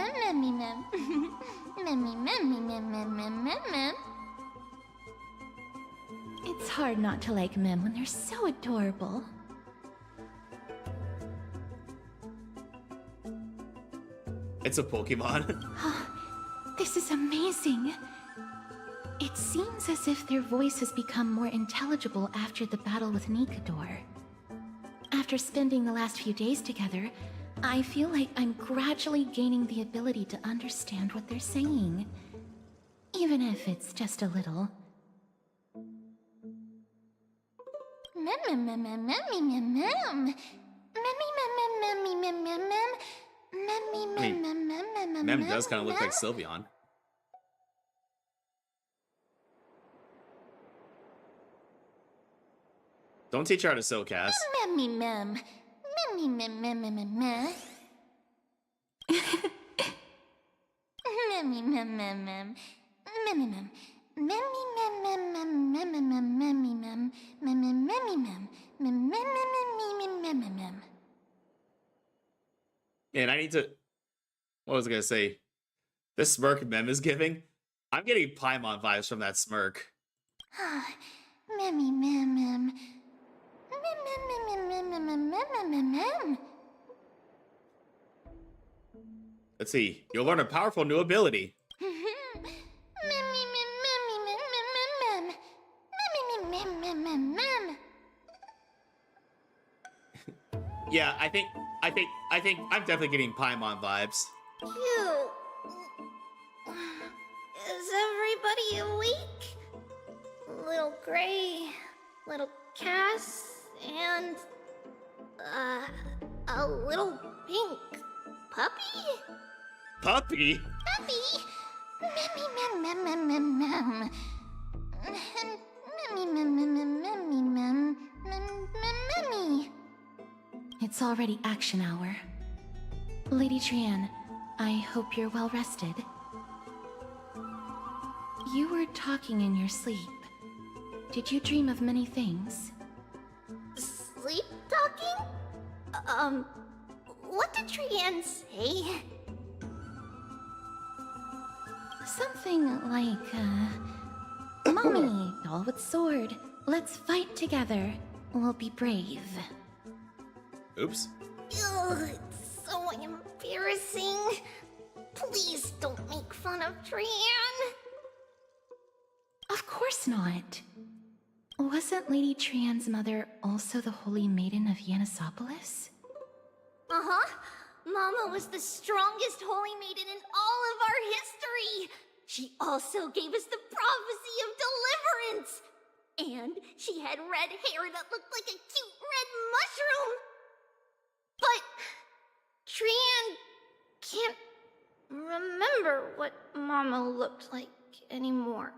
Memmy. It's hard not to like Mem when they're so adorable. It's a Pokemon. This is amazing. It seems as if their voice has become more intelligible after the battle with Nikador. After spending the last few days together, I feel like I'm gradually gaining the ability to understand what they're saying. Even if it's just a little. Mem does kind of look like Sylveon. Don't teach her how to sew, Cass. Mem. And I need to... What was I going to say? This smirk Mem is giving? I'm getting Paimon vibes from that smirk. Let's see. You'll learn a powerful new ability. Yeah, I think I'm definitely getting Paimon vibes. Cute. Is everybody awake? Little Gray, little Cass, and a little pink puppy? Puppy? Puppy? Mem. It's already action hour. Lady Trian, I hope you're well rested. You were talking in your sleep. Did you dream of many things? Sleep talking? talking? What did Trianne say? Something like, Mommy, doll with sword, let's fight together. We'll be brave. Oops. Ugh, it's so embarrassing. Please don't make fun of Trianne. Of course not. Wasn't Lady Trianne's mother also the Holy Maiden of Yanasopolis? Uh-huh. Mama was the strongest holy maiden in all of our history. She also gave us the prophecy of deliverance. And she had red hair that looked like a cute red mushroom. But Trianne can't remember what Mama looked like anymore.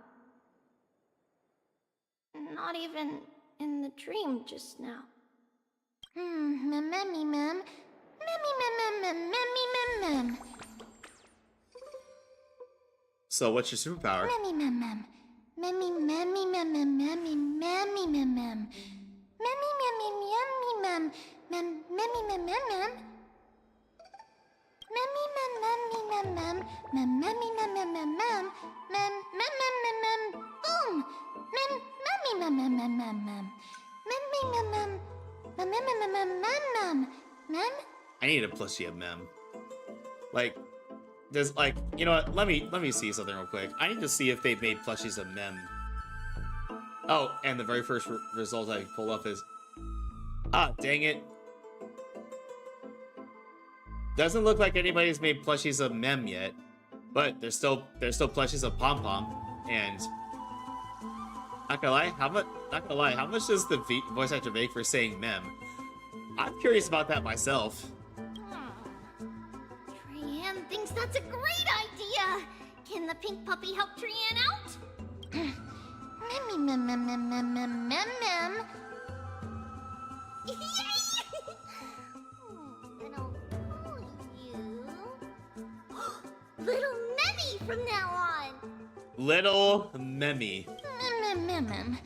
Not even in the dream just now. Mem. So what's your superpower? I need a plushie of Mem. Like, there's like, you know what? Let me see something real quick. I need to see if they've made plushies of Mem. Oh, and the very first result I pull up is, dang it. Doesn't look like anybody's made plushies of Mem yet, but there's still plushies of Pom Pom, and not gonna lie, how much does the voice actor make for saying Mem? I'm curious about that myself. Trianne thinks that's a great idea. Can the pink puppy help Trianne out? Mem. Then I'll call you Little Memmy from now on. Little Memmy. Mem.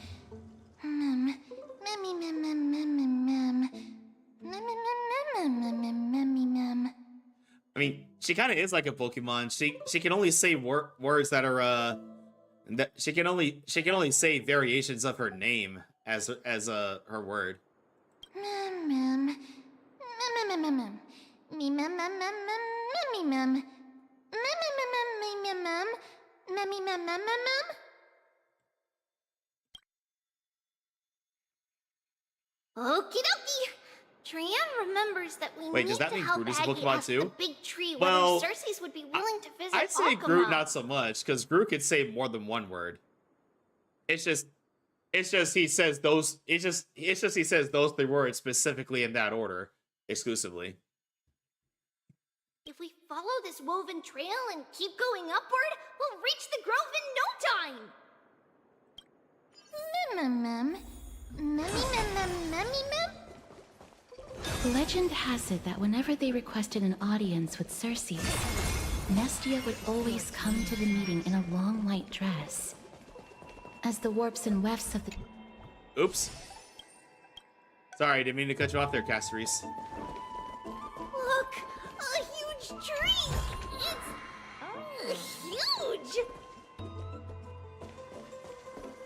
I mean, she kind of is like a Pokemon. She can only say words that are she can only say variations of her name as her word. Okie dokie. Trianne remembers that we Wait, need does that to mean help Groot is a Aggie Pokemon ask too? the big tree Well, whether Cersei's would be willing to visit I'd say Akuma. Groot not so much, because Groot could say more than one word. It's just he says those. It's just he says those three words specifically in that order, exclusively. If we follow this woven trail and keep going upward, we'll reach the grove in no time. Legend has it that whenever they requested an audience with Cersei, Nestia would always come to the meeting in a long white dress. As the warps and wefts of the... Oops. Sorry, didn't mean to cut you off there, Castorice. Look, a huge tree. It's huge.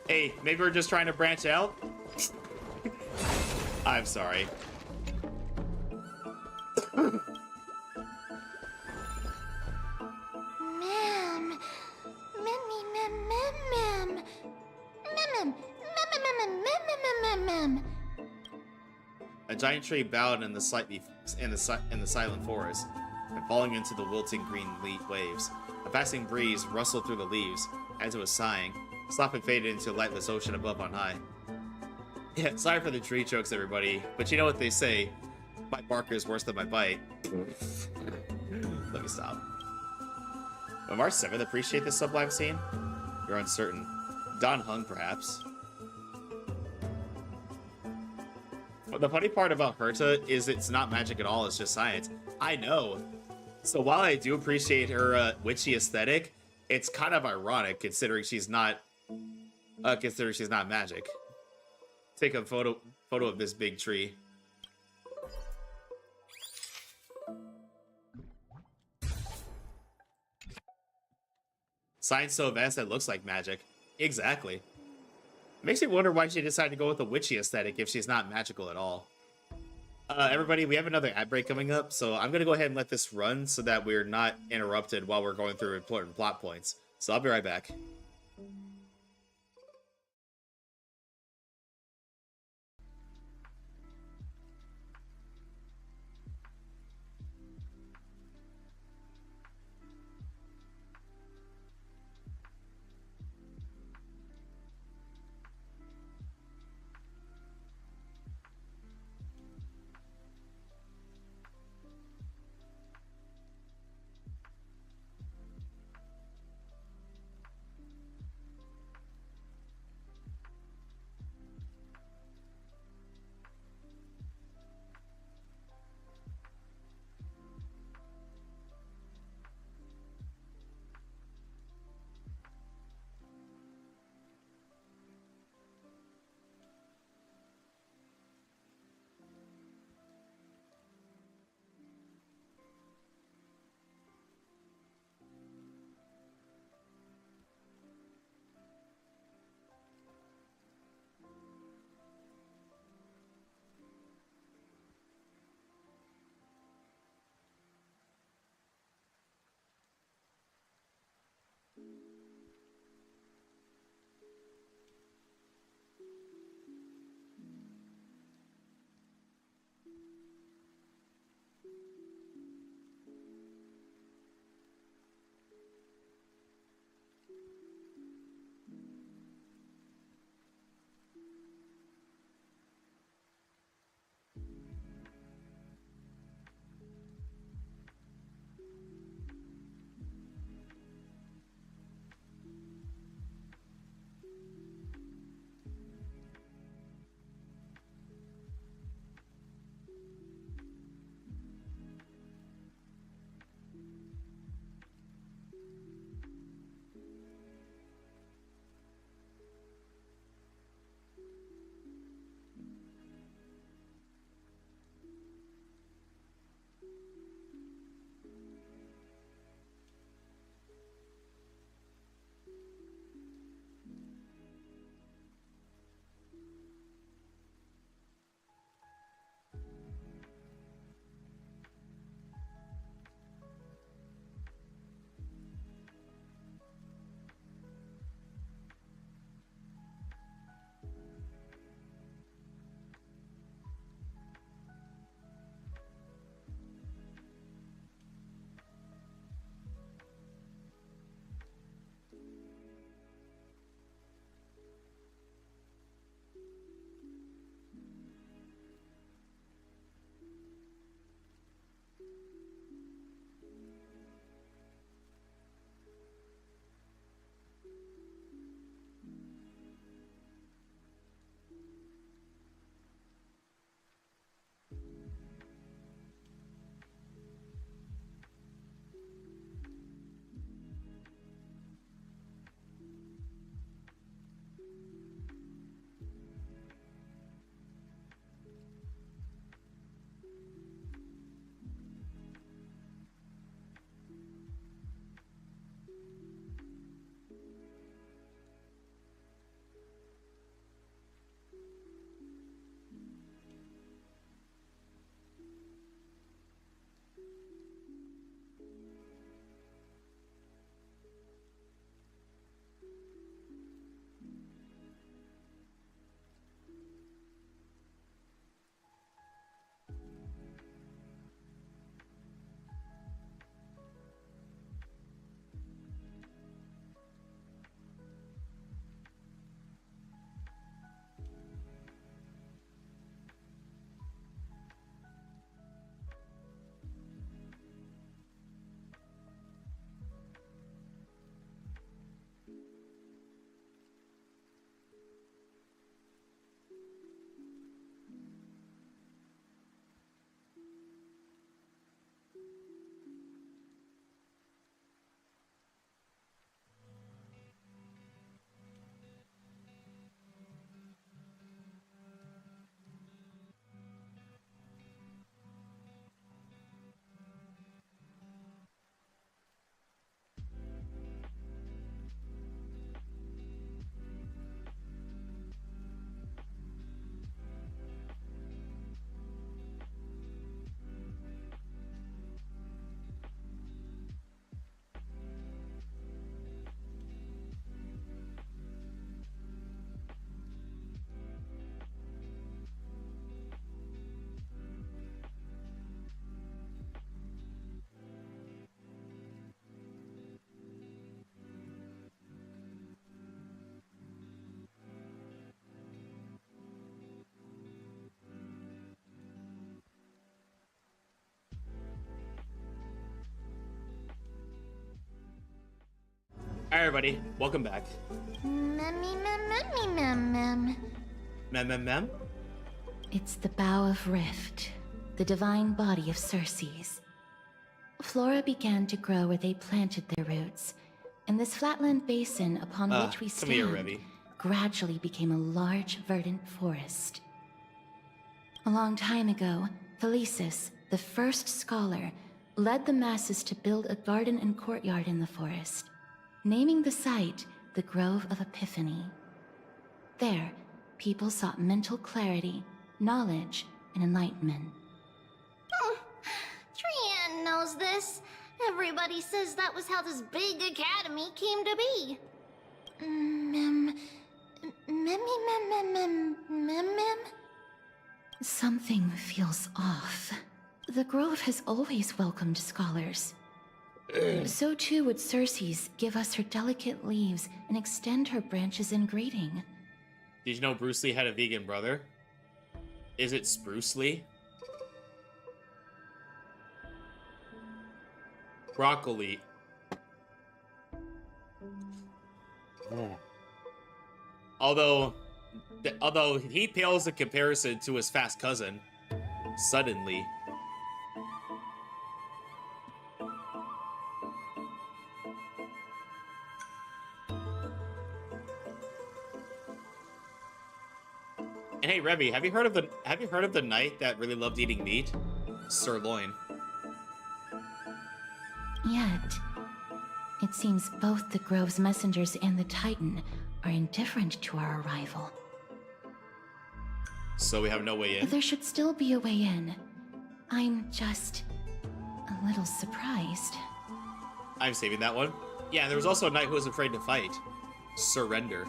Hey, maybe we're just trying to branch out? I'm sorry. A giant tree bowed in the silent forest, and falling into the wilting green waves. A passing breeze rustled through the leaves, as it was sighing, stopping faded into a lightless ocean above on high. Yeah, sorry for the tree jokes, everybody, but you know what they say, my bark is worse than my bite. Let me stop. Will March 7th appreciate this sublime scene? You're uncertain. Don Hung, perhaps. The funny part about Herta is it's not magic at all, it's just science. I know. So while I do appreciate her witchy aesthetic, it's kind of ironic considering she's not magic. Take a photo of this big tree. Science so advanced that it looks like magic. Exactly. Makes me wonder why she decided to go with the witchy aesthetic if she's not magical at all. Everybody, we have another ad break coming up, so I'm going to go ahead and let this run so that we're not interrupted while we're going through important plot points. So I'll be right back. Alright, everybody, welcome back. Mem. It's the Bough of Rift, the divine body of Circe's. Flora began to grow where they planted their roots, and this flatland basin upon which we stand gradually became a large, verdant forest. A long time ago, Felicis, the first scholar, led the masses to build a garden and courtyard in the forest, naming the site the Grove of Epiphany. There, people sought mental clarity, knowledge, and enlightenment. Trian knows this. Everybody says that was how this big academy came to be. Something feels off. The Grove has always welcomed scholars. So too would Circe's give us her delicate leaves and extend her branches in greeting. Did you know Bruce Lee had a vegan brother? Is it Spruce Lee? Broccoli. Although he pales in comparison to his fast cousin, suddenly. And hey, Remy, have you heard of the knight that really loved eating meat? Sirloin. Yet, it seems both the Grove's messengers and the Titan are indifferent to our arrival. So we have no way in? There should still be a way in. I'm just a little surprised. I'm saving that one. Yeah, there was also a knight who was afraid to fight. Surrender.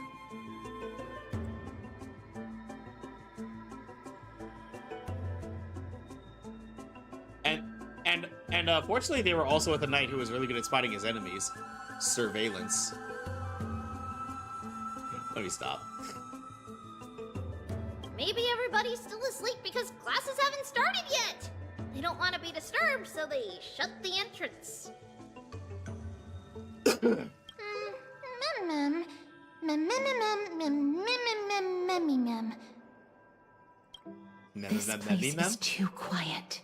And fortunately, they were also with a knight who was really good at spotting his enemies. Surveillance. Let me stop. Maybe everybody's still asleep because classes haven't started yet. They don't want to be disturbed, so they shut the entrance. This place is too quiet.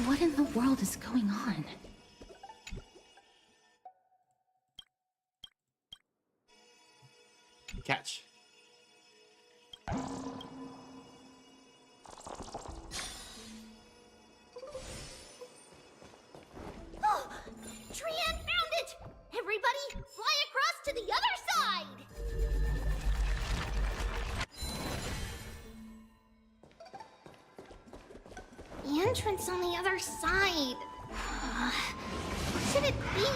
What in the world is going on? Catch. Oh, Trian found it! Everybody, fly across to the other side! The entrance on the other side. What should it be?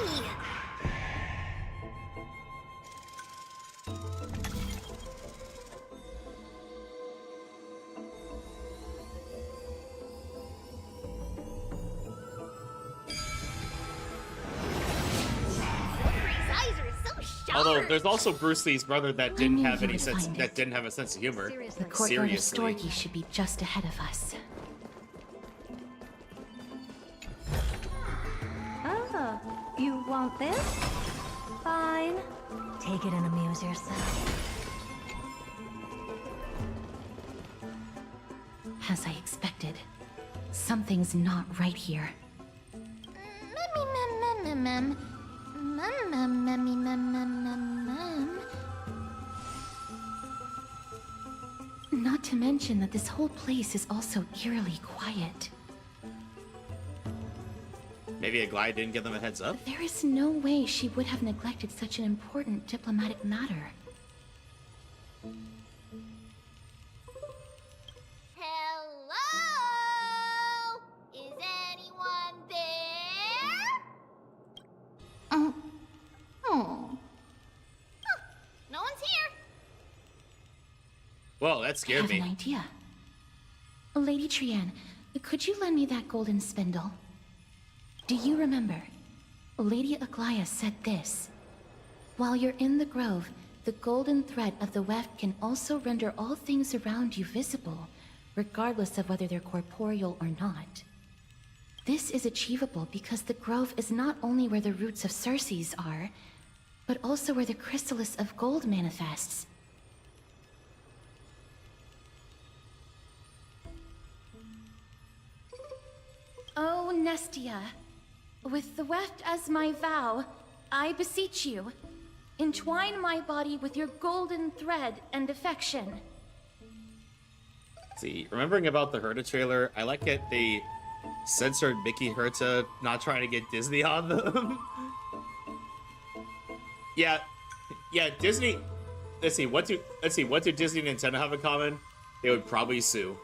Although there's also Bruce Lee's brother that didn't have any sense, that didn't have a sense of humor. The courtyard of Storky should be just ahead of us. Oh, you want this? Fine. Take it and amuse yourself. As I expected, something's not right here. Not to mention that this whole place is also eerily quiet. Maybe Aglaia didn't give them a heads up? There is no way she would have neglected such an important diplomatic matter. Hello? Is anyone there? No one's here. Well, that scared me. I have an idea. Lady Trian, could you lend me that golden spindle? Do you remember? Lady Aglaia said this. While you're in the grove, the golden thread of the weft can also render all things around you visible, regardless of whether they're corporeal or not. This is achievable because the grove is not only where the roots of Circe's are, but also where the chrysalis of gold manifests. Oh, Nestia, with the weft as my vow, I beseech you, entwine my body with your golden thread and affection. See, remembering about the Herta trailer, I like it they censored Mickey Herta not trying to get Disney on them. yeah, Disney. Let's see, what do Disney and Nintendo have in common? They would probably sue.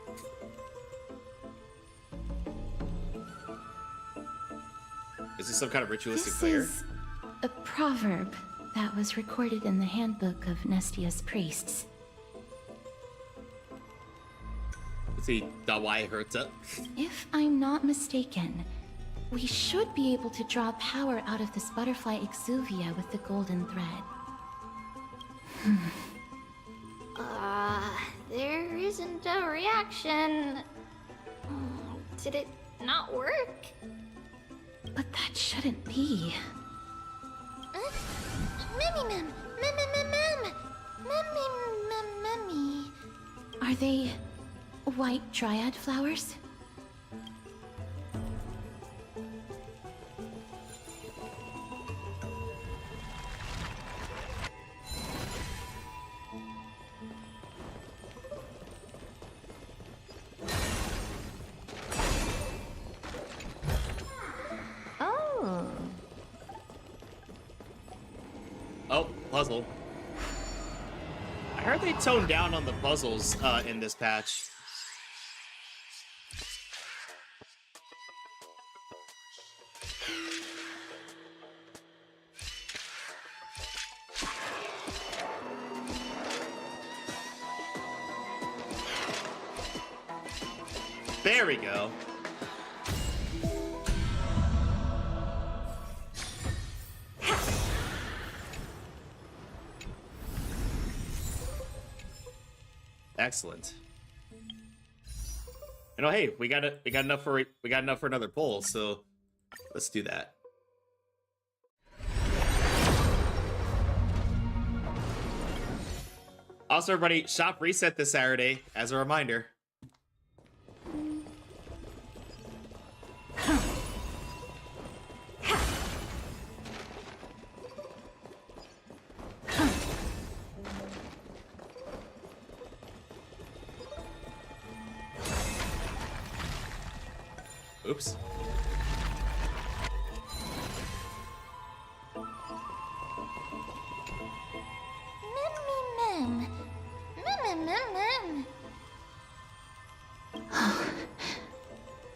Is this some kind of ritualistic prayer? This is a proverb that was recorded in the handbook of Nestia's priests. Let's see, Dawai Herta. If I'm not mistaken, we should be able to draw power out of this butterfly exuvia with the golden thread. There isn't a reaction. Did it not work? But that shouldn't be. Memmy. Are they white dryad flowers? Oh, puzzle. I heard they toned down on the puzzles in this patch. There we go. Excellent. You know, hey, we got enough for another poll, so let's do that. Also, everybody, shop reset this Saturday as a reminder. Oops.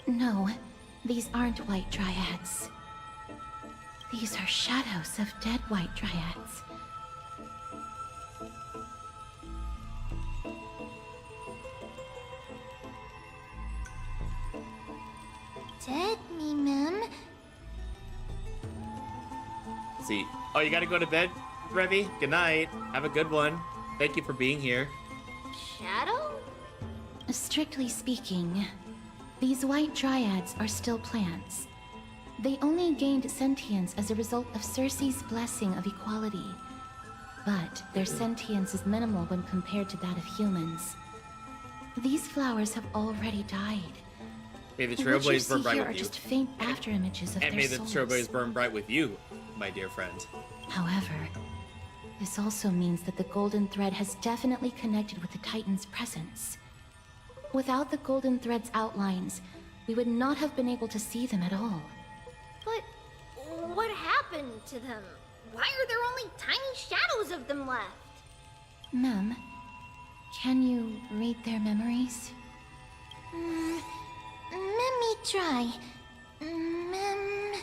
No, these aren't white dryads. These are shadows of dead white dryads. Dead me, Mem. See. Oh, you gotta go to bed, Revy? Good night. Have a good one. Thank you for being here. Shadow? Strictly speaking, these white dryads are still plants. They only gained sentience as a result of Circe's blessing of equality. But their sentience is minimal when compared to that of humans. These flowers have already died. May the trailblazers burn bright are with you. just faint after images of And their may the souls. trailblazers burn bright with you, my dear friend. However, this also means that the golden thread has definitely connected with the Titan's presence. Without the golden thread's outlines, we would not have been able to see them at all. But what happened to them? Why are there only tiny shadows of them left? Mem, can you read their memories? Let me try. Mem.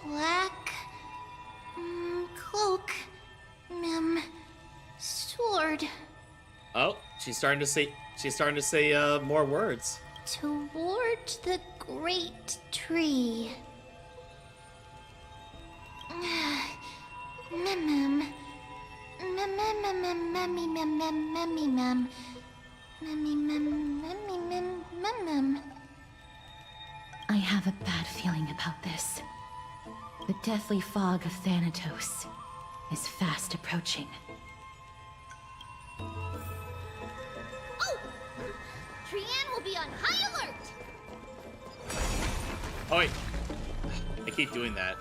Black cloak, sword. Oh, she's starting to say more words. Toward the great tree. Memmy mem mem memmy mem. Memmy mem memmy mem mem mem. I have a bad feeling about this. The deathly fog of Thanatos is fast approaching. Oh! Trianne will be on high alert! Oh wait, I keep doing that.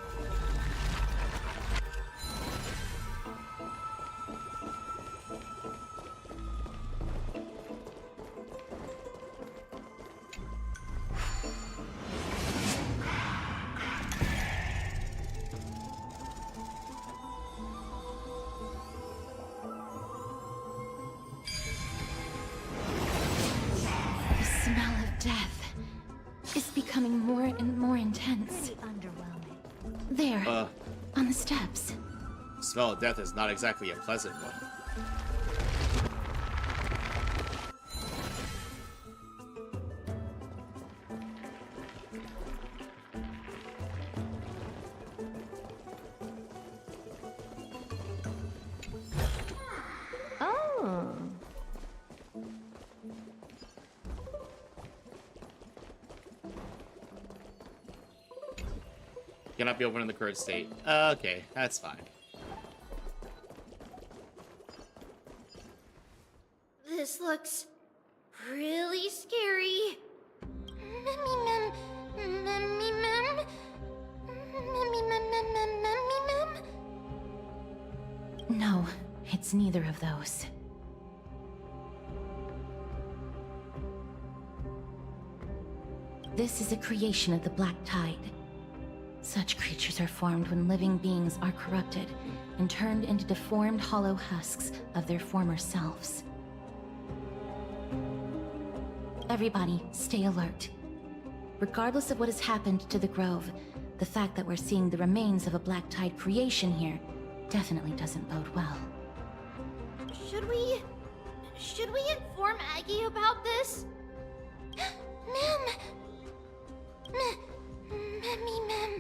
The smell of death is becoming more and more intense. There, on the steps. The smell of death is not exactly a pleasant one. Oh. Cannot be opened in the current state. Okay, that's fine. This looks really scary. Memmy mem, memmy mem, memmy mem mem mem memmy mem. No, it's neither of those. This is a creation of the Black Tide. Such creatures are formed when living beings are corrupted and turned into deformed hollow husks of their former selves. Everybody, stay alert. Regardless of what has happened to the Grove, the fact that we're seeing the remains of a Black Tide creation here definitely doesn't bode well. Should we inform Aggie about this? Mem! Memmy mem.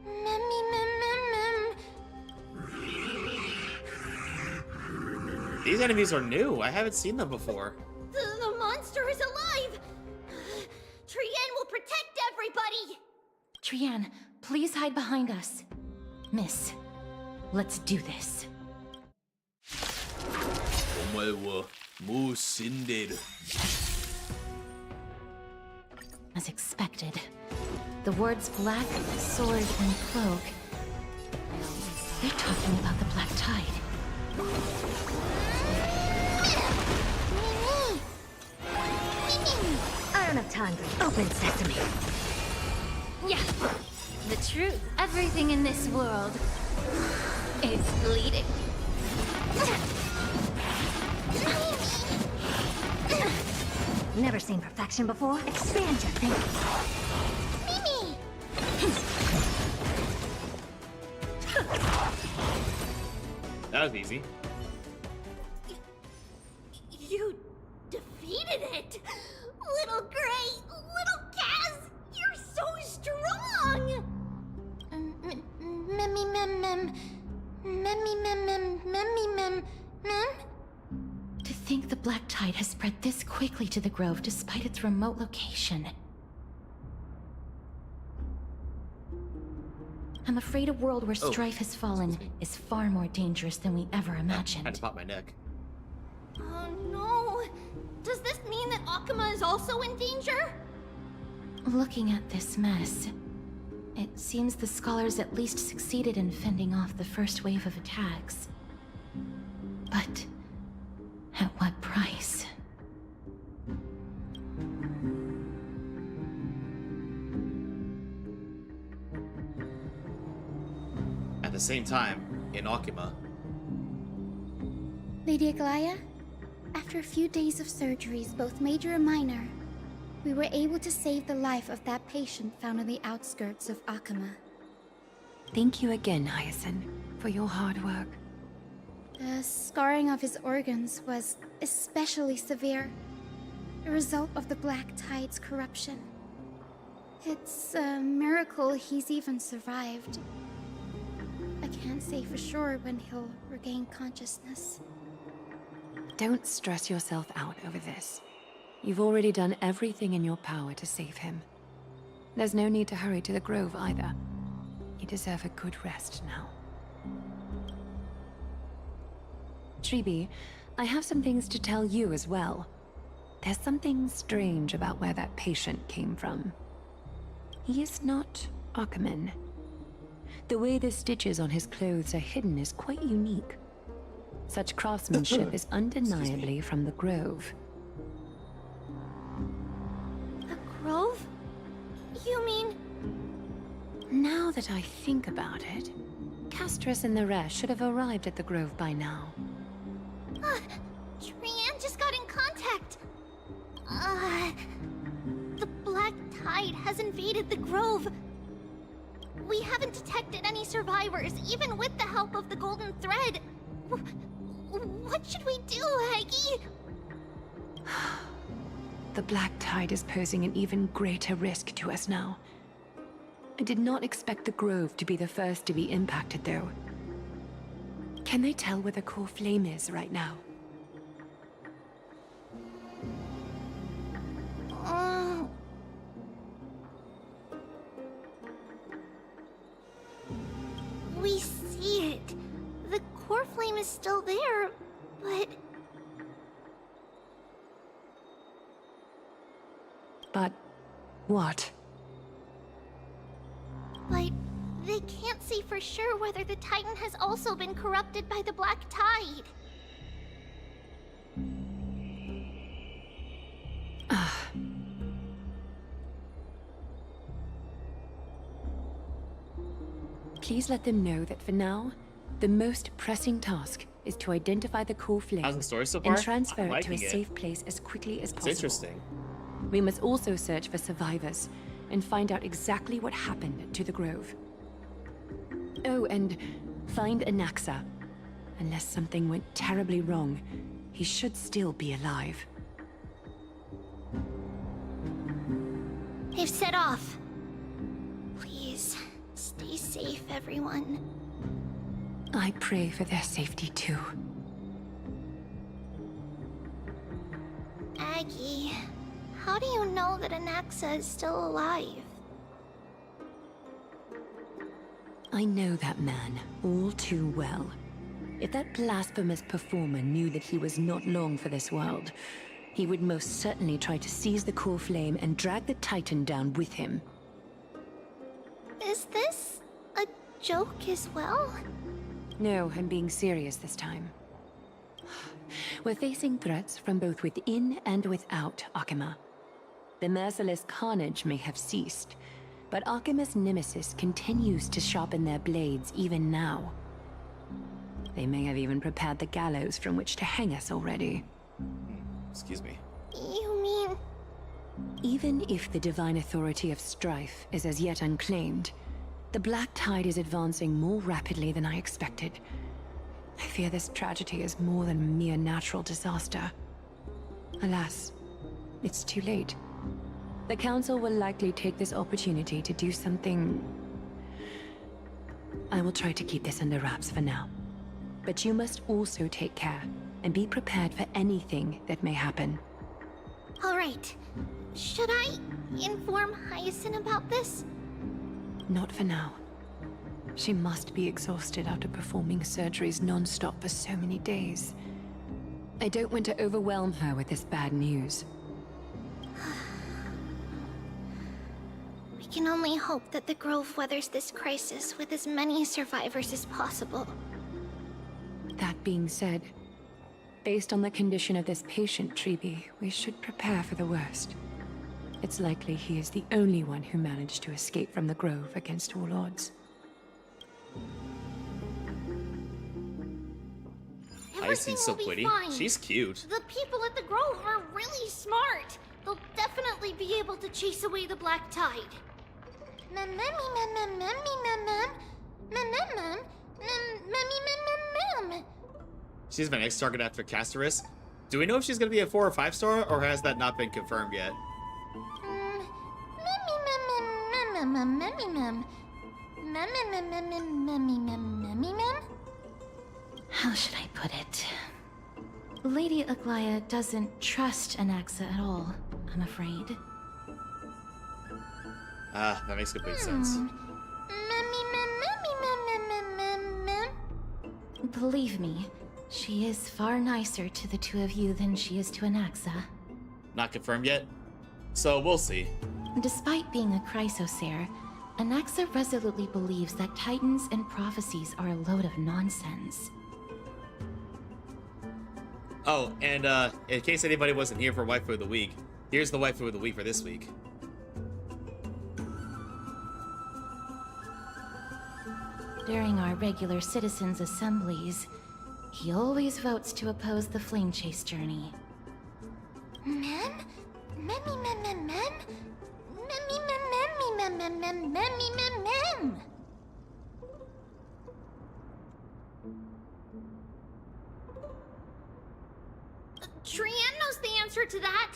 Memmy mem mem mem. These enemies are new. I haven't seen them before. The monster is alive! Trianne will protect everybody! Trianne, please hide behind us. Miss, let's do this. As expected, the words black, sword, and cloak. They're talking about the Black Tide. I don't have time for open sesame. Yeah, the truth. Everything in this world is bleeding. Never seen perfection before? Expand your thinking. Mimi! That was easy. You defeated it! Little Gray! Little Kaz! You're so strong! Memmy mem mem. Memmy mem mem. Memmy mem mem. To think the Black Tide has spread this quickly to the Grove despite its remote location. I'm afraid a world where strife has fallen is far more dangerous than we ever imagined. I had to pop my neck. Oh no! Does this mean that Akuma is also in danger? Looking at this mess, it seems the scholars at least succeeded in fending off the first wave of attacks. But at what price? At the same time, in Akuma, Lady Aglaya, after a few days of surgeries, both major and minor, we were able to save the life of that patient found on the outskirts of Akuma. Thank you again, Hyacinth, for your hard work. The scarring of his organs was especially severe, a result of the Black Tide's corruption. It's a miracle he's even survived. I can't say for sure when he'll regain consciousness. Don't stress yourself out over this. You've already done everything in your power to save him. There's no need to hurry to the Grove either. You deserve a good rest now. Tribbie, I have some things to tell you as well. There's something strange about where that patient came from. He is not Ackerman. The way the stitches on his clothes are hidden is quite unique. Such craftsmanship is undeniably from the Grove. The Grove? You mean... Now that I think about it, Castorice and the rest should have arrived at the Grove by now. Trianne just got in contact! The Black Tide has invaded the Grove. We haven't detected any survivors, even with the help of the Golden Thread. What should we do, Aggie? The Black Tide is posing an even greater risk to us now. I did not expect the Grove to be the first to be impacted, though. Can they tell where the core flame is right now? We see it. The core flame is still there, but... But... what? But they can't see for sure whether the Titan has also been corrupted by the Black Tide. Please let them know that for now, the most pressing task is to identify the core flame How's the story so far? and transfer I'm it to a liking it. safe place as quickly as possible. It's interesting. We must also search for survivors and find out exactly what happened to the Grove. Oh, and find Anaxa. Unless something went terribly wrong, he should still be alive. They've set off. Please, stay safe, everyone. I pray for their safety too. Aggie, how do you know that Anaxa is still alive? I know that man all too well. If that blasphemous performer knew that he was not long for this world, he would most certainly try to seize the core flame and drag the Titan down with him. Is this a joke as well? No, I'm being serious this time. We're facing threats from both within and without Akima. The merciless carnage may have ceased, but Akima's nemesis continues to sharpen their blades even now. They may have even prepared the gallows from which to hang us already. Excuse me. You mean... Even if the divine authority of strife is as yet unclaimed, the Black Tide is advancing more rapidly than I expected. I fear this tragedy is more than a mere natural disaster. Alas, it's too late. The Council will likely take this opportunity to do something... I will try to keep this under wraps for now. But you must also take care and be prepared for anything that may happen. All right. Should I inform Hyacinth about this? Not for now. She must be exhausted after performing surgeries non-stop for so many days. I don't want to overwhelm her with this bad news. We can only hope that the Grove weathers this crisis with as many survivors as possible. That being said, based on the condition of this patient, Tribbie, we should prepare for the worst. It's likely he is the only one who managed to escape from the Grove against all odds. Hyacinth's so pretty. She's cute. The people at the Grove are really smart. They'll definitely be able to chase away the Black Tide. She's my next target after Castorice. Do we know if she's gonna be a 4 or 5 star, or has that not been confirmed yet? How should I put it? Lady Aglaya doesn't trust Anaxa at all, I'm afraid. Ah, that makes complete sense. Believe me, she is far nicer to the two of you than she is to Anaxa. Not confirmed yet, so we'll see. Despite being a chrysosaur, Anaxa resolutely believes that titans and prophecies are a load of nonsense. Oh, and in case anybody wasn't here for Waifu of the Week, here's the Waifu of the Week for this week. During our regular citizens' assemblies, he always votes to oppose the flame chase journey. Mem? Memmy mem mem mem? Memmy mem memmy mem mem mem memmy mem mem! Trian knows the answer to that.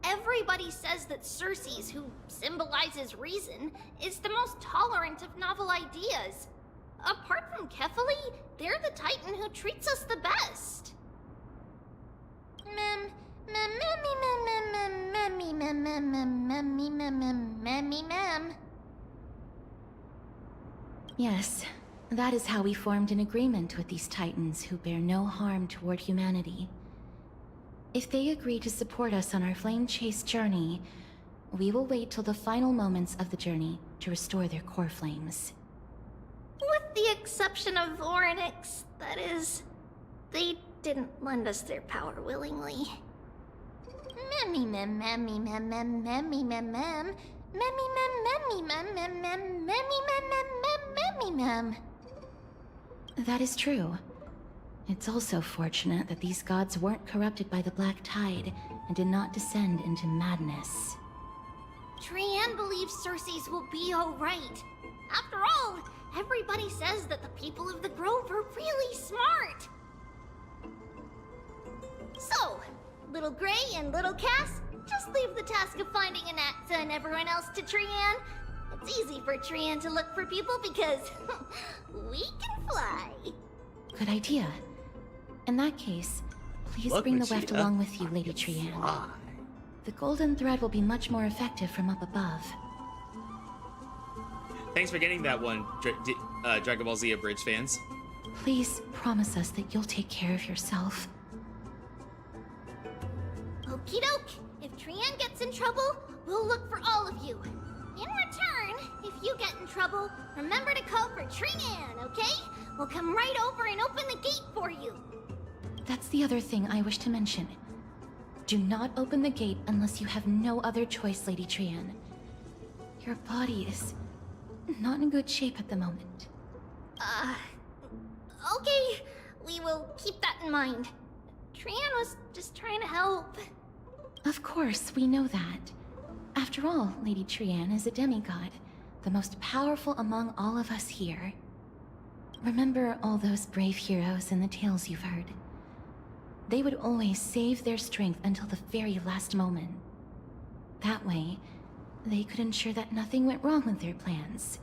Everybody says that Circes, who symbolizes reason, is the most tolerant of novel ideas. Apart from Kefali, they're the Titan who treats us the best. Mem, mem, memmy, mem, mem, mem, memmy, mem, mem, mem, memmy, mem, mem, memmy, mem. Yes, that is how we formed an agreement with these Titans who bear no harm toward humanity. If they agree to support us on our flame chase journey, we will wait till the final moments of the journey to restore their core flames. With the exception of Voronix, that is. They didn't lend us their power willingly. Memmy mem memmy mem mem memmy mem mem. Memmy mem memmy mem mem mem memmy mem mem mem memmy mem. That is true. It's also fortunate that these gods weren't corrupted by the Black Tide and did not descend into madness. Trian believes Circes will be alright. After all, everybody says that the people of the Grove are really smart. So, Little Gray and Little Cass, just leave the task of finding Anaxa and everyone else to Trian. It's easy for Trian to look for people because we can fly. Good idea. In that case, please bring the weft along with you, Lady Trian. The golden thread will be much more effective from up above. Thanks for getting that one, Dragon Ball Z Abridged fans. Please promise us that you'll take care of yourself. Okie doke. If Trian gets in trouble, we'll look for all of you. In return, if you get in trouble, remember to call for Trian, okay? We'll come right over and open the gate for you. That's the other thing I wish to mention. Do not open the gate unless you have no other choice, Lady Trian. Your body is not in good shape at the moment. Okay. We will keep that in mind. Trian was just trying to help. Of course, we know that. After all, Lady Trian is a demigod, the most powerful among all of us here. Remember all those brave heroes and the tales you've heard. They would always save their strength until the very last moment. That way, they could ensure that nothing went wrong with their plans.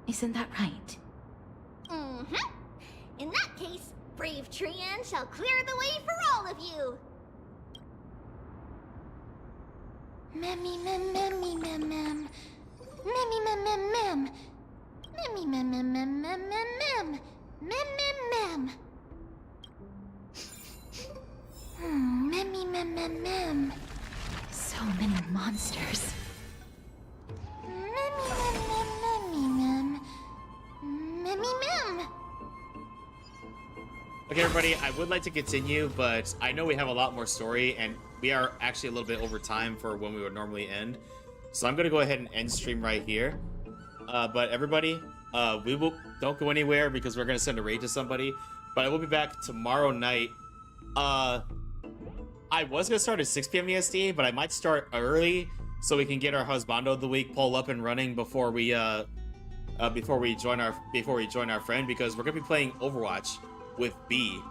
Isn't that right? Mm-hmm. In that case, brave Trian shall clear the way for all of you. Memmy mem memmy mem mem. Memmy mem mem mem. Memmy mem mem mem mem mem mem. Mem mem mem. Memmy mem mem mem. So many monsters. Memmy mem mem memmy mem. Memmy mem. Okay, everybody, I would like to continue, but I know we have a lot more story, and we are actually a little bit over time for when we would normally end. So I'm going to go ahead and end stream right here. But everybody, don't go anywhere because we're going to send a raid to somebody. But I will be back tomorrow night. I was going to start at 6 p.m. EST, but I might start early so we can get our Husbando of the Week poll up and running before we join our friend, because we're going to be playing Overwatch with B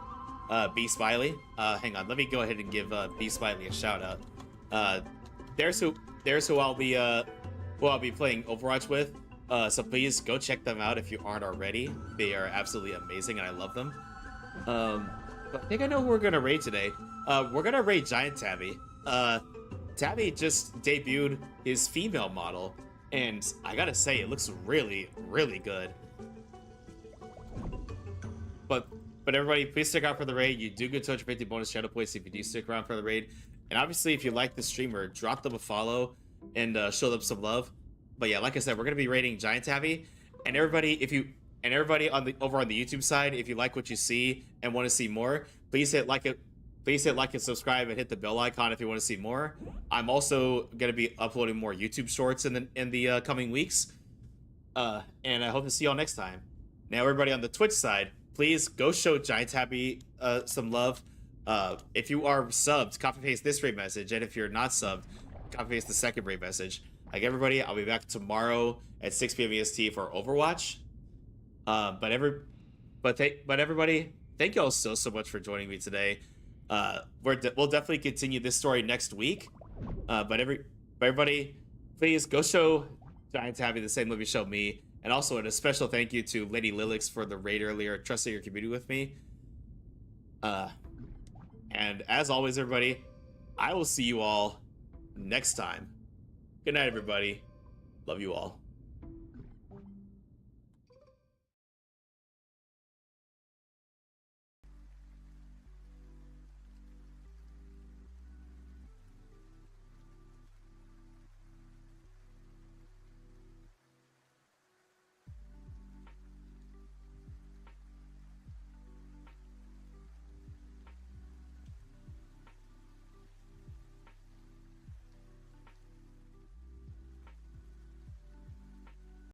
Smiley. Hang on, let me go ahead and give B Smiley a shout out. There's who I'll be playing Overwatch with. So please go check them out if you aren't already. They are absolutely amazing and I love them. But I think I know who we're gonna raid today. We're gonna raid Giant Tabby. Tabby just debuted his female model, and I gotta say, it looks really, really good. But everybody, please stick around for the raid. You do get 250 bonus channel points if you do stick around for the raid. And obviously, if you like the streamer, drop them a follow and show them some love. But yeah, like I said, we're gonna be raiding Giant Tabby. And everybody, over on the YouTube side, if you like what you see and want to see more, please hit like and subscribe and hit the bell icon if you want to see more. I'm also gonna be uploading more YouTube shorts in the coming weeks. And I hope to see y'all next time. Now, everybody on the Twitch side, please go show Giant Tabby some love. If you are subbed, copy paste this raid message, and if you're not subbed, copy paste the second raid message. Like everybody, I'll be back tomorrow at 6 p.m. EST for Overwatch. But everybody, thank y'all so much for joining me today. We'll definitely continue this story next week. But everybody, please go show Giant Tabby the same love you showed me. And also, a special thank you to Lady Lilix for the raid earlier, trusting your community with me. And as always, everybody, I will see you all next time. Good night, everybody. Love you all.